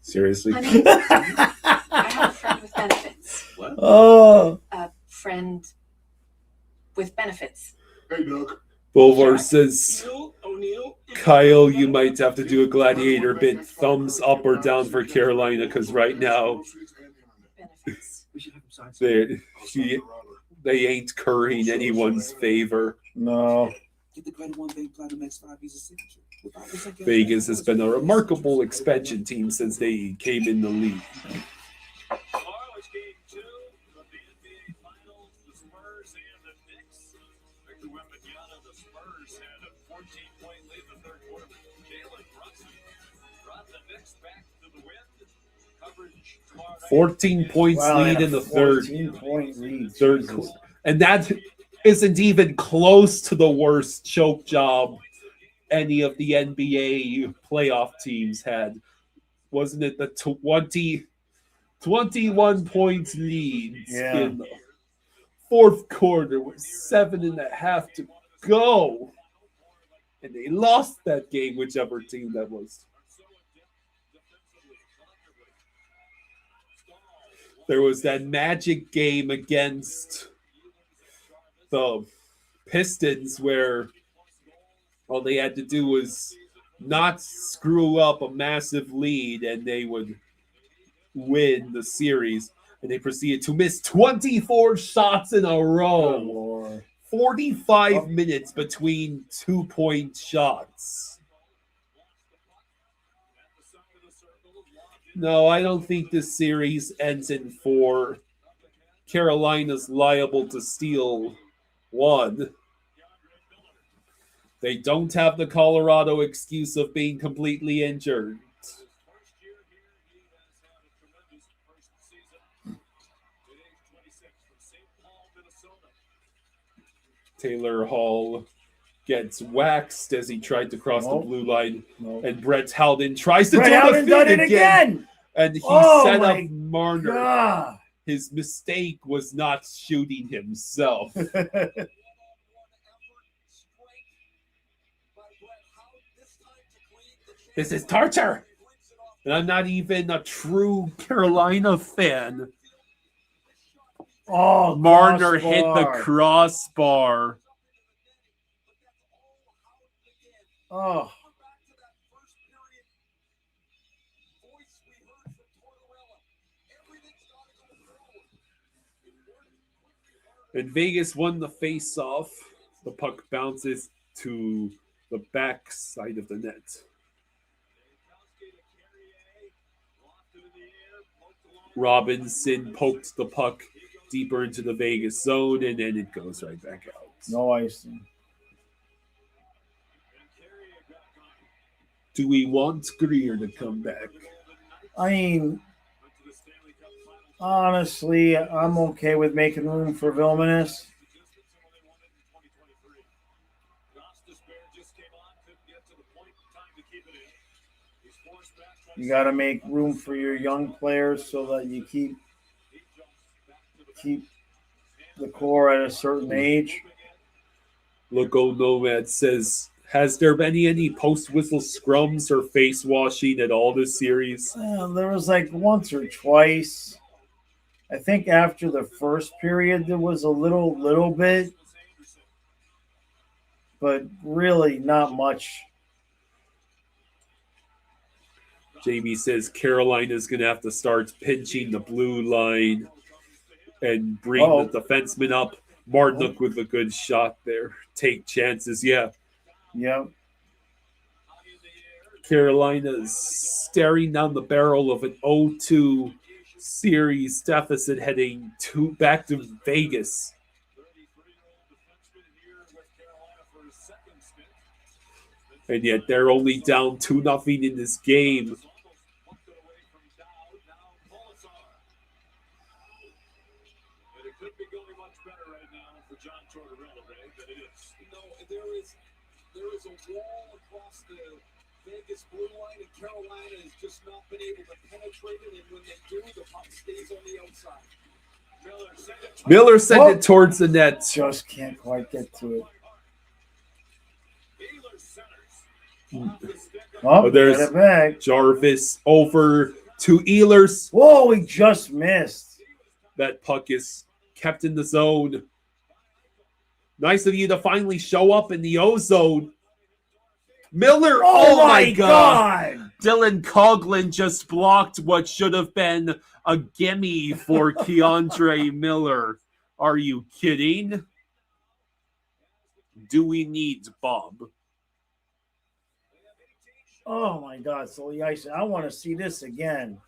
Seriously? Honey, I have a friend with benefits. What? Oh. A friend with benefits. Hey, Doug. Boulevard says, Kyle, you might have to do a gladiator bit. Thumbs up or down for Carolina, because right now they ain't currying anyone's favor. No. Get the grade 1 Big Platinum X5 Visa signature. Vegas has been a remarkable expansion team since they came in the league. Wembanyama, the Spurs had a 14-point lead in the third quarter. Jalen Brunson brought the Knicks back to the win. Coverage tomorrow night. 14 points Wow, lead yeah, in the third. 14-point lead. Third quarter. And that isn't even close to the worst choke job any of the NBA playoff teams had. Wasn't it the 21 points leads Yeah. in the fourth quarter with 7.5 to go? And they lost that game, whichever team that was. There was that magic game against the Pistons where all they had to do was not screw up a massive lead and they would win the series. And they proceeded to miss 24 shots in a row. 45 minutes between 2-point shots. No, I don't think this series ends in 4. Carolina's liable to steal 1. They don't have the Colorado excuse of being completely injured. Taylor Hall gets waxed as he tried to cross the blue line, and Brett Howden tries to Brett do Howden the done feed it again. and he Oh set my up Marner. God. His mistake was not shooting himself. This is torture. And I'm not even a true Carolina fan. Oh, Marner hit the crossbar. crossbar. Oh. And Vegas won the face-off. The puck bounces to the back side of the net. Robinson poked the puck deeper into the Vegas zone, and then it goes right back out. No icing. Do we want Greer to come back? I mean, honestly, I'm okay with making room for Vilmanis. You got to make room for your young players so that you keep the core at a certain age. Loco Nomad says, has there been any post-whistle scrums or face washing at all this series? There was like once or twice. I think after the first period there was a little bit, but really not much. Jamie says Carolina's going to have to start pinching the blue line and bring the defenseman up. Martinook with a good shot there. Take chances, yeah. Yep. Carolina's staring down the barrel of an 0-2 series deficit heading back to Vegas. And yet they're only down 2-0 in this game. There is a wall across the Vegas blue line, and Carolina has just not been able to penetrate it. And when they do, the puck stays on the outside. Miller sent it towards the net. Just can't quite get to it. Oh, there's Jarvis over to Ehlers. Whoa, he just missed. That puck is kept in the zone. Nice of you to finally show up in the O-zone. Miller, oh my God. Dylan Coughlin just blocked what should have been a gimme for Keandre Miller. Are you kidding? Do we need Bob? Oh my God, so I want to see this again.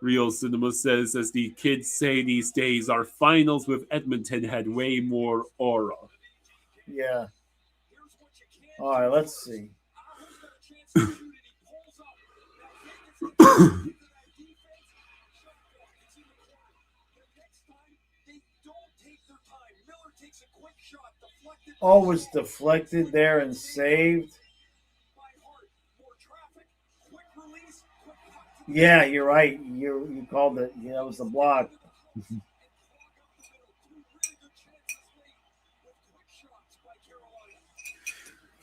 Real Cinema says, as the kids say these days, our finals with Edmonton had way more aura. Yeah. All right, let's see. Oh, was deflected there and saved. Yeah, you're right. You called it. Yeah, that was the block.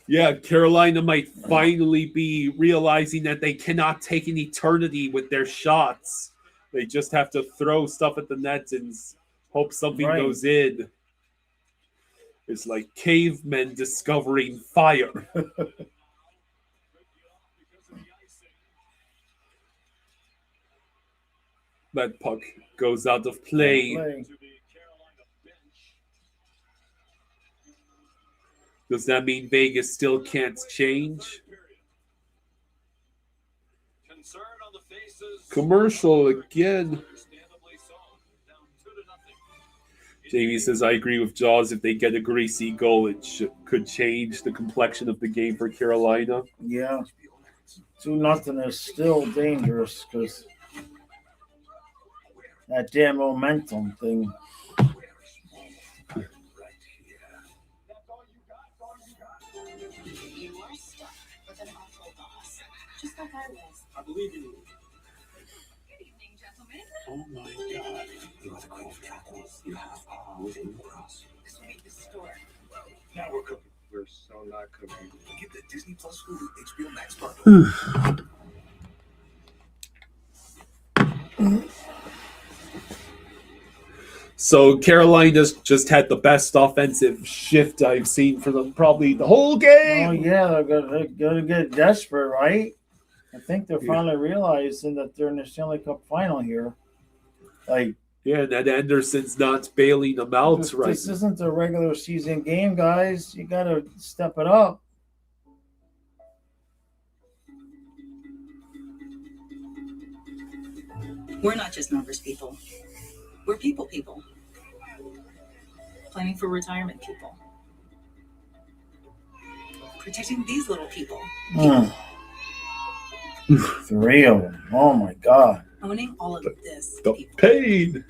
Yeah, Carolina might finally be realizing that they cannot take an eternity with their shots. They just have to throw stuff at the net and hope something goes in. It's like cavemen discovering fire. That puck goes out of play. Does that mean Vegas still can't change? Commercial again. Jamie says, I agree with Jaws. If they get a Gracie goal, it could change the complexion of the game for Carolina. Yeah. 2-0 is still dangerous because that damn momentum thing. You are stuck with an awful boss, just like I was. I believe in you. Good evening, gentlemen. Oh my God. You are the queen of capitals. You have power within the cross. This will be the store. Now we're cooking. We're so not cooking. Get the Disney Plus Hulu HBO Max bundle. So Carolina's just had the best offensive shift I've seen for them probably the whole game. Oh yeah, they're gonna get desperate, right? I think they're finally realizing that they're in the Stanley Cup final here. Like, yeah, and that Anderson's not bailing them out this isn't a regular season game, guys. You gotta step it up. We're not just numbers people. We're people. Planning for retirement people. Protecting these little people. 3 of them. Oh my God. Owning all of this. The pain.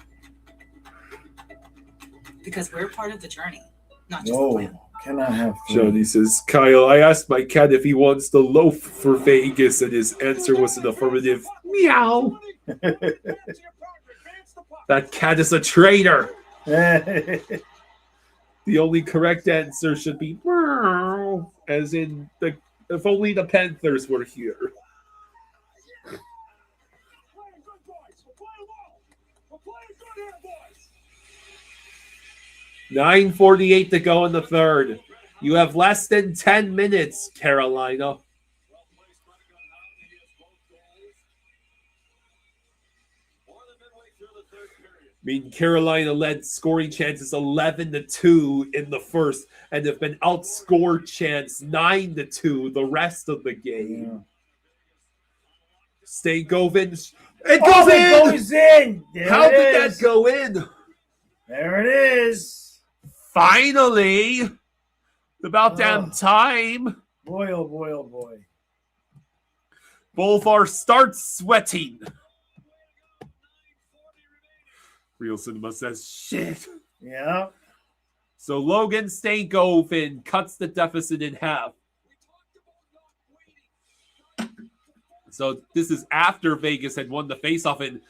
Because we're part of the journey, not just the Whoa. plan. Can I have 3? Jody says, Kyle, I asked my cat if he wants the loaf for Vegas, and his answer was an affirmative. Meow. That cat is a traitor. The only correct answer should be meow, as in if only the Panthers were here. 9:48 to go in the third. You have less than 10 minutes, Carolina. I mean, Carolina led scoring chances 11-2 in the first, and have been outscored chance 9-2 the rest of the game. Stankoven. It goes in! It goes in! There How it did is. that go in? There it is. Finally! About damn time. Boy, oh boy, oh boy. Bolvar starts sweating. Real Cinema says, shit. Yeah. So Logan Stankoven cuts the deficit in half. So this is after Vegas had won the faceoff, and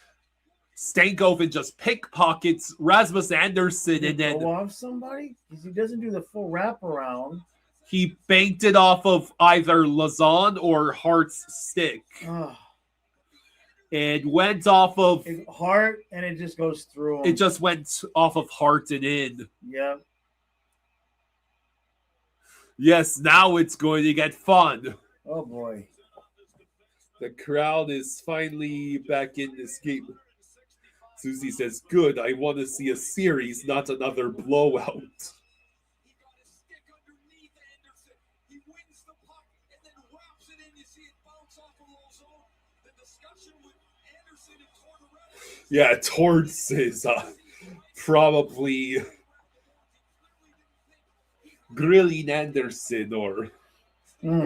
Stankoven just pickpockets Rasmus Anderson, and then go off somebody because he doesn't do the full wraparound. he banked it off of either Lazan or Hart's stick. It went off of Hart, and it just goes through him. It just went off of Hart and in. Yeah. Yes, now it's going to get fun. Oh boy. The crowd is finally back in this game. Susie says, good, I want to see a series, not another blowout. Yeah, Torts is probably grilling Anderson or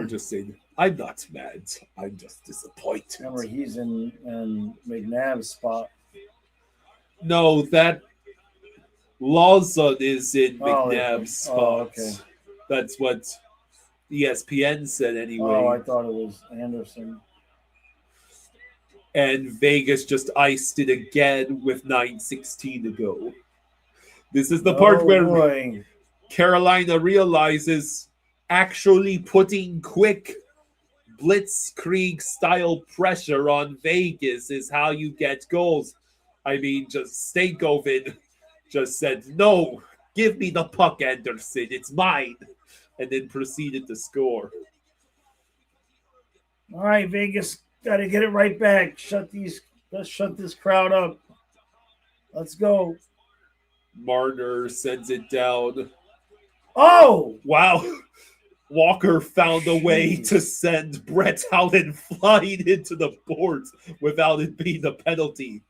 just saying, I'm not mad, I'm just disappointed. Remember, he's in McNabb's spot. No, that Lawson is in McNabb's spot. Oh, okay. That's what ESPN said anyway. Oh, I thought it was Anderson. And Vegas just iced it again with 9:16 to go. This is the part where Carolina realizes actually putting quick blitzkrieg style pressure on Vegas is how you get goals. I mean, just Stankoven just said, no, give me the puck, Anderson, it's mine, and then proceeded to score. All right, Vegas, got to get it right back. Let's shut this crowd up. Let's go. Marner sends it down. Oh! Wow. Walker found a way to send Brett Howland flying into the boards without it being a penalty.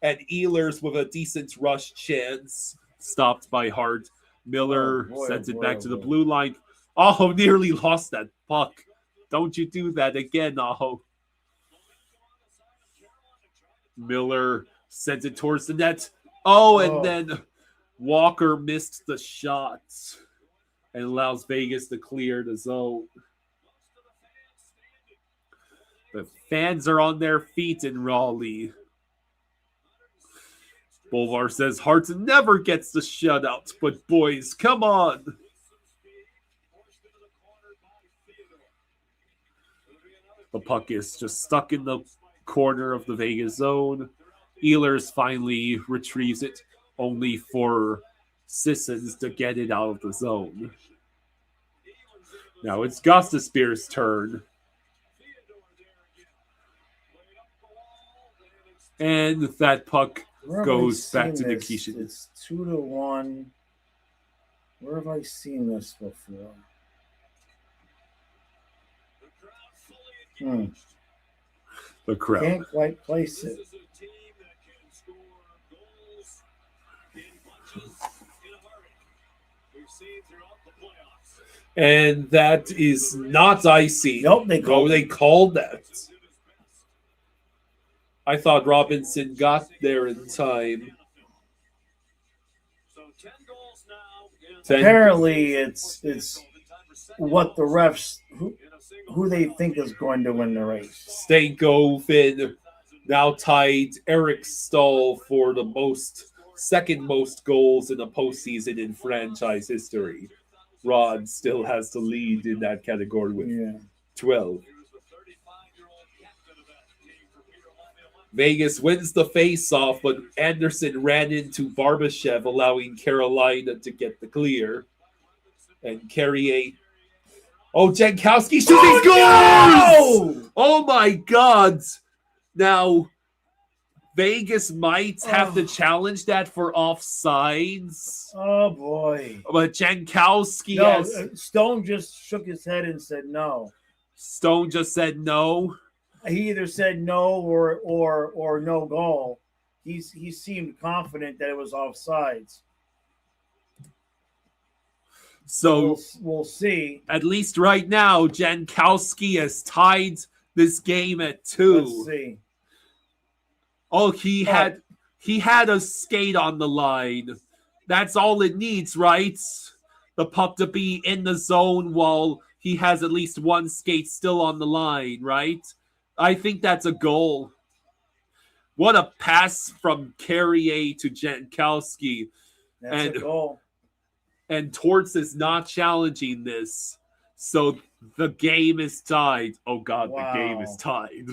And Ehlers with a decent rush chance stopped by Hart. Miller Oh, boy, sends it oh, back boy, to the oh, boy. blue line. Oh, nearly lost that puck. Don't you do that again, Aho. Miller sends it towards the net. Oh, and then Walker missed the shot and allows Vegas to clear the zone. The fans are on their feet in Raleigh. Bolvar says Hart never gets the shutout, but boys, come on. The puck is just stuck in the corner of the Vegas zone. Ehlers finally retrieves it, only for Sissons to get it out of the zone. Now it's Gostisbehere's turn. And that puck Where have goes I back to seen this? Nikishin. It's 2-1. Where have I seen this before? The crowd. Can't quite place it. And that is not icy. Nope, they called that. I thought Robinson got there in time. Apparently, it's what the refs who they think is going to win the race. Stankoven now tied Eric Stahl for the second most goals in a postseason in franchise history. Rod still has the lead in that category with 12. Vegas wins the face-off, but Anderson ran into Barbashev, allowing Carolina to get the clear. And Carrier. Oh, Jankowski shoots these goals! No! Oh my God! Now, Vegas might have to challenge that for offsides. Oh boy! But Jankowski, Stone just shook his head and said no. Stone just said no. He either said no or no goal. He seemed confident that it was offsides. So we'll see. At least right now, Jankowski has tied this game at 2. Let's see. Oh, he had a skate on the line. That's all it needs, right? The puck to be in the zone while he has at least one skate still on the line, right? I think that's a goal. What a pass from Carrier to Jankowski. That's a goal. And Torts is not challenging this. So the game is tied. Oh, God, The game is tied.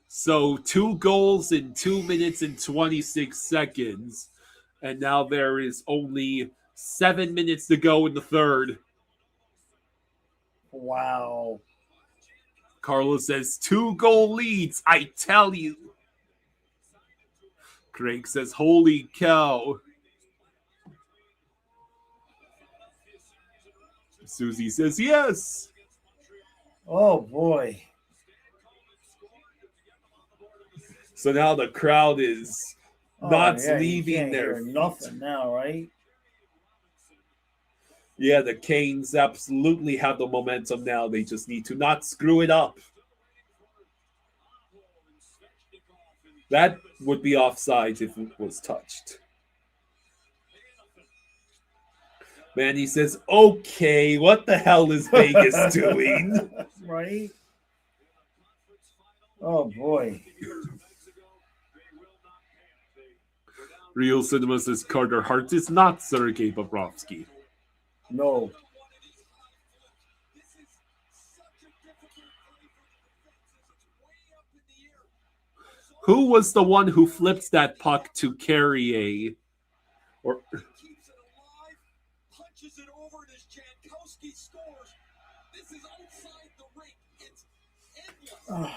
So 2 goals in 2 minutes and 26 seconds. And now there is only 7 minutes to go in the third. Wow. Carlos says 2 goal leads. I tell you. Craig says, holy cow. Susie says, yes. Oh, boy. So now the crowd is not you leaving can't their hear nothing now, right? Yeah, the Canes absolutely have the momentum now. They just need to not screw it up. That would be offsides if it was touched. Manny says, okay, what the hell is Vegas doing? Right? Oh, boy. Real Cinema says Carter Hart is not Sergei Bobrovsky. No. Who was the one who flipped that puck to Carrier? Or punches it over as Jankowski scores. This is outside the rink. It's endless.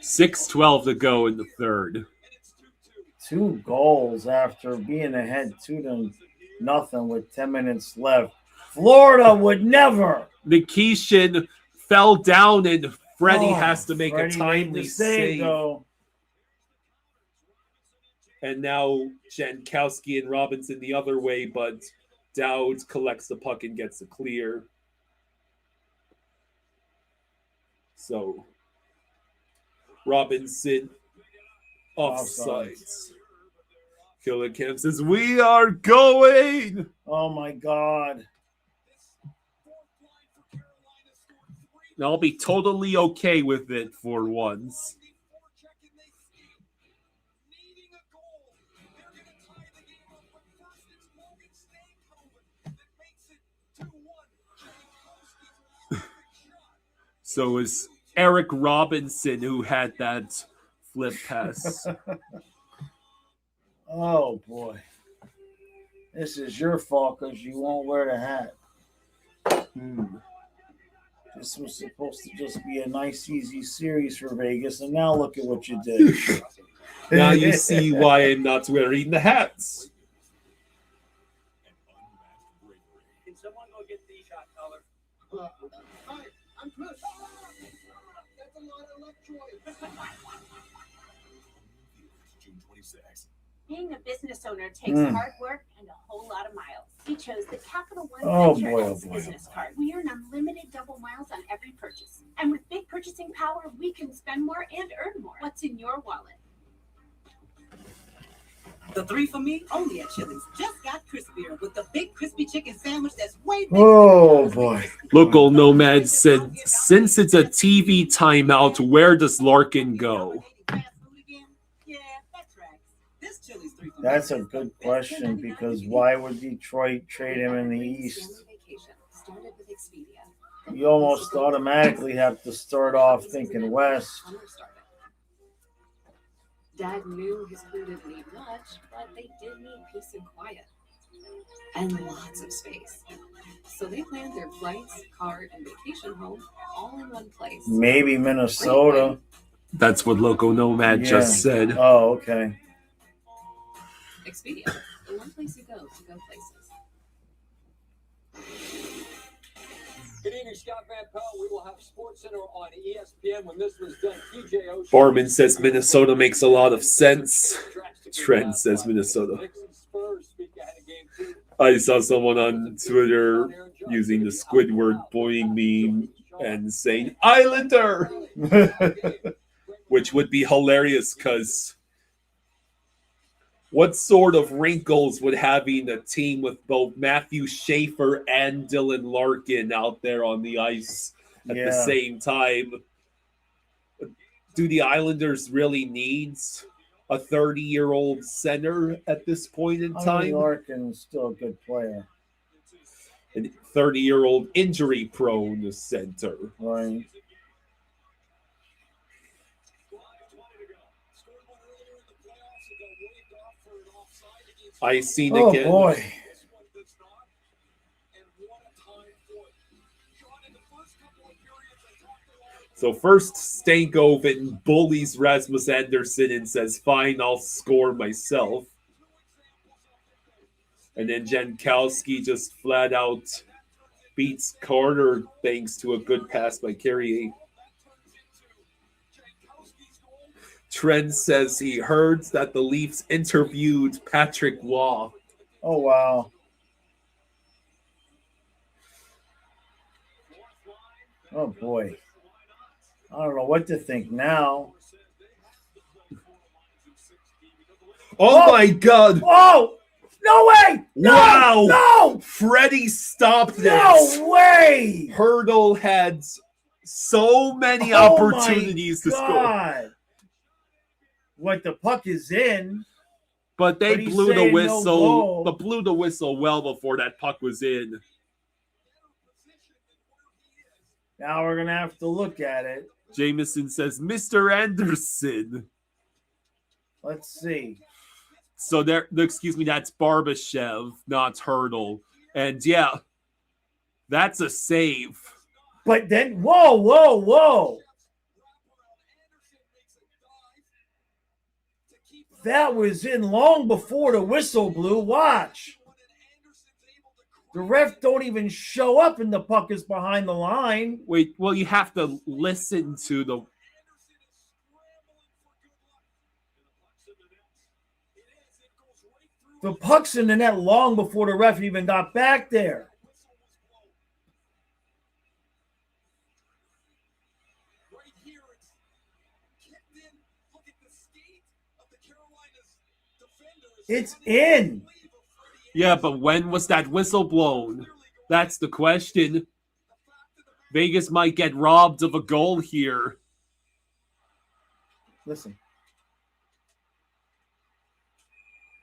6:12 to go in the third. 2 goals after being ahead 2-0 with 10 minutes left. Florida would never. Nikishin fell down and Freddie has to make Freddie a made timely the save, save. though. And now Jankowski and Robinson the other way, but Dowd collects the puck and gets a clear. So Robinson offsides. Killicamp says, "We are going." Oh my God. And I'll be totally okay with it for once. So it's Eric Robinson who had that flip pass. Oh boy. This is your fault because you won't wear the hat. This was supposed to just be a nice, easy series for Vegas, and now look at what you did. Now you see why I'm not wearing the hats. Can someone go get the shot collar? Hi, I'm Chris. That's a lot of electrolytes. June 26th. Being a business owner takes hard work and a whole lot of miles. He chose the Capital One Oh, Venture boy, oh, X boy, business card. We earn unlimited double miles on every purchase. And with big purchasing power, we can spend more and earn more. What's in your wallet? The 3 for me only at Chili's. Just got crispier with the big crispy chicken sandwich that's way bigger. Oh boy. Local Nomad said, "Since it's a TV timeout, where does Larkin go?" That's a good question because why would Detroit trade him in the East? You almost automatically have to start off thinking West. Dad knew his crew didn't need much, but they did need peace and quiet. And lots of space. So they planned their flights, car, and vacation home all in one place. Maybe Minnesota. That's what Local Nomad just said. Oh, okay. Expedia, the one place you go to go places. Good evening, Scott Van Pelt. We will have SportsCenter on ESPN when this was done. TJ Oshie. Barman says Minnesota makes a lot of sense. Trent says Minnesota. I saw someone on Twitter using the Squidward Boeing meme and saying Islander, which would be hilarious because what sort of wrinkles would having a team with both Matthew Schaefer and Dylan Larkin out there on the ice at the same time? Do the Islanders really need a 30-year-old center at this point in time? Larkin's still a good player. A 30-year-old injury-prone center. Right. I seen Oh again. boy. So first, Stankoven bullies Rasmus Anderson and says, "Fine, I'll score myself." And then Jankowski just flat out beats Carter thanks to a good pass by Carrier. Trent says he heard that the Leafs interviewed Patrick Waugh. Oh, wow. Oh, boy. I don't know what to think now. Oh my God. Oh, no way. No, Wow. No. Freddie stopped this. No way. Hurdle had so many Oh, opportunities to my score. God. What, the puck is in? But they But he's blew the saying no whistle. goal. They blew the whistle well before that puck was in. Now we're going to have to look at it. Jameson says, "Mr. Anderson." Let's see. So there, excuse me, that's Barbashev, not Hurdle. And yeah, that's a save. But then, whoa. That was in long before the whistle blew. Watch. The ref don't even show up and the puck is behind the line. Wait, well, you have to listen to the. The puck's in the net long before the ref even got back there. It's in. Yeah, but when was that whistle blown? That's the question. Vegas might get robbed of a goal here. Listen.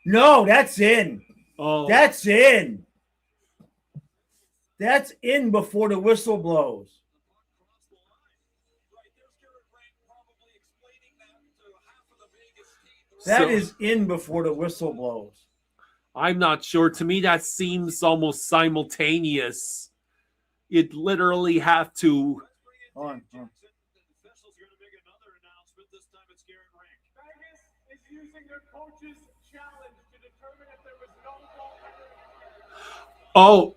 No, that's in. Oh, That's in. That's in before the whistle blows. That is in before the whistle blows. I'm not sure. To me, that seems almost simultaneous. You'd literally have to. On. Vegas is using their coach's challenge to determine if there was no goal. Oh,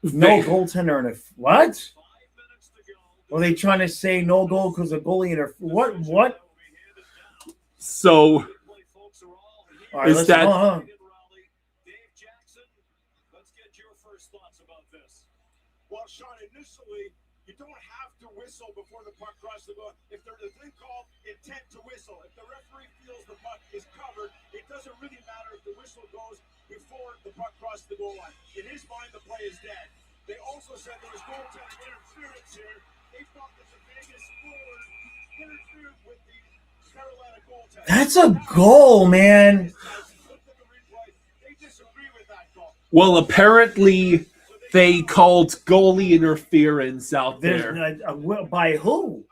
No goaltender in a what? Are they trying to say no goal because of goalie in a what? What? So All right, is let's, that Well, Sean, initially, you don't have to whistle before the puck crosses the goal. If there's a thing called intent to whistle, if the referee feels the puck is covered, it doesn't really matter if the whistle goes before the puck crosses the goal line. In his mind, the play is dead. They also said there was goaltender interference here. They thought that the Vegas forward interfered with the Carolina goaltender. That's a goal, man. They disagree with that call. well? Apparently, they called goalie interference out there. By who?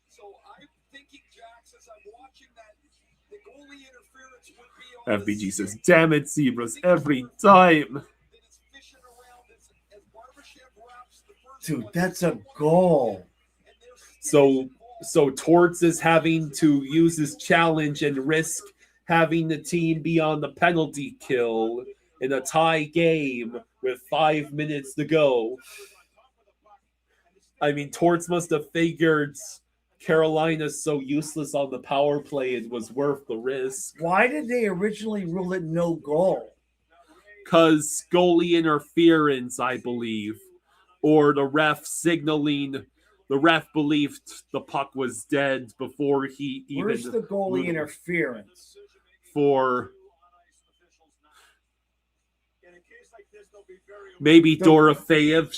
So I'm thinking, Jax, as I'm watching that, the goalie interference would be on FBG says, "Damn it, Zebras! Every time." Dude, that's a goal. So Torts is having to use his challenge and risk having the team be on the penalty kill in a tie game with 5 minutes to go. I mean, Torts must have figured Carolina's so useless on the power play it was worth the risk. Why did they originally rule it no goal? Because goalie interference, I believe. Or the ref signaling, the ref believed the puck was dead before he even... Where's the goalie interference? For... Maybe Dorofeyev.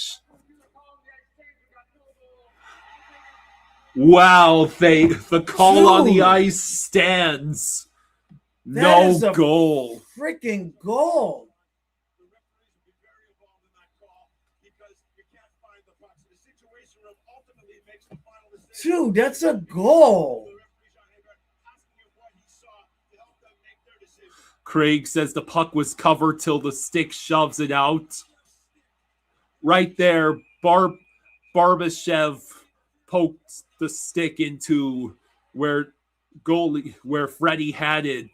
Wow, the call on the ice stands. That is No a goal. Freaking goal. Dude, that's a goal. Craig says the puck was covered till the stick shoves it out. Right there, Barbashev poked the stick into where Freddie had it.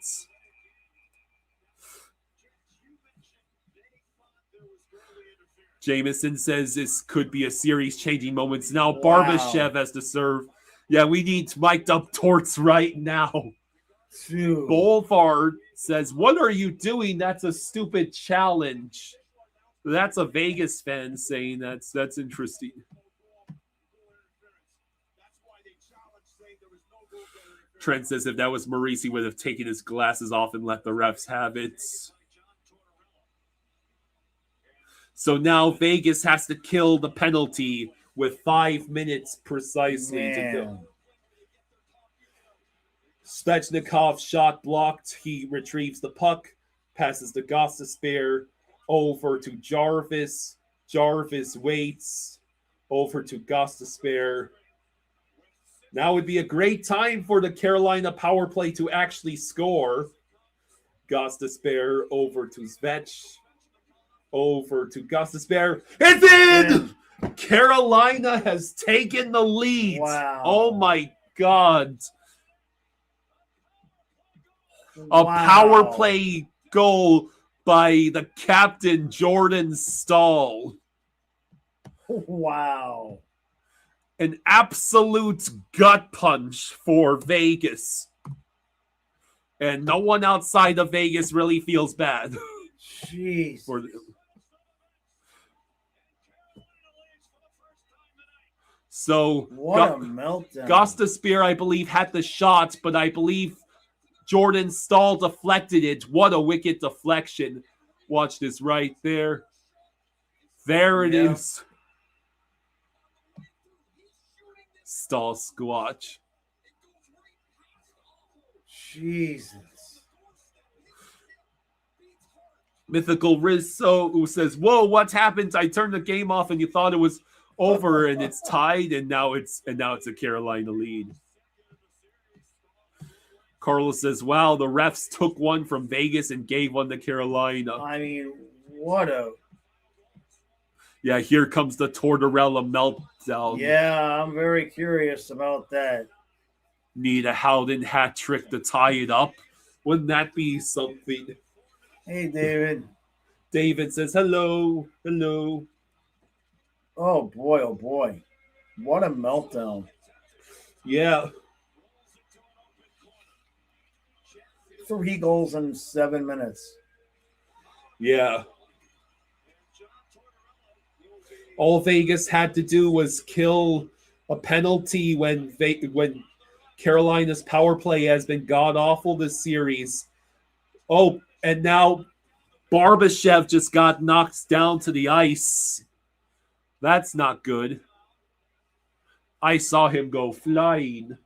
Jameson says this could be a series-changing moment. Now Barbashev has to serve. Yeah, we need mic'd up Torts right now. Dude. Boulevard says, "What are you doing? That's a stupid challenge." That's a Vegas fan saying that's interesting. Trent says if that was Maurice, he would have taken his glasses off and let the refs have it. So now Vegas has to kill the penalty with 5 minutes precisely to go. Svechnikov shot blocked. He retrieves the puck, passes to Gostisbehere, over to Jarvis. Jarvis waits, over to Gostisbehere. Now would be a great time for the Carolina power play to actually score. Gostisbehere over to Svech. Over to Gostisbehere. It's in! Carolina has taken the lead. Wow. Oh my God. A power play goal by the captain, Jordan Stahl. Wow. An absolute gut punch for Vegas. And no one outside of Vegas really feels bad. Jeez. So, what a meltdown. Gosta Spear, I believe, had the shot, but I believe Jordan Stahl deflected it. What a wicked deflection. Watch this right there. There it is. Stahl squatch. Jesus. Mythical Rizzo, who says, "Whoa, what happened? I turned the game off and you thought it was over and it's tied and now it's a Carolina lead." Carlos says, "Wow, the refs took one from Vegas and gave one to Carolina." I mean, what a... Yeah, here comes the Tortorella meltdown. Yeah, I'm very curious about that. Need a Howden hat trick to tie it up. Wouldn't that be something? Hey, David. David says, hello, hello. Oh, boy. What a meltdown. Yeah. 3 goals in 7 minutes. Yeah. All Vegas had to do was kill a penalty when Carolina's power play has been god-awful this series. Oh, and now Barbashev just got knocked down to the ice. That's not good. I saw him go flying.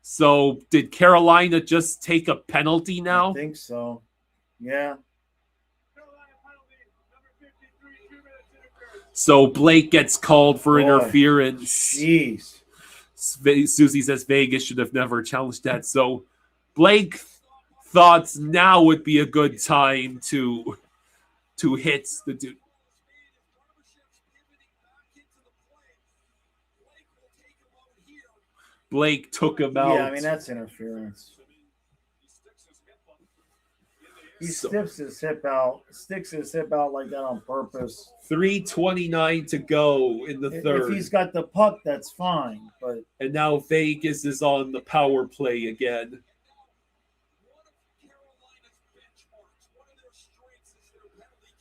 So, did Carolina just take a penalty now? I think so. Yeah. So Blake gets called for interference. Jeez. Susie says Vegas should have never challenged that. So Blake thought now would be a good time to hit the dude. Blake took him out. Yeah, I mean, that's interference. He sticks his hip out like that on purpose. 3:29 to go in the third. If he's got the puck, that's fine. But and now Vegas is on the power play again.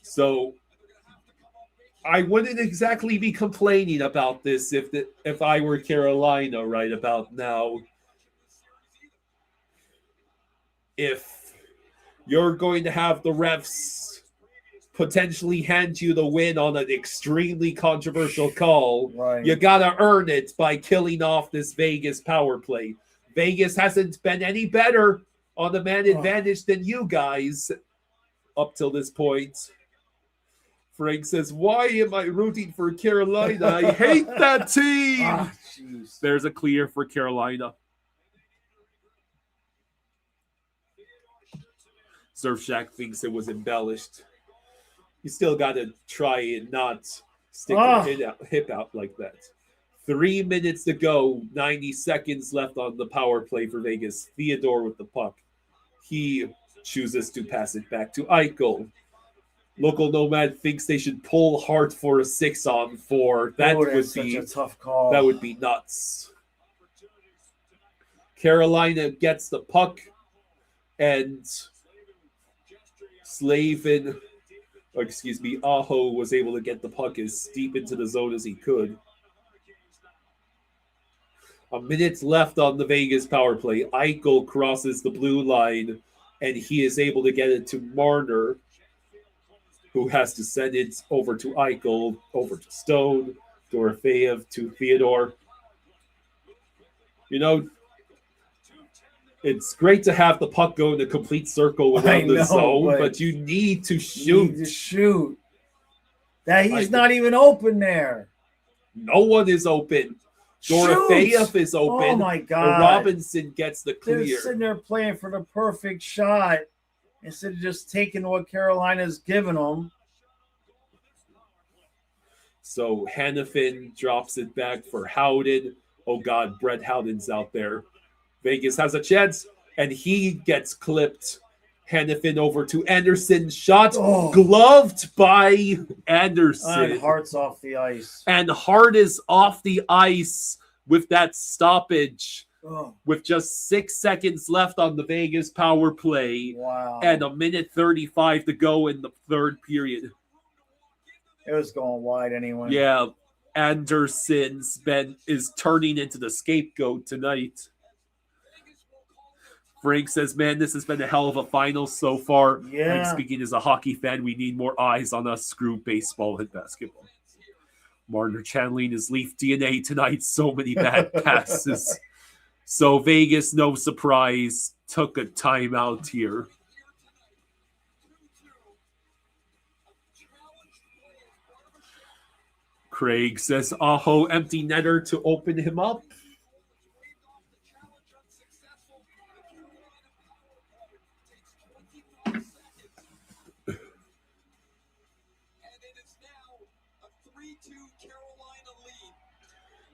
So I wouldn't exactly be complaining about this if I were Carolina right about now. If you're going to have the refs potentially hand you the win on an extremely controversial call, right, you got to earn it by killing off this Vegas power play. Vegas hasn't been any better on the man advantage than you guys up till this point. Frank says, why am I rooting for Carolina? I hate that team. There's a clear for Carolina. Surf Shack thinks it was embellished. You still got to try and not stick your hip out like that. 3 minutes to go, 90 seconds left on the power play for Vegas. Theodore with the puck. He chooses to pass it back to Eichel. Local Nomad thinks they should pull Hart for a 6-on-4. That would be such a tough call. That would be nuts. Carolina gets the puck, and Aho was able to get the puck as deep into the zone as he could. A minute left on the Vegas power play. Eichel crosses the blue line, and he is able to get it to Marner, who has to send it over to Eichel, over to Stone, Dorofeyev to Theodore. You know, it's great to have the puck go in a complete circle without the zone, but you need to shoot. That he's not even open there. No one is open. Dorofeyev is open. Oh my God. Robinson gets the clear. They're sitting there playing for the perfect shot instead of just taking what Carolina's given them. So Hannafin drops it back for Howden. Oh God, Brett Howden's out there. Vegas has a chance, and he gets clipped. Hannafin over to Anderson. Shot gloved by Anderson. And Hart's off the ice. And Hart is off the ice with that stoppage. With just 6 seconds left on the Vegas power play. Wow. And a minute 35 to go in the third period. It was going wide anyway. Yeah, Anderson's is turning into the scapegoat tonight. Frank says, man, this has been a hell of a final so far. Yeah. I'm speaking as a hockey fan, we need more eyes on us screw baseball and basketball. Marner channeling his Leaf DNA tonight. So many bad passes. So Vegas, no surprise, took a timeout here. Craig says, Aho, empty netter to open him up.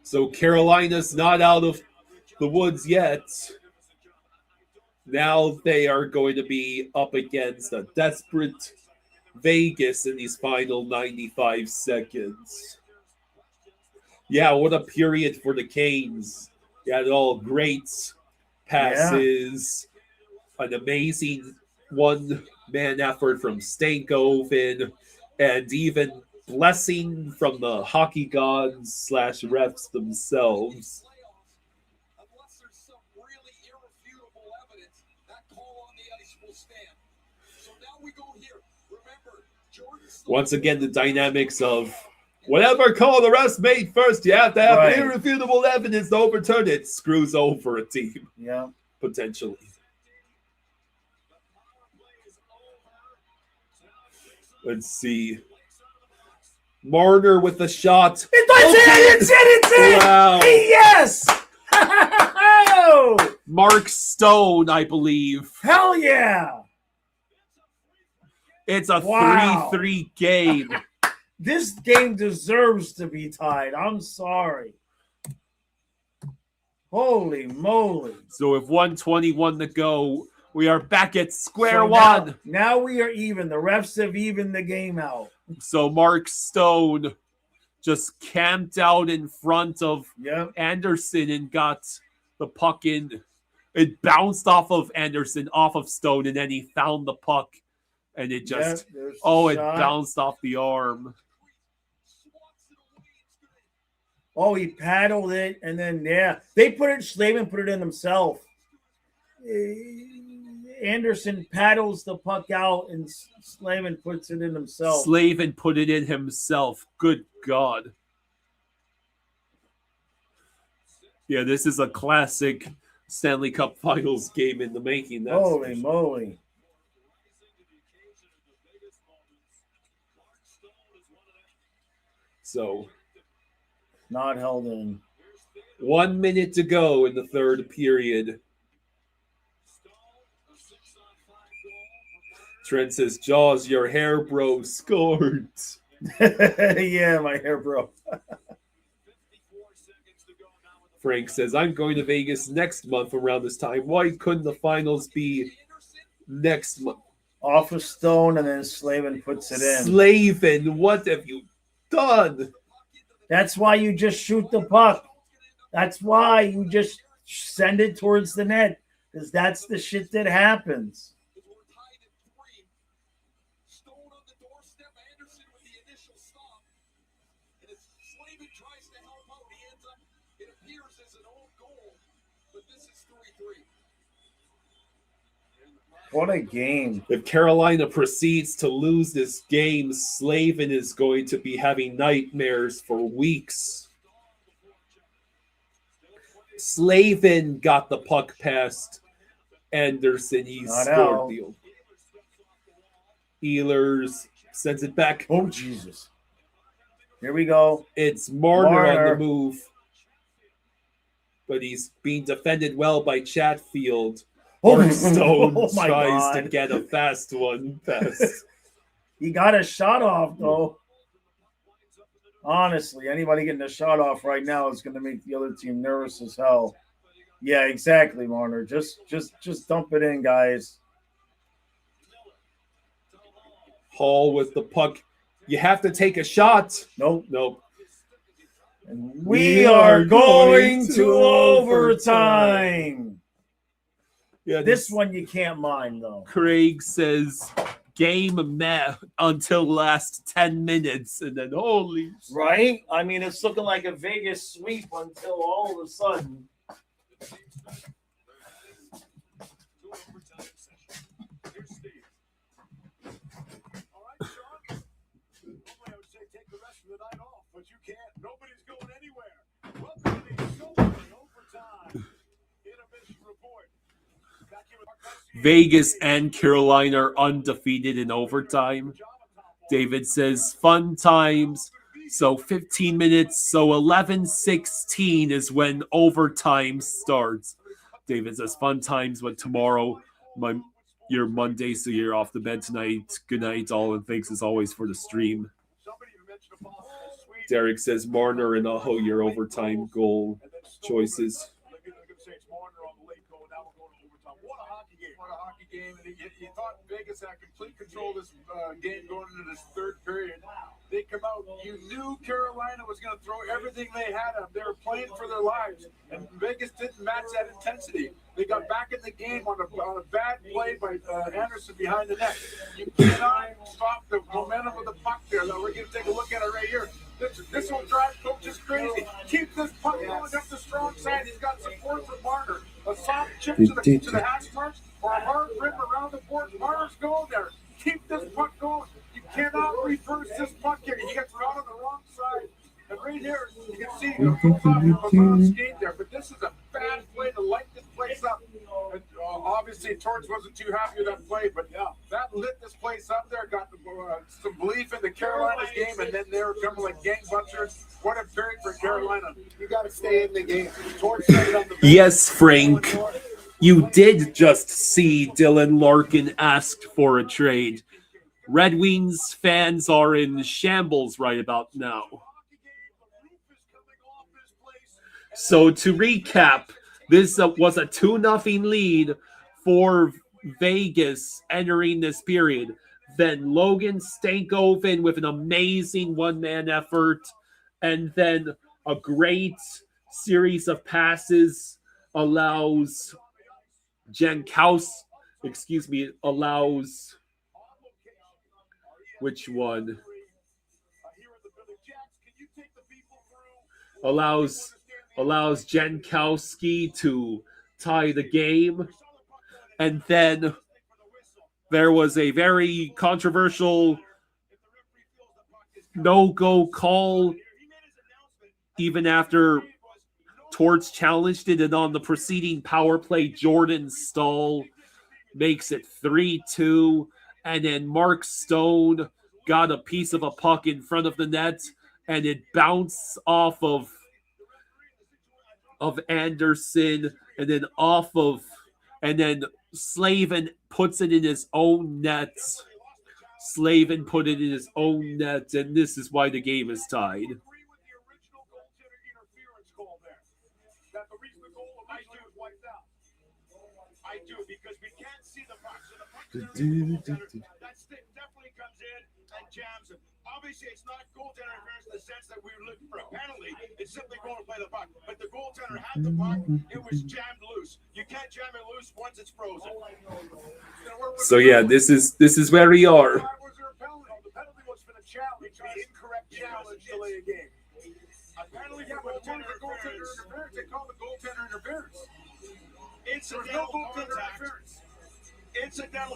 So Carolina's not out of the woods yet. Now they are going to be up against a desperate Vegas in these final 95 seconds. Yeah, what a period for the Canes. You had all great passes, an amazing one-man effort from Stankoven, and even blessing from the hockey gods / refs themselves. Once again, the dynamics of whatever call the refs made first, you have to have irrefutable evidence to overturn it. Screws over a team. Yeah. Potentially. Let's see. Marner with the shot. It's in! Wow. Yes! Mark Stone, I believe. Hell yeah! It's a 3-3 game. This game deserves to be tied. I'm sorry. Holy moly. So with 1:21 to go, we are back at square So one. Now we are even. The refs have evened the game out. So Mark Stone just camped out in front of Anderson and got the puck in. It bounced off of Anderson, off of Stone, and then he found the puck. And it just, there's the it shot. bounced off the arm. Oh, he paddled it, and then, they put it, Slavin put it in himself. Anderson paddles the puck out, and Slavin puts it in himself. Slavin put it in himself. Good God. Yeah, this is a classic Stanley Cup Finals game in the making. That's Holy moly. So, not held in. 1 minute to go in the third period. Trent says, Jaws, your hair bro scored. Yeah, my hair bro. Frank says, I'm going to Vegas next month around this time. Why couldn't the finals be next month? Off of Stone, and then Slavin puts it in. Slavin, what have you done? That's why you just shoot the puck. That's why you just send it towards the net, because that's the shit that happens. What a game. If Carolina proceeds to lose this game, Slavin is going to be having nightmares for weeks. Slavin got the puck past Anderson. He scored the Ehlers sends it back. Oh, Jesus. Here we go. It's Marner on the move. But he's being defended well by Chatfield. Stone tries to get a fast one past. He got a shot off, though. Honestly, anybody getting a shot off right now is going to make the other team nervous as hell. Yeah, exactly, Marner. Just dump it in, guys. Hall with the puck. You have to take a shot. Nope. And we are going to overtime. Yeah, This one you can't mind, though. Craig says game met until last 10 minutes, and then holy. Right? I mean, it's looking like a Vegas sweep until all of a sudden. But you can't. Nobody's going anywhere. Welcome to the overtime intermission report. Vegas and Carolina are undefeated in overtime. David says fun times. So 15 minutes. So 11:16 is when overtime starts. David says fun times, but tomorrow, your Monday, so you're off the bed tonight. Good night, all, and thanks as always for the stream. Derek says Marner and Aho, your overtime goal choices. What a hockey game. And you thought Vegas had complete control of this game going into this third period. They come out. You knew Carolina was going to throw everything they had up. They were playing for their lives. And Vegas didn't match that intensity. They got back in the game on a bad play by Anderson behind the net. You cannot stop the momentum of the puck there. We're going to take a look at it right here. This will drive coaches crazy. Keep this puck going up the strong side. He's got support from Marner. A soft chip to the hash marks or a hard rip around the board. Marner's going there. Keep this puck going. You cannot reverse this puck here. He gets around on the wrong side. And right here, you can see it goes off of a skate there. But this is a bad play to light this place up. And, obviously, Torch wasn't too happy with that play, but yeah, that lit this place up there. Got some belief in the Carolinas game, and then they were coming like gangbusters. What a period for Carolina. You got to stay in the game. Torch set it on the Yes, Frank. You did just see Dylan Larkin asked for a trade. Red Wings fans are in shambles right about now. So to recap, this was a 2-0 lead for Vegas entering this period. Then Logan Stankoven with an amazing one-man effort, and then a great series of passes allows which one? Allows Jankowski to tie the game. And then there was a very controversial no-go call even after Torts challenged it, and on the preceding power play, Jordan Stahl makes it 3-2, and then Mark Stone got a piece of a puck in front of the net, and it bounced off of Anderson, and then Slavin puts it in his own net. Slavin put it in his own net, and this is why the game is tied. I do, because we can't see the puck. So the puck that stick definitely comes in and jams him. Obviously, it's not goaltender interference in the sense that we were looking for a penalty. It's simply going to play the puck. But the goaltender had the puck. It was jammed loose. You can't jam it loose once it's frozen. So yeah, this is where we are. The penalty was for the challenge, the incorrect challenge to delay a game. A penalty for goaltender interference. They call the goaltender interference. Incidental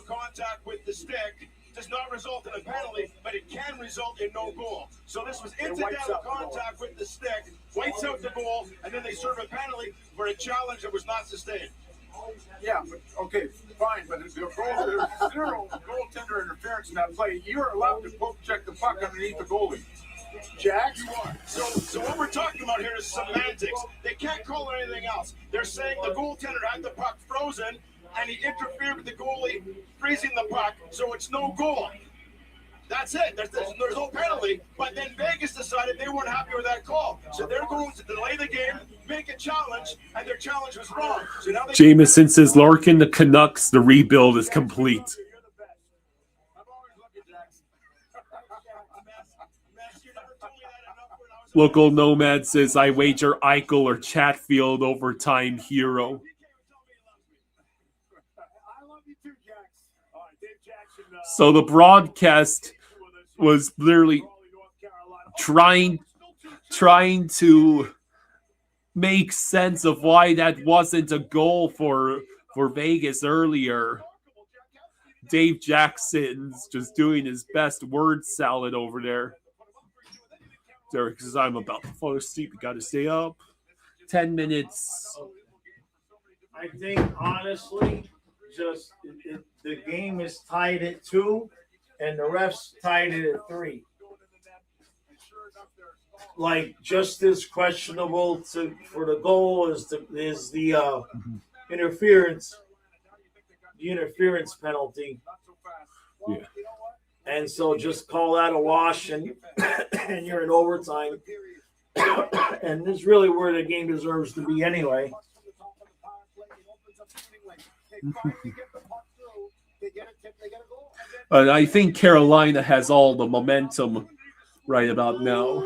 contact with the stick does not result in a penalty, but it can result in no goal. So this was incidental contact with the stick, wipes out the goal, and then they serve a penalty for a challenge that was not sustained. Yeah, but okay, fine, but there's zero goaltender interference in that play. You're allowed to poke check the puck underneath the goalie. Jack, you are. So what we're talking about here is semantics. They can't call it anything else. They're saying the goaltender had the puck frozen, and he interfered with the goalie freezing the puck, so it's no goal. That's it. There's no penalty. But then Vegas decided they weren't happy with that call. So they're going to delay the game, make a challenge, and they're Their challenge was wrong. So now they Jameson says, Larkin, the Canucks, the rebuild is complete. Local Nomad says, I wager Eichel or Chatfield overtime hero. So the broadcast was literally trying to make sense of why that wasn't a goal for Vegas earlier. Dave Jackson's just doing his best word salad over there. Derek says, I'm about to fall asleep. You got to stay up. 10 minutes. I think, honestly, just the game is tied at 2, and the refs tied it at 3. Like, just as questionable for the goal as the interference penalty. Yeah. And so just call that a wash, and you're in overtime. And this is really where the game deserves to be anyway. And I think Carolina has all the momentum right about now.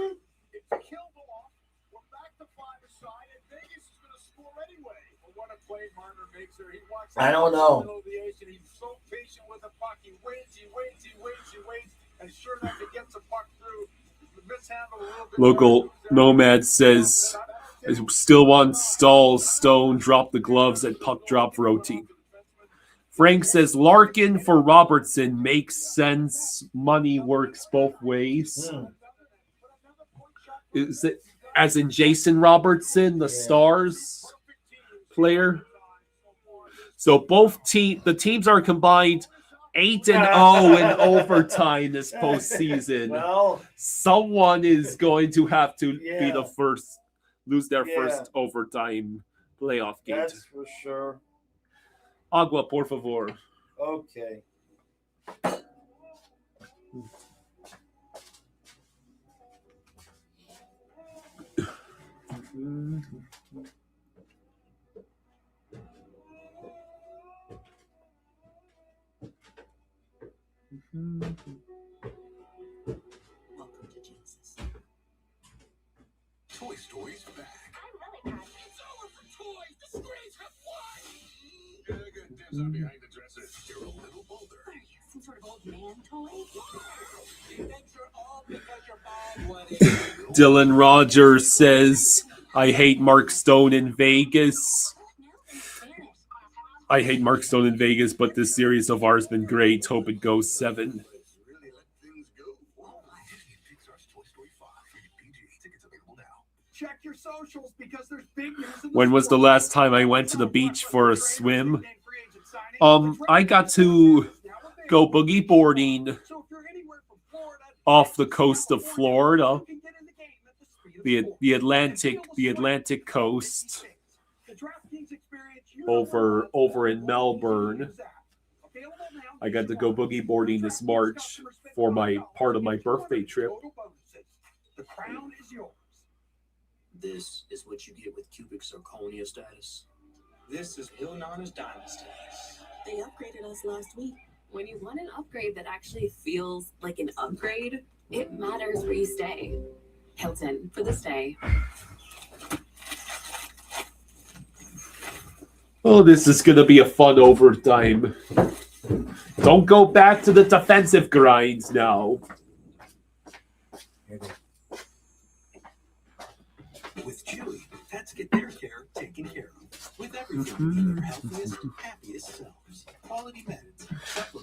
I don't know. He's so patient with the puck. He waits, and sure enough, he gets the puck through. Mishandled a little bit. Local Nomad says, I still want Stone drop the gloves at puck drop for OT. Frank says, Larkin for Robertson makes sense. Money works both ways. Is it as in Jason Robertson, the Stars player? So the teams are combined 8-0 in overtime this postseason. Well, someone is going to have to be the first, lose their first overtime playoff game. That's for sure. Agua, por favor. Okay. Welcome to Genesis. Toy Story's back. I'm really mad. It's over for toys. The screens have won. Good dibs on behind the dresser. You're a little bolder. What are you, some sort of old man toy? You think you're all because you're bad? What is Dylan Rogers says, I hate Mark Stone in Vegas. I hate Mark Stone in Vegas, but this series so far has been great. Hope it goes 7. Check your socials because there's big news. When was the last time I went to the beach for a swim? I got to go boogie boarding off the coast of Florida, the Atlantic coast, over in Melbourne. I got to go boogie boarding this March for my part of my birthday trip. The crown is yours. This is what you get with cubic zirconia status. This is Ilnana's dynasty. They upgraded us last week. When you want an upgrade that actually feels like an upgrade, it matters where you stay. Hilton, for the stay. Oh, this is going to be a fun overtime. Don't go back to the defensive grinds now. With Chewy, pets get their care taken care of. With everything to be their healthiest, happiest selves. Quality meds.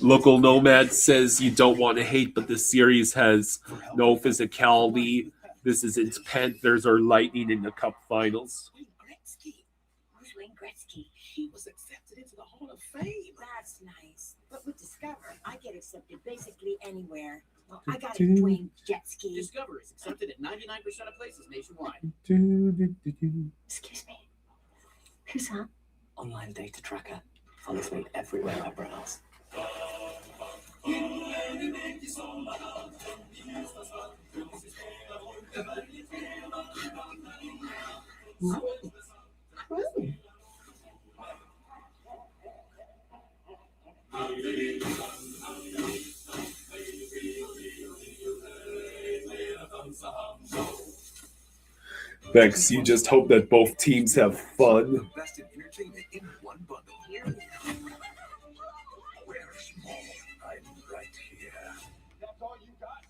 Local Nomad says you don't want to hate, but this series has no physicality. This isn't Panthers or Lightning in the Cup Finals. Who's Wayne Gretzky? He was accepted into the Hall of Fame. That's nice. But with Discover, I get accepted basically anywhere. Well, I got it, Dwayne Jetski. Discover is accepted at 99% of places nationwide. Excuse me. Who's that? Online data tracker follows me everywhere I browse. Bex, you just hope that both teams have fun. Best in entertainment in one bundle. Where's more? I'm right here. That's all you got?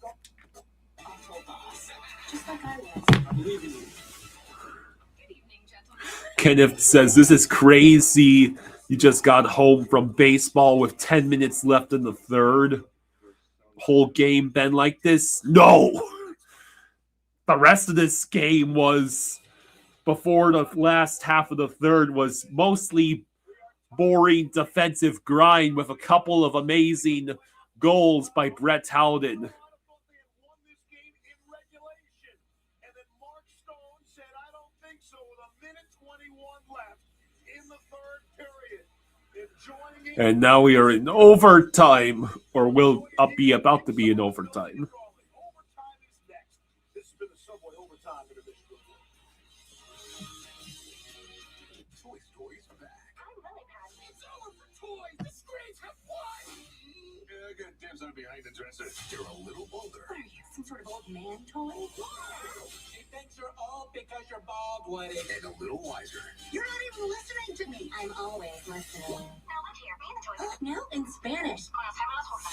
Just like I was. I'm leaving you. Good evening, gentlemen. Kenneth says, this is crazy. You just got home from baseball with 10 minutes left in the third. Whole game been like this? No! The rest of this game was, before the last half of the third, was mostly boring defensive grind with a couple of amazing goals by Brett Howden. And now we are in overtime, or will be about to be in overtime. Toy Story's back. I'm really passionate. It's over for toys. The screens have won. Yeah, good dibs on behind the dresser. You're a little older. What are you, some sort of old man toy? She thinks you're old because you're bald, Woody. And a little wiser. You're not even listening to me. I'm always listening. No, in Spanish.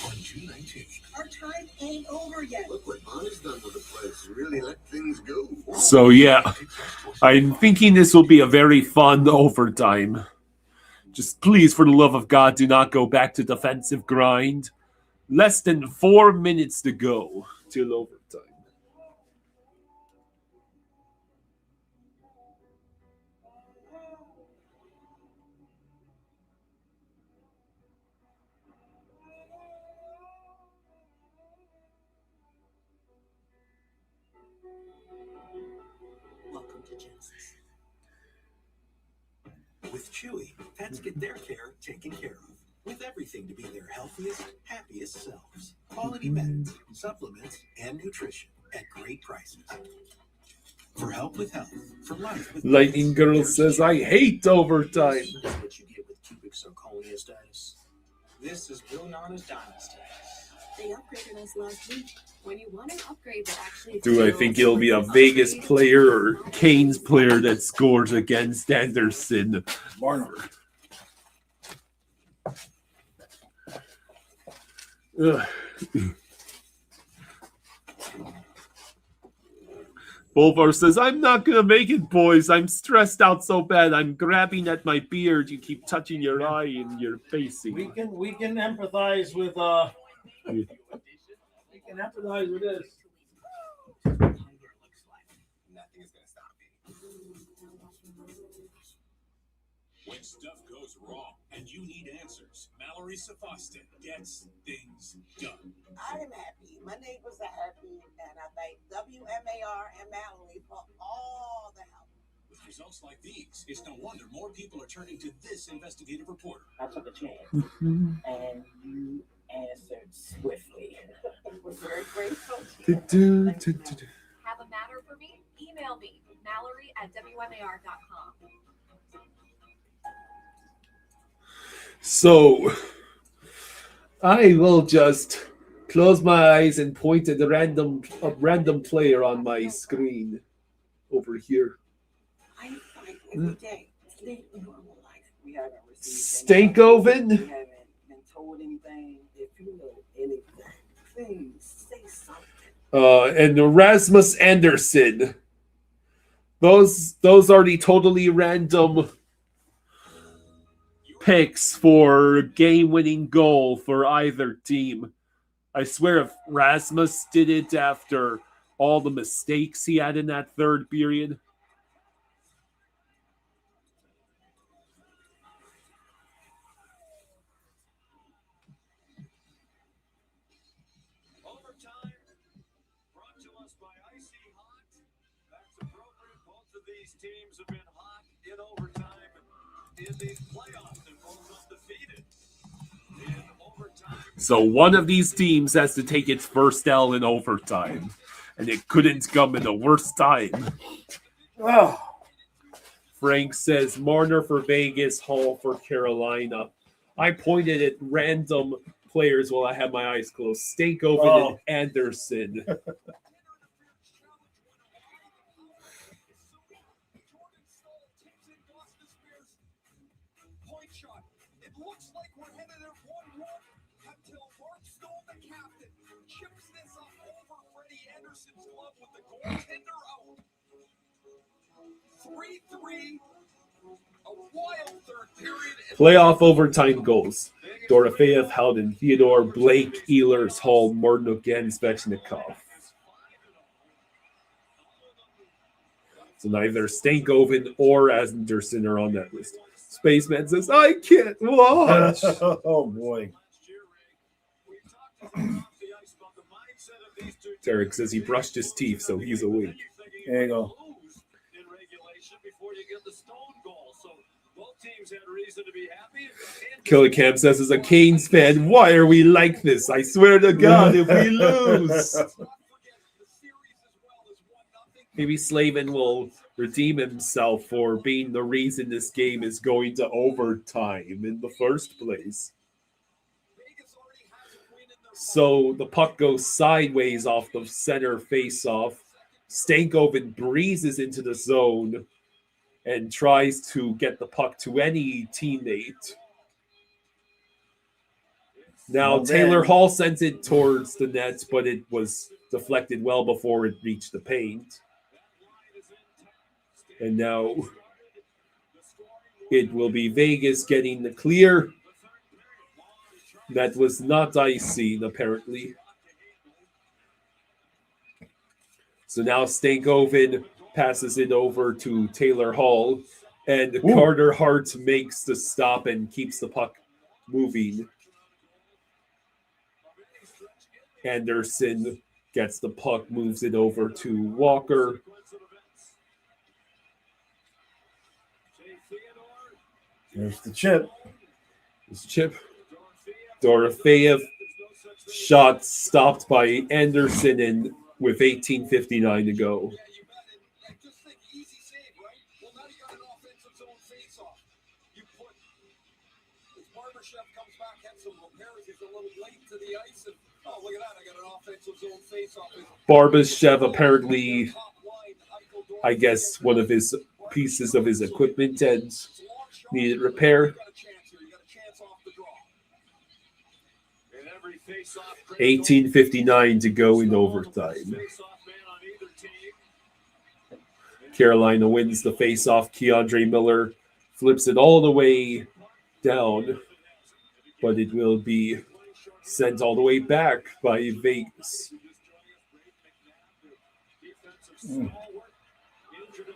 On June 19th. Our time ain't over yet. Look what Bonnie's done with the place. Really let things go. So yeah, I'm thinking this will be a very fun overtime. Just please, for the love of God, do not go back to defensive grind. Less than 4 minutes to go till overtime. Welcome to Genesis. With Chewy, pets get their care taken care of. With everything to be their healthiest, happiest selves. Quality meds, supplements, and nutrition at great prices. For help with health, for life with Lightning Girl says, I hate overtime. That's what you get with cubic zirconia status. This is Blue Nana's Dynasty. They upgraded us last week. When you want an upgrade that actually Do I think it'll be a Vegas player or Canes player that scores against Anderson? Barnard. Ugh. Bolvar says, I'm not going to make it, boys. I'm stressed out so bad. I'm grabbing at my beard. You keep touching your eye and your facing. We can empathize with we can empathize with this. Nothing is going to stop me. When stuff goes wrong and you need answers, Mallory Safostin gets things done. I am happy. My neighbors are happy, and I thank WMAR and Mallory for all the help. With results like these, it's no wonder more people are turning to this investigative reporter. I took a chance, and you answered swiftly. We're very grateful. Have a matter for me? Email me, Mallory@WMAR.com. So, I will just close my eyes and point at a random player on my screen over here. I fight every day. Live a normal life. We haven't received any- Stankoven? We haven't been told anything. If you know anything, please say something. And Rasmus Anderson. Those are the totally random picks for game-winning goal for either team. I swear if Rasmus did it after all the mistakes he had in that third period. Overtime, brought to us by Icy Hot. That's appropriate. Both of these teams have been hot in overtime in these playoffs. They're both undefeated in overtime. So one of these teams has to take its first L in overtime. And it couldn't come in the worst time. Oh. Frank says Marner for Vegas, Hall for Carolina. I pointed at random players while I had my eyes closed. Stankoven and Anderson. Point shot. It looks like we're headed at 1-1 until Mark Stone, the captain, chips this up over Freddie Anderson's glove with the goaltender out. 3-3. A wild third period. Playoff overtime goals. Dorofeyev, Howden, Theodore, Blake, Ehlers, Hall, Mordnuk, and Svechnikov. So neither Stankoven or Anderson are on that list. Spaceman says, I can't watch. Oh, boy. Derek says he brushed his teeth, so he's awake. There you go. Killicam says, as a Canes fan, why are we like this? I swear to God, if we lose. Maybe Slavin will redeem himself for being the reason this game is going to overtime in the first place. So the puck goes sideways off the center face-off. Stankoven breezes into the zone and tries to get the puck to any teammate. Now, Taylor Hall sent it towards the net, but it was deflected well before it reached the paint. And now it will be Vegas getting the clear. That was not icing, apparently. So now Stankoven passes it over to Taylor Hall, and Carter Hart makes the stop and keeps the puck moving. Anderson gets the puck, moves it over to Walker. There's the chip. Dorofeyev shot stopped by Anderson, and with 18:59 to go. Barbashev apparently, I guess, one of his pieces of his equipment had needed repair. 18:59 to go in overtime. Carolina wins the faceoff. Keandre Miller flips it all the way down, but it will be sent all the way back by Vegas.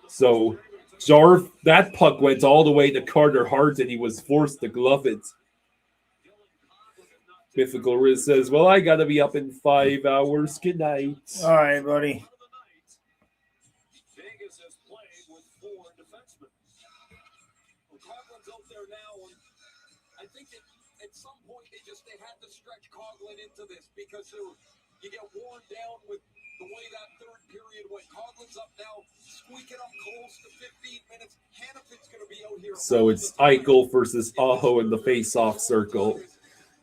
So that puck went all the way to Carter Hart, and he was forced to glove it. Mythical Riz says, well, I got to be up in 5 hours. Good night. All right, buddy. Vegas has played with 4 defensemen. Coughlin's out there now, and I think at some point they had to stretch Coughlin into this because you get worn down with the way that third period went. Coughlin's up now, squeaking up close to 15 minutes. Hannafin's going to be out here. So it's Eichel versus Aho in the face-off circle.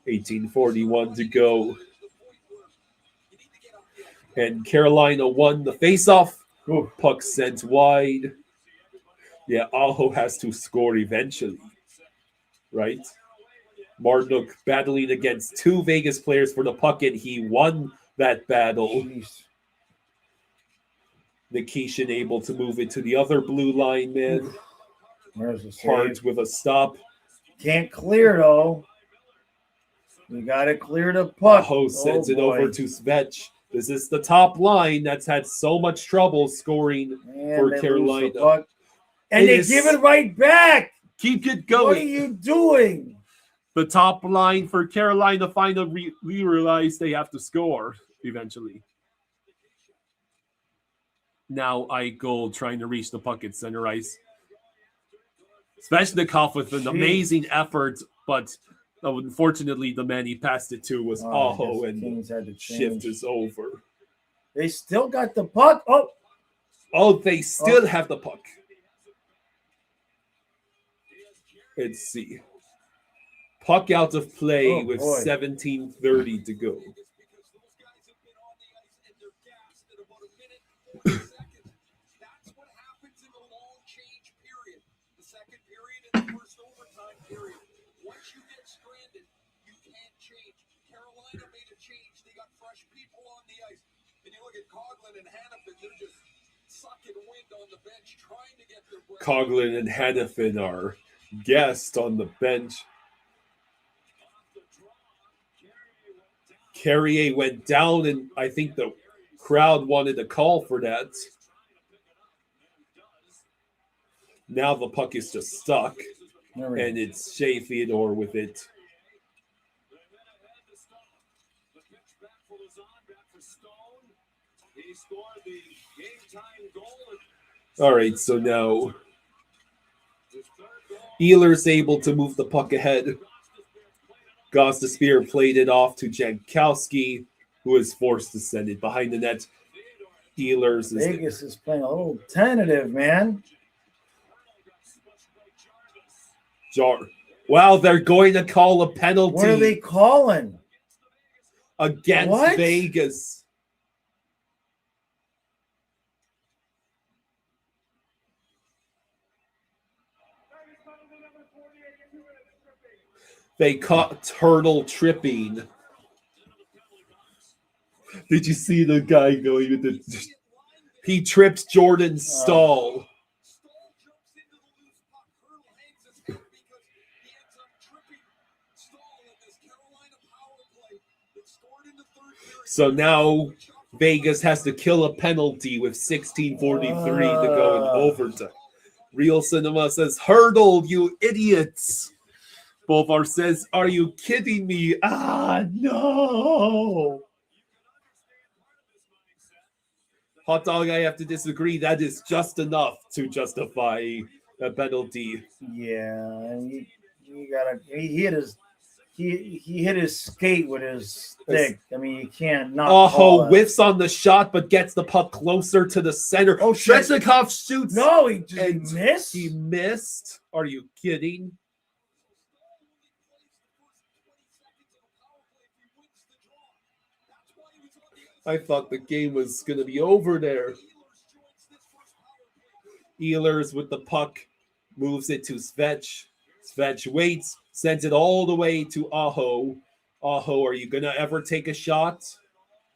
18:41 to go. And Carolina won the face-off. Puck sent wide. Yeah, Aho has to score eventually. Right? Marduk battling against 2 Vegas players for the puck, and he won that battle. Nikishin able to move it to the other blue line, man. Where's the Hart with a stop. Can't clear, though. We got to clear the puck. Aho sends it over to Svech. This is the top line that's had so much trouble scoring for Carolina. And they give it right back. Keep it going. What are you doing? The top line for Carolina finally realized they have to score eventually. Now Eichel trying to reach the puck at center ice. Svechnikov with an amazing effort, but unfortunately the man he passed it to was Aho, and shift is over. They still got the puck. Oh, they still have the puck. Let's see. Puck out of play Oh, with boy. 17:30 to go. That's what happens in the long change period. The second period and the first overtime period. Once you get stranded, you can't change. Carolina made a change. They got fresh people on the ice. And you look at Coughlin and Hannafin, they're just sucking wind on the bench, trying to get their breath. Coughlin and Hannafin are guests on the bench. Carrier went down, and I think the crowd wanted a call for that. Now the puck is just stuck, and it's Shea Theodore with it. All right, so now Ehlers able to move the puck ahead. Gostisbehere played it off to Jankowski, who is forced to send it behind the net. Ehlers is Vegas is playing a little tentative, man. Wow, they're going to call a penalty. What are they calling? Against What? Vegas. They caught Turtle tripping. Did you see the guy going with the... He tripped Jordan Stahl. So now Vegas has to kill a penalty with 16:43 to go in overtime. Real Cinema says, "Hurdle, you idiots." Bolvar says, "Are you kidding me?" No. Hot Dog, I have to disagree. That is just enough to justify a penalty. Yeah, and you gotta. He hit his. He hit his skate with his stick. I mean, you can't not. call it. Whiffs on the shot, but gets the puck closer to the center. Oh, shit. Svechnikov shoots. No, he missed. He missed. Are you kidding? I thought the game was going to be over there. Ehlers with the puck moves it to Svech. Svech waits, sends it all the way to Aho. Aho, are you going to ever take a shot?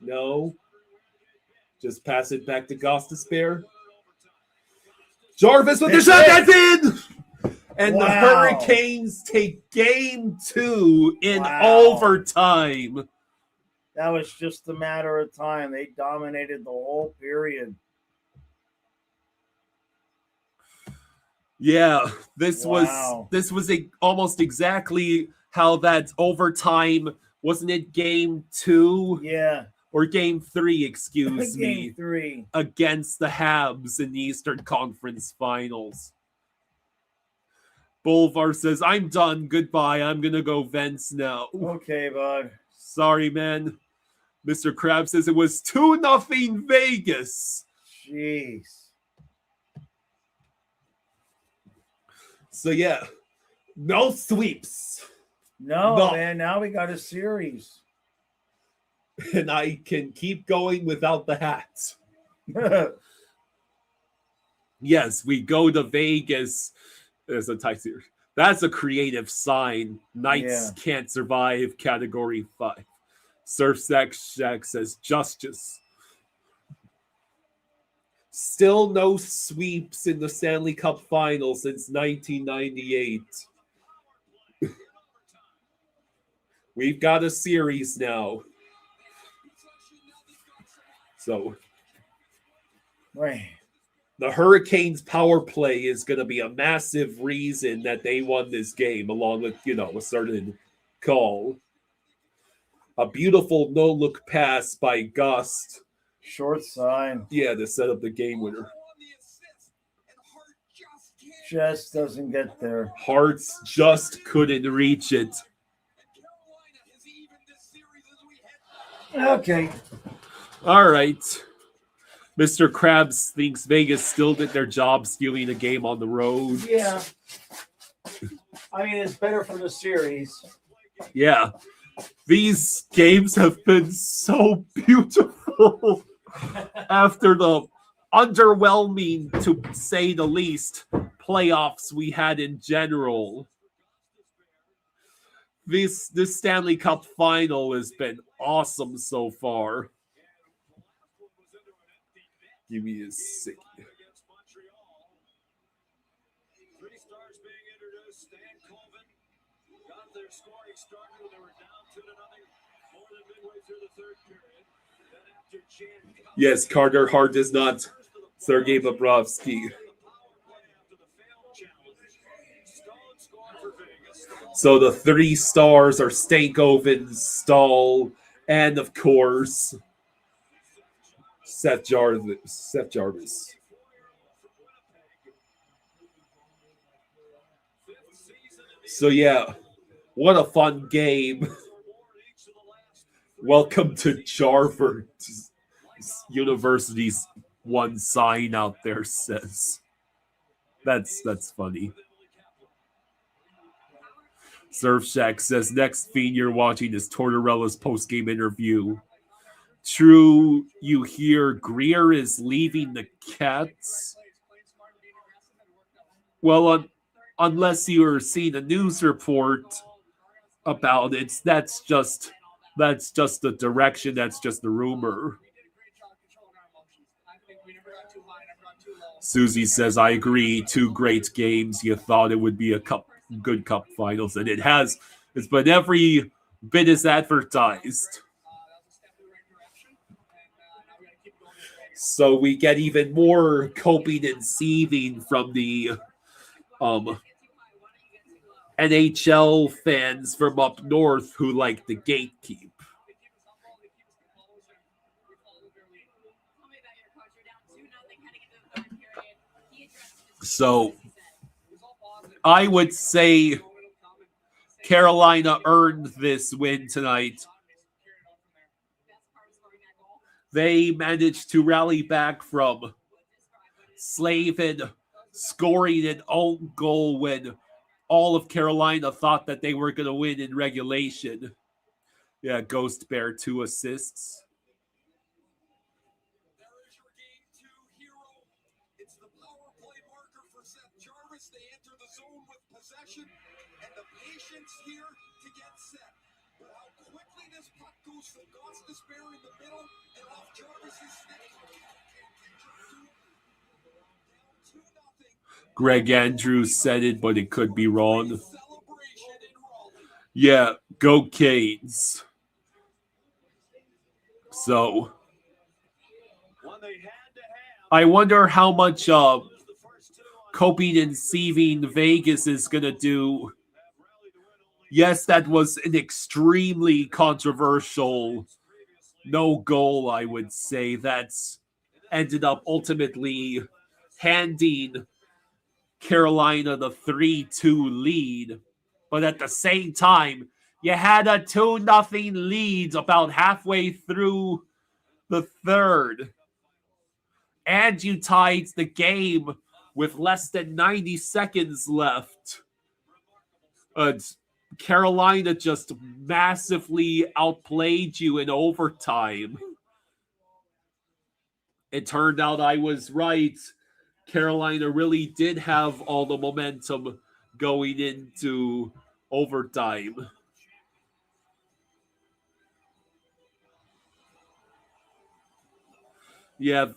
No. Just pass it back to Gostisbehere. Jarvis with the shot. That's in! And the Hurricanes take game 2 in overtime. That was just a matter of time. They dominated the whole period. Yeah, this was almost exactly how that overtime, wasn't it game 2? Yeah. Or game 3, excuse me. Game 3. Against the Habs in the Eastern Conference Finals. Bolvar says, "I'm done. Goodbye. I'm going to go vents now." Okay, bud. Sorry, man. Mr. Krabs says it was 2-0 Vegas. Jeez. So, yeah. No sweeps. No, man. Now we got a series. And I can keep going without the hat. Yes, we go to Vegas. There's a tie series. That's a creative sign. Knights can't survive Category 5. Surf Shack says justice. Still no sweeps in the Stanley Cup Final since 1998. We've got a series now. So, right. The Hurricanes' power play is going to be a massive reason that they won this game, along with, a certain call. A beautiful no-look pass by Gust. Short side. Yeah, to set up the game winner. Just doesn't get there. Hearts just couldn't reach it. Okay. All right. Mr. Krabs thinks Vegas still did their job stealing a game on the road. Yeah. I mean, it's better for the series. Yeah. These games have been so beautiful after the underwhelming, to say the least, playoffs we had in general. This Stanley Cup final has been awesome so far. Give me a second. Yes, Carter Hart is not Sergei Bobrovsky. So the 3 stars are Stankoven, Stahl, and of course Seth Jarvis. So yeah, what a fun game. Welcome to Jarvard University's one sign out there says. That's funny. Surf Shack says next feed you're watching is Tortorella's post-game interview. True, you hear Greer is leaving the Cats. Well, unless you're seeing a news report about it, that's just the direction. That's just the rumor. Susie says, I agree. 2 great games. You thought it would be a good cup finals, and it has. It's been every bit as advertised. So we get even more coping and seething from the NHL fans from up north who like the gatekeep. So I would say Carolina earned this win tonight. They managed to rally back from Slavin scoring an own goal when all of Carolina thought that they were going to win in regulation. Yeah, Ghost Bear 2 assists. They enter the zone with possession and the patience here to get set. But how quickly this puck goes from Gostisbehere in the middle and off Jarvis's stick. Greg Andrews said it, but it could be wrong. Yeah, go Canes. So I wonder how much coping and seething Vegas is going to do. Yes, that was an extremely controversial no goal, I would say. That's ended up ultimately handing Carolina the 3-2 lead. But at the same time, you had a 2-0 lead about halfway through the third. And you tied the game with less than 90 seconds left. Carolina just massively outplayed you in overtime. It turned out I was right. Carolina really did have all the momentum going into overtime. Yeah,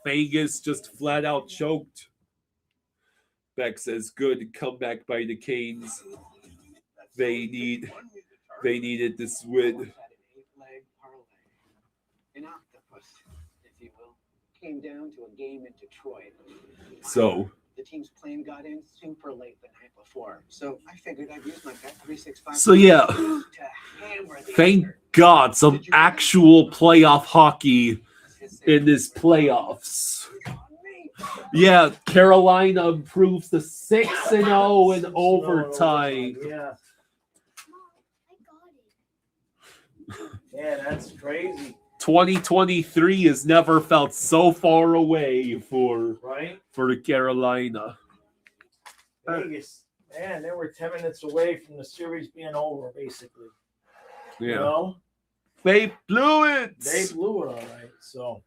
Vegas just flat out choked. Beck says, good comeback by the Canes. They needed this win. An octopus, if you will, came down to a game in Detroit. So the team's plane got in super late the night before, so I figured I'd use my Bet365. So yeah, thank God some actual playoff hockey in this playoffs. Yeah, Carolina improves to 6-0 in overtime. Yeah. Yeah, that's crazy. 2023 has never felt so far away for Right? the Carolina. And they were 10 minutes away from the series being over, basically. Yeah. You know? They blew it. They blew it all right. So,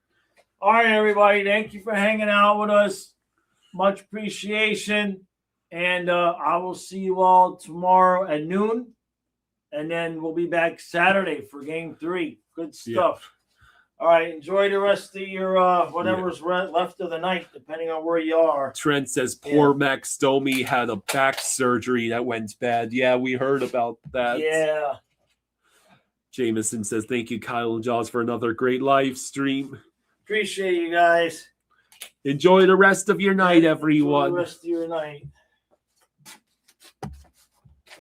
all right, everybody. Thank you for hanging out with us. Much appreciation. And I will see you all tomorrow at noon. And then we'll be back Saturday for game 3. Good stuff. All right. Enjoy the rest of your whatever's left of the night, depending on where you are. Trent says poor Max Domi had a back surgery that went bad. Yeah, we heard about that. Yeah. Jameson says, thank you, Kyle and Jaws, for another great live stream. Appreciate you guys. Enjoy the rest of your night, Enjoy everyone. the rest of your night.